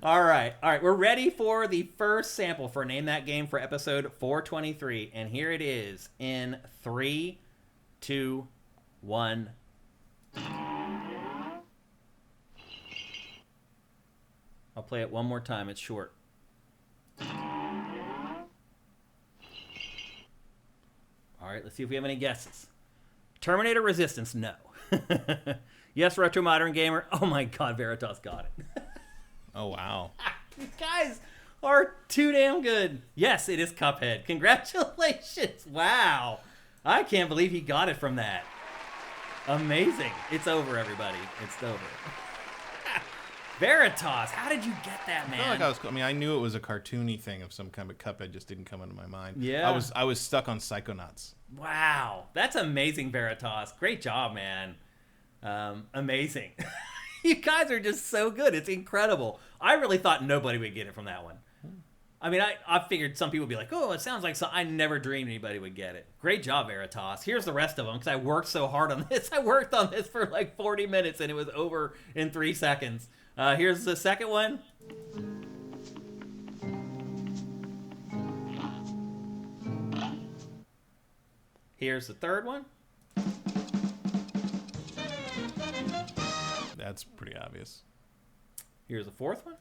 All right. We're ready for the first sample for Name That Game for episode 423. And here it is in 3, 2, 1. I'll play it one more time. It's short. All right, let's see if we have any guesses. Terminator Resistance, no. Yes, Retro Modern Gamer. Oh my God, Veritas got it. Oh, wow. You guys are too damn good. Yes, it is Cuphead. Congratulations. Wow. I can't believe he got it from that. Amazing. It's over, everybody. It's over. Veritas, how did you get that, man? I mean, I knew it was a cartoony thing of some kind, but Cuphead just didn't come into my mind. Yeah. I was stuck on Psychonauts. Wow. That's amazing, Veritas. Great job, man. Amazing. You guys are just so good. It's incredible. I really thought nobody would get it from that one. I mean, I figured some people would be like, oh, it sounds like I never dreamed anybody would get it. Great job, Veritas. Here's the rest of them, because I worked so hard on this. I worked on this for like 40 minutes, and it was over in 3 seconds. Here's the second one. Here's the third one. That's pretty obvious. Here's the fourth one.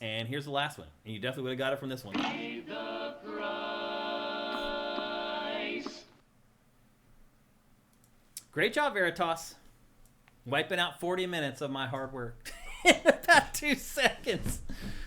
And here's the last one. And you definitely would have got it from this one. Pay the price. Great job, Veritas. Wiping out 40 minutes of my hard work in about 2 seconds.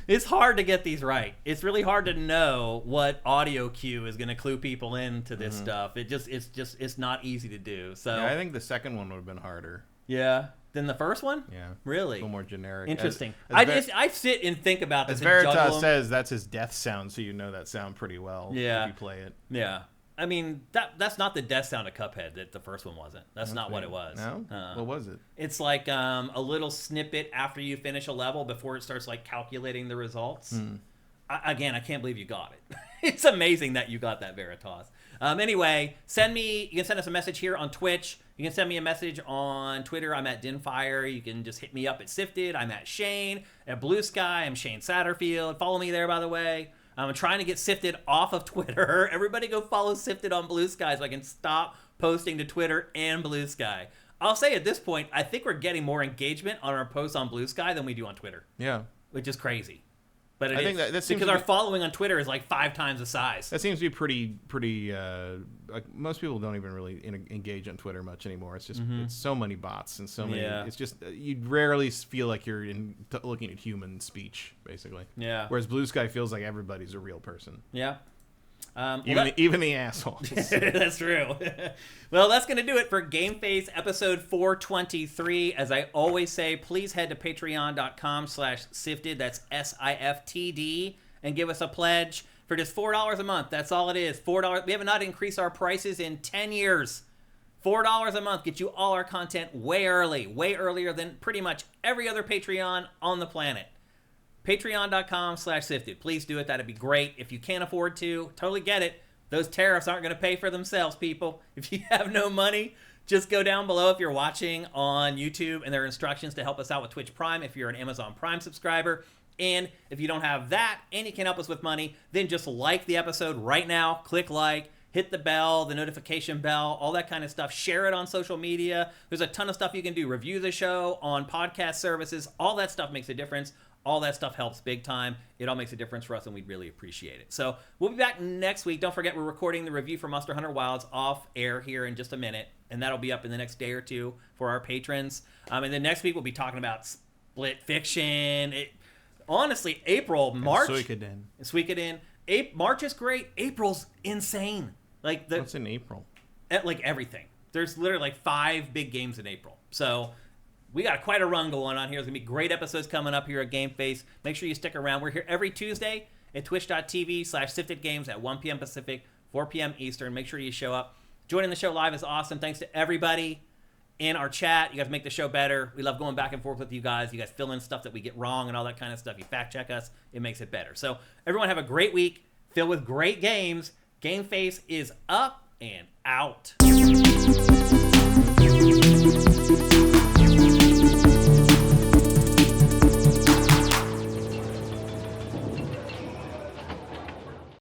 It's hard to get these right. It's really hard to know what audio cue is going to clue people into this stuff. It's not easy to do. So yeah, I think the second one would have been harder. Yeah. Than the first one? Yeah. Really? A little more generic. Interesting. I sit and think about this. As Veritas says, that's his death sound, so you know that sound pretty well if you play it. Yeah. I mean, that's not the death sound of Cuphead that the first one wasn't. That's not what it was. No? What was it? It's like a little snippet after you finish a level before it starts like calculating the results. Again, I can't believe you got it. It's amazing that you got that, Veritas. Anyway, you can send us a message here on Twitch. You can send me a message on Twitter. I'm at Dinfire. You can just hit me up at SIFTD. I'm at Shane. At Blue Sky, I'm Shane Satterfield. Follow me there, by the way. I'm trying to get SIFTD off of Twitter. Everybody go follow SIFTD on Blue Sky so I can stop posting to Twitter and Blue Sky. I'll say at this point, I think we're getting more engagement on our posts on Blue Sky than we do on Twitter. Yeah. Which is crazy. But I think that seems because our following on Twitter is like 5 times the size. That seems to be pretty. Like most people don't even really engage on Twitter much anymore. It's just it's so many bots and so many. Yeah. It's just you rarely feel like you're looking at human speech, basically. Yeah. Whereas Blue Sky feels like everybody's a real person. Yeah. Even the assholes. That's true. Well, that's going to do it for GameFace episode 423. As I always say, please head to patreon.com/SIFTD. That's SIFTD. And give us a pledge for just $4 a month. That's all it is. $4. We have not increased our prices in 10 years. $4 a month gets you all our content way earlier than pretty much every other Patreon on the planet. Patreon.com/SIFTD. Please do it. That'd be great. If you can't afford to, totally get it. Those tariffs aren't going to pay for themselves, people. If you have no money, just go down below if you're watching on YouTube, and there are instructions to help us out with Twitch Prime if you're an Amazon Prime subscriber. And if you don't have that and you can help us with money, then just like the episode right now. Click like, hit the bell, the notification bell, all that kind of stuff. Share it on social media. There's a ton of stuff you can do. Review the show on podcast services. All that stuff makes a difference. All that stuff helps big time. It all makes a difference for us, and we'd really appreciate it. So we'll be back next week. Don't forget, we're recording the review for Monster Hunter Wilds off air here in just a minute, and that'll be up in the next day or two for our patrons. And then next week we'll be talking about Split Fiction. Honestly, April, March. Suikoden. March is great. April's insane. What's in April? Like everything. There's literally like 5 big games in April. So we got quite a run going on here. There's going to be great episodes coming up here at GameFace. Make sure you stick around. We're here every Tuesday at twitch.tv/SIFTD at 1 p.m. Pacific, 4 p.m. Eastern. Make sure you show up. Joining the show live is awesome. Thanks to everybody in our chat. You guys make the show better. We love going back and forth with you guys. You guys fill in stuff that we get wrong and all that kind of stuff. You fact check us. It makes it better. So everyone have a great week filled with great games. GameFace is up and out.